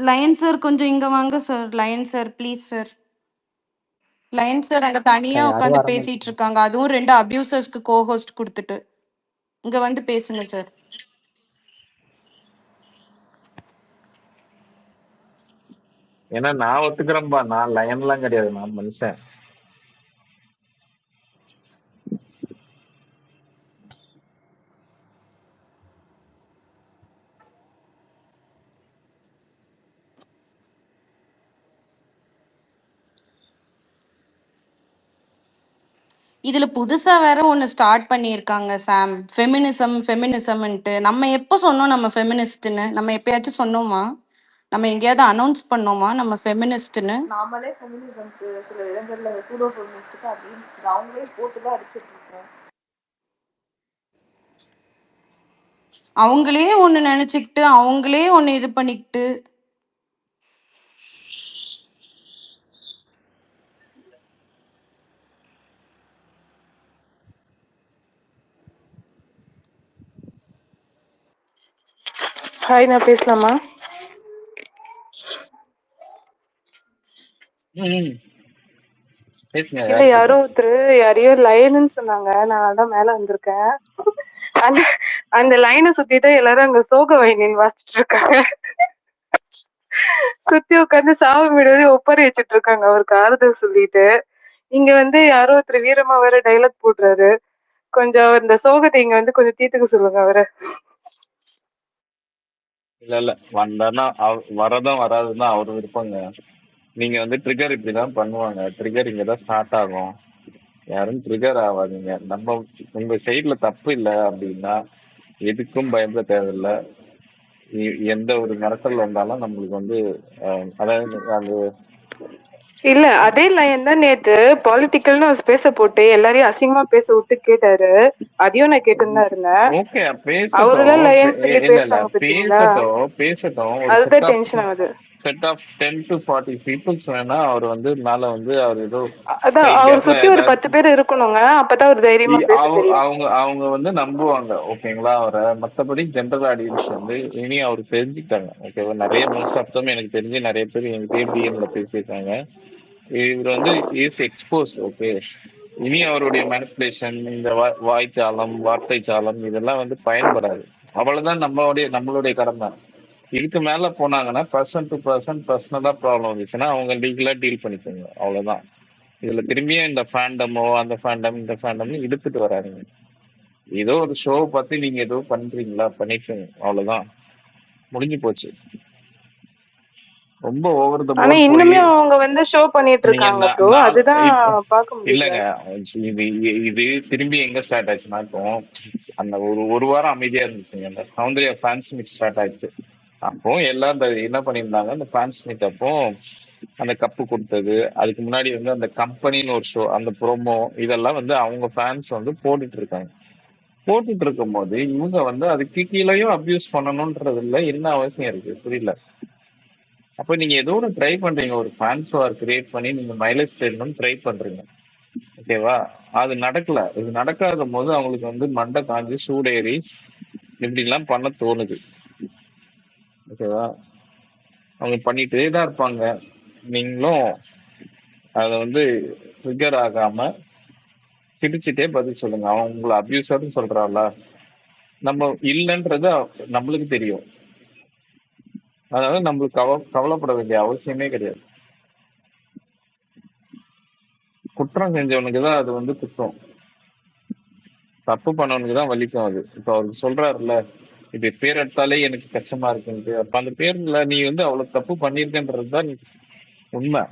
லயன் சார் கொஞ்சம் இங்க வாங்க sir. Lion sir please sir. Lion sir அங்க தனியா யாரும் உட்காந்து வர பேசிட்டு மாட்டேங்க. இருக்காங்க, அதுவும் 2 அபியூசர்ஸ்க்கு கோஹோஸ்ட் கொடுத்துட்டு. இங்க வந்து பேசுங்க சார். ஏன்னா நான் ஒத்துக்கிறேன்பா, நான் லயன்லாம் கிடையாது, நான் மனுஷன். இதுல புதுசா வேற ஒண்ணு ஸ்டார்ட் பண்ணியிருக்காங்க சாம். ஃபெமினிசம்ன்ட்டு. நம்ம எப்போ சொன்னோம் நம்ம ஃபெமினிஸ்ட்னு? நம்ம எப்பயாச்சும் சொன்னோமா? நம்ம எங்கேயாவது அனௌன்ஸ் பண்ணோமா நம்ம ஃபெமினிஸ்ட்னு? நாமளே ஃபெமினிசம்க்கு சில இடங்கள்ல சூடோ ஃபெமினிஸ்டுக்கு அகெயின்ஸ்ட் அவங்களே போட்டு தான் அடிச்சிட்டு இருக்கோம். அவங்களே ஒண்ணு நினைச்சுக்கிட்டு அவங்களே ஒண்ணு இது பண்ணிக்கிட்டு. ஹாய், நான் பேசலாமா? ம் பேசுங்க. இல்ல, யார் யாரோ பேசுறா? ஒருத்தர் யாரையோ லயனுன்னு சொன்னாங்க. நான் அதான் மேல வந்திருக்கேன். அந்த அந்த லைனை சுத்திட்டு எல்லாரும் அங்க சோக வைனின்னு வாசிச்சுட்டு இருக்காங்க. சுத்தி உட்காந்து சாமி விடுவது ஒப்பாரி வச்சுட்டு இருக்காங்க அவருக்கு ஆறுதல் சொல்லிட்டு. இங்க வந்து யாரோ ஒருத்தர் வீரமா வேற டைலாக் போடுறாரு. கொஞ்சம் இந்த சோகத்தை இங்க வந்து கொஞ்சம் தீர்த்துக்க சொல்லுங்க அவரை. இல்ல வந்தாருன்னா வரதும் வராதுன்னா அவரு விருப்பங்க. நீங்க வந்து ட்ரிகர் இப்படிதான் பண்ணுவாங்க. ட்ரிகர் இங்கதான் ஸ்டார்ட் ஆகும். யாரும் ட்ரிகர் ஆகாதீங்க. நம்ம உங்க சைட்ல தப்பு இல்லை அப்படின்னா எதுக்கும் பயப்பட தேவையில்லை. எந்த ஒரு மிரட்டல் வந்தாலும் நம்மளுக்கு வந்து அதாவது அது இல்ல, அதே லைன் தான் நேத்து பாலிட்டிக்கல்னு ஒரு ஸ்பேஸ போட்டு எல்லாரையும் அசிங்கமா பேச விட்டு கேட்டாரு. அதையும் நான் கேட்டுன்னு தான் இருந்தேன். ஓகே அவரெல்லாம் லைன் சொல்லி இல்ல பேசுறாங்க பாத்தீங்களா, பேசட்டும் ஒரு அதுதான் டென்ஷன் ஆகுது. செட் ஆஃப் 10 to 40 பீப்புள்ஸ் வேணா அவர் வந்து மேல வந்து அவர் ஏதோ அதான் சைட் அவர் கேப்ல சுத்தி ஒரு 10 பேர் இருக்கணுங்க. அப்பதான் ஒரு தைரியமா பேச தெரியும். அவங்க வந்து நம்புவாங்க. ஓகேங்களா? அவரை மத்தபடி ஜென்ரல் ஆடியன்ஸ் வந்து இனி அவர் தெரிஞ்சுக்கிட்டாங்க. ஓகேவா? நிறைய மோஸ்ட் ஆஃப் தம் எனக்கு தெரிஞ்சு நிறைய பேர் எங்கிட்டே டிஎன்ல பேசியிருக்காங்க. இவர் வந்து இஸ் எக்ஸ்போஸ். ஓகே, இனி அவருடைய மேனிப்புலேஷன், இந்த வாய்ச்சாலம், வார்த்தை சாலம் இதெல்லாம் வந்து பயன்படாது. அவ்வளவுதான் நம்மளுடைய கடமை. இதுக்கு மேல போனாங்கன்னா பர்சன் டு பர்சன் பர்சனலா ப்ராப்ளம் வந்துச்சுன்னா அவங்க லீகலா டீல் பண்ணிக்கோங்க. அவ்வளவுதான். இதுல திரும்பியும் இந்த ஃபேண்டமோ அந்த ஃபேண்டம் இந்த ஃபேண்டம் இழுத்துட்டு வராருங்க. ஏதோ ஒரு ஷோ பார்த்து நீங்க ஏதோ பண்றீங்களா, பண்ணிட்டுங்க. அவ்வளவுதான், முடிஞ்சு போச்சு. ரொம்ப ஓவர் த ஆனா போர்ட் இன்னுமே போய் அவங்க வந்து ஷோ பண்ணிட்டு நீங்க இருக்காங்க ப்ரோ. அதுதான் பார்க்க முடியல. இல்லங்க, இது திரும்பி எங்க ஸ்டார்ட் ஆச்சுன்னா இப்போ அந்த ஒரு வாரம் அமைதியா இருந்துச்சுங்க. அந்த சௌந்தர்யா ஃபேன்ஸ் மீட் ஸ்டார்ட் ஆயிடுச்சு. அப்போ எல்லாம் இந்த என்ன பண்ணியிருந்தாங்க, அந்த ஃபேன்ஸ் மீட் அப்போ அந்த கப்பு கொடுத்தது, அதுக்கு முன்னாடி வந்து அந்த கம்பெனின்னு ஒரு ஷோ, அந்த ப்ரோமோ இதெல்லாம் வந்து அவங்க ஃபேன்ஸ் வந்து போட்டுட்டு இருக்காங்க. போட்டுட்டு இருக்கும் போது இவங்க வந்து அதுக்கு கீழேயும் அபியூஸ் பண்ணணும்ன்றதுல என்ன அவசியம் இருக்கு? புரியல. அப்ப நீங்க ஏதோ ஒன்று ட்ரை பண்றீங்க, ஒரு ஃபேன்ஸ் வார் கிரியேட் பண்ணி நீங்க மைலேஜ் தேடணும்னு ட்ரை பண்றீங்க. ஓகேவா? அது நடக்கல. இது நடக்காத போது அவங்களுக்கு வந்து மண்டை காஞ்சி சூடேறி இப்படி எல்லாம் பண்ண தோணுது. ஓகேவா? அவங்க பண்ணிட்டே தான் இருப்பாங்க. நீங்களும் அதை வந்து ட்ரிகர் ஆகாம சிரிச்சுட்டே பதில் சொல்லுங்க. அவன் உங்களை அபியூசர்னு சொல்றான்ல, நம்ம இல்லைன்றது நம்மளுக்கு தெரியும். அதனால நம்மளுக்கு கவலைப்பட வேண்டிய அவசியமே கிடையாது. குற்றம் செஞ்சவனுக்கு தான் அது வந்து குற்றம், தப்பு பண்ணவனுக்கு தான் வலிக்கும் அது. இப்ப அவருக்கு சொல்றாருல்ல, இப்ப பேர் எடுத்தாலே எனக்கு கஷ்டமா இருக்குன்ட்டு, அப்ப அந்த பேர்ல நீ வந்து அவ்வளவு தப்பு பண்ணிருக்கன்றதுதான் உண்மை.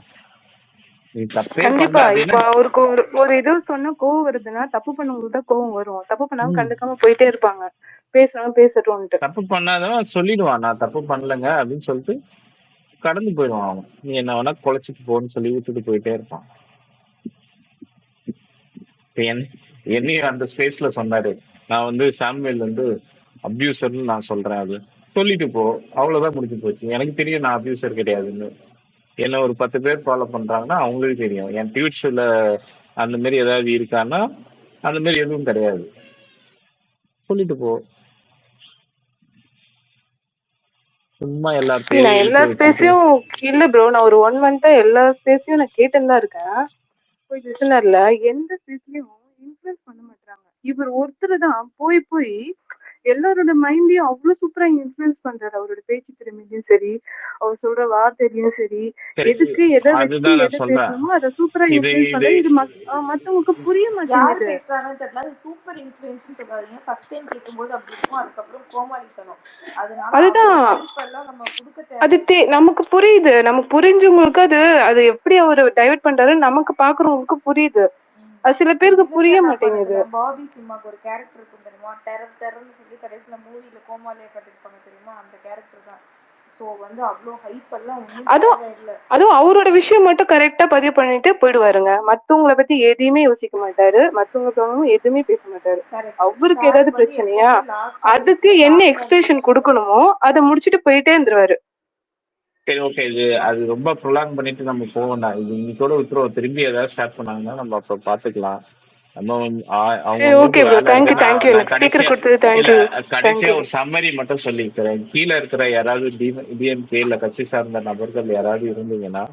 நீ தப்பே கண்டிப்பா. பண்ண இப்ப அவருக்கு ஒரு இது சொன்னா கோவம் வருதுன்னா, தப்பு பண்ணவங்களுக்கு தான் கோவம் வரும். தப்பு பண்ணாம கண்டுக்காம போயிட்டே இருப்பாங்க. பேசணும் பேசட்டும்ட்டு. தப்பு பண்ணாதவன் சொல்லிடுவான், நான் தப்பு பண்ணலங்க அப்படின்னு சொல்லிட்டு கடந்து போயிடுவான். அவன் நீ என்ன வேணா குலைச்சிட்டு போன்னு சொல்லி விட்டுட்டு போயிட்டே இருப்பான். என்னையும் அந்த ஸ்பேஸ்ல சொன்னாரு, நான் வந்து சாம்வேல் வந்து அபியூசர்னு நான் சொல்றேன், அது சொல்லிட்டு போ, அவ்வளவுதான், முடிஞ்சு போச்சு. எனக்கு தெரியும் நான் அபியூசர் கிடையாதுன்னு. என்ன ஒரு 10 பேர் ஃபாலோ பண்றாங்கன்னா அவங்களுக்கு தெரியும். என் ட்வீட்ஸ்ல அந்த மாதிரி ஏதாவது இருக்கான்னா அந்த மாதிரி எதுவும் கிடையாது. சொல்லிட்டு போ. சும்மா எல்லா ஸ்பேஸையும் இல்ல ப்ரோ, நான் ஒரு 1 மந்த்தா எல்லா ஸ்பேஸையும் நான் கேட்டுன்னு தான் இருக்கேன். போய் லிசனர்ல எந்த ஸ்பேஸ்லயும் இன்ஃப்ளூயன்ஸ் பண்ண மாட்டாங்க. இவர் ஒருத்தர் தான் போய் போய் எல்லாரோட மைண்டையும் அவ்வளவு சூப்பரா இன்ஃப்ளூயன்ஸ் பண்றாரு. அவரோட பேச்சு திறமையிலயும் சரி, அவர் சொல்ற வார்த்தையிலயும் சரி, எதுக்கு எதை வச்சு எதை பேசணுமோ அதை சூப்பரா இன்ஃப்ளூயன்ஸ் பண்றாரு. இது மத்தவங்களுக்கு புரிய மாட்டேங்குது. யாரு பேசுறாங்கன்னு தெரியல. அது சூப்பர் இன்ஃப்ளூயன்ஸ்னு சொல்லாதீங்க. ஃபர்ஸ்ட் டைம் கேட்கும்போது அப்படி இருக்கும், அதுக்கப்புறம் கோமாளித்தனம். அதுதான் நம்ம கொடுக்க அது நமக்கு புரியுது. நமக்கு புரிஞ்சவங்களுக்கு அது எப்படி அவரு டைவர்ட் பண்றாரு நமக்கு பாக்குறவங்களுக்கு புரியுது. அது சில பேருக்கு புரிய மாட்டேங்குது. பாபி சிம்மாக்கு ஒரு கேரக்டர் இருக்கும் தெரியுமா, டெரர்னு சொல்லி கடைசியில மூவில கோமாளியா கட்டிருப்பாங்க தெரியுமா, அந்த கேரக்டர் தான். சோ வந்து அவ்வளோ ஹைப் எல்லாம் அதுவும் அவரோட விஷயம் மட்டும் கரெக்டா பதிவு பண்ணிட்டு போயிடுவாருங்க. மத்தவங்கள பத்தி எதையுமே யோசிக்க மாட்டாரு, மத்தவங்களுக்கு எதுவுமே பேச மாட்டாரு. அவருக்கு ஏதாவது பிரச்சனையா அதுக்கு என்ன எக்ஸ்பிரஷன் கொடுக்கணுமோ அதை முடிச்சுட்டு போயிட்டே இருந்துருவாரு. சரி, ஓகே, இது அது ரொம்ப ப்ரொலாங் பண்ணிட்டு நம்ம போக வேண்டாம். இது இன்னைக்கோட விட்டுருவோம். திரும்பி ஏதாவது ஸ்டார்ட் பண்ணாங்கன்னா நம்ம அப்ப பாத்துக்கலாம். நம்ம அவங்க சரி ஓகே அவங்களுக்கு ப்ரோ, வேலை தேங்க்யூ இருக்கு. தேங்க்யூ. நான் எனக்கு ஸ்பீக்கர் கடைசியா கொடுத்தது இல்ல தேங்க்யூ. கடைசியா தேங்க்யூ. ஒரு சம்மரி மட்டும் சொல்லிக்கிறேன். கீழே இருக்கிற யாராவது டிஎம்கே இல்ல கட்சி சார்ந்த நபர்கள் யாராவது இருந்தீங்கன்னா,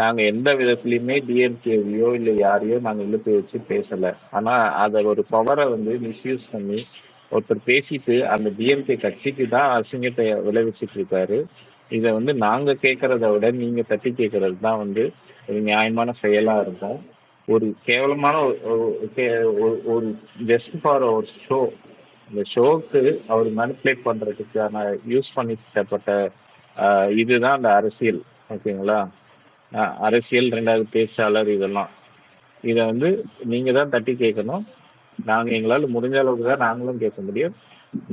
நாங்க எந்த விதத்திலயுமே டிஎம்கேவையோ இல்ல யாரையோ நாங்க இழுத்து வச்சு பேசல. ஆனா அத ஒரு பவரை வந்து மிஸ்யூஸ் பண்ணி ஒருத்தர் பேசிட்டு அந்த டிஎம்கே கட்சிக்கு தான் அசிங்கத்தை விளைவிச்சிட்டு இருக்காரு. இதை வந்து நாங்க கேட்கறத விட நீங்க தட்டி கேட்கறது தான் வந்து ஒரு நியாயமான செயலா இருக்கும். ஒரு கேவலமான ஒரு ஜஸ்ட் ஃபார் ஒரு ஷோ, இந்த ஷோக்கு அவர் மேனிப்புலேட் பண்றதுக்கான யூஸ் பண்ணிக்கப்பட்ட இதுதான் அந்த அரசியல். ஓகேங்களா? அரசியல், ரெண்டாவது பேச்சாளர், இதெல்லாம் இதை வந்து நீங்க தான் தட்டி கேட்கணும். நாங்க எங்களால முடிஞ்ச அளவுக்கு தான் நாங்களும் கேட்க முடியும்.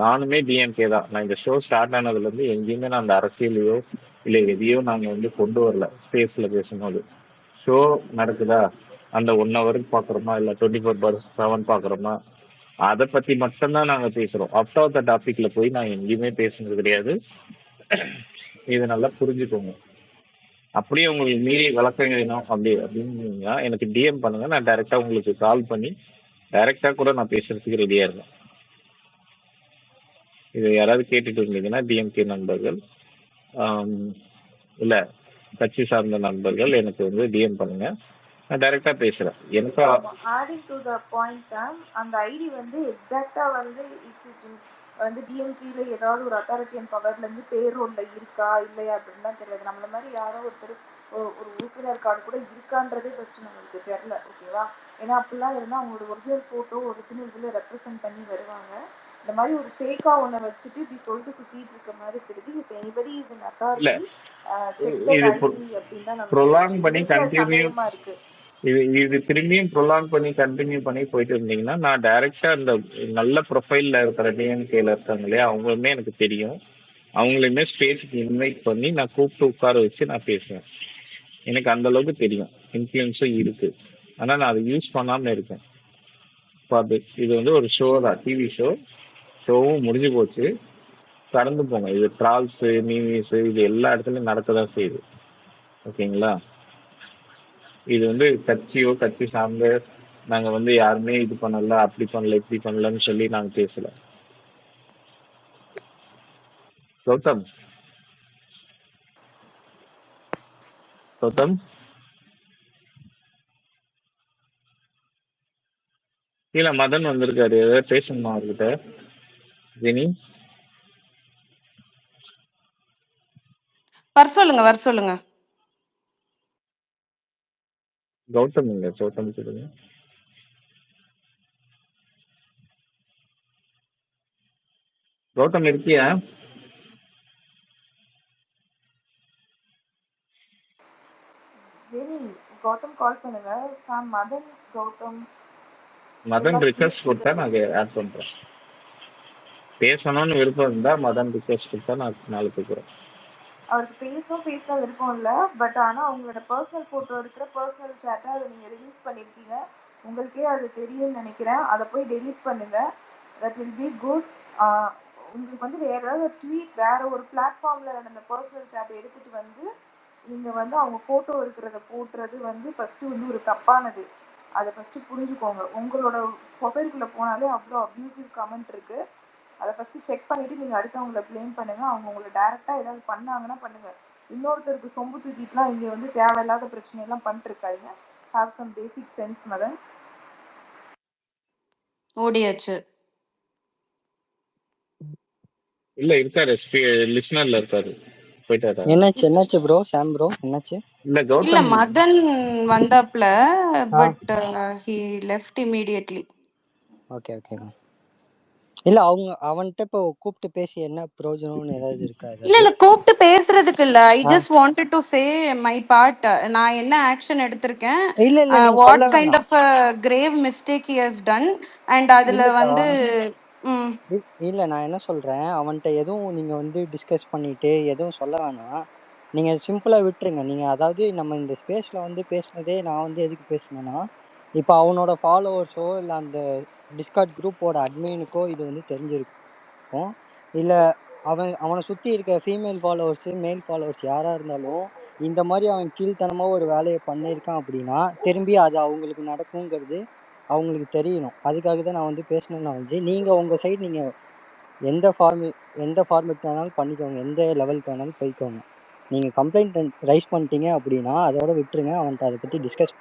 நானுமே டிஎம்கே தான். நான் இந்த ஷோ ஸ்டார்ட் ஆனதுல இருந்து எங்கேயுமே நான் அந்த அரசியலையோ இல்லை எதையோ நாங்க வந்து கொண்டு வரல. ஸ்பேஸ்ல பேசும்போது ஷோ நடக்குதா, அந்த 1 ஹவருக்கு பாக்குறோமா இல்ல 24/7 பாக்குறோமா, அதை பத்தி மட்டும்தான் நாங்க பேசுறோம். அவுட் ஆஃப் த டாபிக்ல போய் நான் எங்கேயுமே பேசுனது கிடையாது. இதை நல்லா புரிஞ்சுக்கோங்க. அப்படியே உங்களுக்கு மீறி விளக்கம் வேணும் அப்படின்னா எனக்கு டிஎம் பண்ணுங்க. நான் டைரக்டா உங்களுக்கு கால் பண்ணி டைரக்டா கூட நான் பேசுறதுக்கு ரெடியா இருக்கேன். இது யாராவது கேட்டுட்டு இருந்தீங்கன்னா டிஎம்கே நண்பர்கள் இல்ல கட்சி சார்ந்த நண்பர்கள் எனக்கு வந்து டிஎம் பண்ணுங்க. நான் டைரக்டா பேசுறேன். எனக்கு ஆடிங் டு த பாயிண்ட் சாம், அந்த ஐடி வந்து எக்ஸாக்டா வந்து இட்ஸ் வந்து டிஎம்கேல ஏதாவது ஒரு அத்தாரிட்டியன் பவர்ல இருந்து பேரோல்ல இருக்கா இல்லையா அப்படின்லாம் தெரியாது. நம்மள மாதிரி யாரோ ஒருத்தர் ஒரு உறுப்பினர் கார்டு கூட இருக்கான்றதே ஃபர்ஸ்ட் நம்மளுக்கு தெரியல. ஓகேவா? ஏன்னா அப்படிலாம் இருந்தால் அவங்களோட ஒரிஜினல் ஃபோட்டோ ஒரிஜினல் இதில் ரெப்ரசென்ட் பண்ணி வருவாங்க. இந்த மாதிரி ஒரு ஃபேக்காக ஒன்றை வச்சுட்டு இப்படி சொல்லிட்டு சுற்றிட்டு இருக்க மாதிரி தெரியுது. இப்போ anybody is in authority check that ID அப்படின்னு தான் நம்ம ப்ரொலாங் பண்ணி எங்களுக்கே அது கண்டினியூ சந்தேகமாக இருக்குது. இது திரும்பியும் ப்ரொலாங் பண்ணி கண்டினியூ பண்ணி போயிட்டு இருந்தீங்கன்னா நான் டைரக்டா இந்த நல்ல ப்ரொஃபைல்ல இருக்கிற டிஎம்கேல இருக்காங்க இல்லையா, அவங்களுமே எனக்கு தெரியும். அவங்களுமே ஸ்பேஸுக்கு இன்வைட் பண்ணி நான் கூப்பிட்டு உட்கார வச்சு நான் பேசுவேன். எனக்கு அந்த அளவுக்கு தெரியும், இன்ஃப்ளூயன்ஸும் இருக்கு. ஆனா நான் அதை யூஸ் பண்ணாம இருக்கேன். இது வந்து ஒரு ஷோ தான், டிவி ஷோ. ஷோவும் முடிஞ்சு போச்சு, கடந்து போங்க. இது ட்ரால்ஸ், மீம்ஸ், இது எல்லா இடத்துலயும் நடக்கதான் செய்யுது. ஓகேங்களா? இது வந்து கட்சியோ கட்சி சார்ந்த நாங்க வந்து யாருமே இது பண்ணல, அப்படி பண்ணல, இப்படி பண்ணலன்னு சொல்லி நாங்க பேசல. கௌதம் கௌதம் கீழே மதன் வந்திருக்காரு, ஏதாவது பேசணுமா அவர்கிட்ட? ஜெனி வர சொல்லுங்க, வர சொல்லுங்க. கௌதம் இல்ல, கௌதம் சொல்லுங்க. கௌதம் இருக்கியா? ஜெனி, கௌதம் கால் பண்ணுங்க. சாம், மதன், கௌதம் மதன் எல்லாத்துக்குமே ரிக்வெஸ்ட் கொடுத்தா ஸ்பீக்கர் நாங்க கொடுங்க. ஆட் பண்றோம். பேசணும்னு விருப்பம் இருந்தா மதன் ரிக்வெஸ்ட் கொடுத்தா நான் 4 பேசுறோம். அவருக்கு பேச விருப்பம் இல்லை. பட் ஆனால் அவங்களோட பர்சனல் ஃபோட்டோ இருக்கிற பர்சனல் சேட்டை அதை நீங்கள் ரிலீஸ் பண்ணியிருக்கீங்க. உங்களுக்கே அது தெரியும்னு நினைக்கிறேன். அதை போய் டெலீட் பண்ணுங்கள். That will be good. உங்களுக்கு வந்து வேறு ஏதாவது ட்வீட், வேறு ஒரு பிளாட்ஃபார்மில் நடந்த பர்சனல் சேட்டை எடுத்துகிட்டு வந்து இங்கே வந்து அவங்க ஃபோட்டோ இருக்கிறத போட்டுறது வந்து ஃபஸ்ட்டு வந்து ஒரு தப்பானது. அதை ஃபஸ்ட்டு புரிஞ்சுக்கோங்க. உங்களோட ப்ரொஃபைல்குள்ளே போனாலே அவ்வளோ அப்யூசிவ் கமெண்ட் இருக்குது. அதை ஃபஸ்ட்டு செக் பண்ணிவிட்டு நீங்கள் அடுத்தவங்களை ப்ளேம் பண்ணுங்கள். அவங்க உங்களை டேரெக்டாக ஏதாவது பண்ணாங்கன்னா பண்ணுங்கள். இன்னொருத்தருக்கு சொம்பு தூக்கிட்டுலாம் இங்கே வந்து தேவையில்லாத பிரச்சனையெல்லாம் பண்ணிட்டுருக்காதீங்க. Have some basic sense Madhan. ஓடியாச்சு. இல்ல இருக்காரு, லிஸ்னர்ல இருக்காரு, போயிட்டாரா? என்னாச்சு ப்ரோ? சாம் ப்ரோ என்னாச்சு? இல்ல இல்ல, கௌதம் மதன் வந்தாப்ல, but he left immediately. Okay okay. இல்ல அவன்கிட்ட இப்போ கூப்பிட்டு பேசி என்ன பிரயோஜனம்னு ஏதாவது இருக்கா? இல்ல கூப்பிட்டு பேசுறதுக்கு இல்ல. I ah. Just wanted to say my part. நான் என்ன ஆக்ஷன் எடுத்திருக்கேன், இல்ல நீங்க வாட் சொல்ல கைண்ட் வேணாம். Of grave mistake he has done, and அதுல இல்லக்கா, வந்து இல்ல நான் என்ன சொல்றேன், அவன்கிட்ட எதுவும் நீங்க வந்து டிஸ்கஸ் பண்ணிட்டு எதுவும் சொல்ல வேணாம். நீங்க சிம்பிளா விட்டுருங்க. நீங்க அதாவது நம்ம இந்த ஸ்பேஸ்ல வந்து பேசுனதே நான் வந்து எதுக்கு பேசுனேன்னா, இப்போ அவனோட ஃபாலோவர்ஸோ இல்ல அந்த டிஸ்கார்ட் குரூப்போட அட்மினுக்கோ இது வந்து தெரிஞ்சிருக்கும். இல்ல அவனை சுத்தி இருக்க ஃபீமேல் ஃபாலோவர்ஸ், மேல் ஃபாலோவர்ஸ் யாரா இருந்தாலும் இந்த மாதிரி அவன் கீழ்த்தனமா ஒரு வேலையை பண்ணியிருக்கான் அப்படின்னா திரும்பி அது அவங்களுக்கு நடக்குங்கிறது அவங்களுக்கு தெரியணும். அதுக்காக தான் நான் வந்து பேசணும்னு நான் வந்து நீங்க உங்க சைடு நீங்க எந்த ஃபார்மேட் வேணாலும் பண்ணிக்கோங்க, எந்த லெவலுக்கு வேணாலும் போய்க்கோங்க. நீங்க கம்ப்ளைண்ட் ரைஸ் பண்ணிட்டீங்க அப்படின்னா அதோட விட்டுருங்க, அவன்கிட்ட அதை பத்தி டிஸ்கஸ்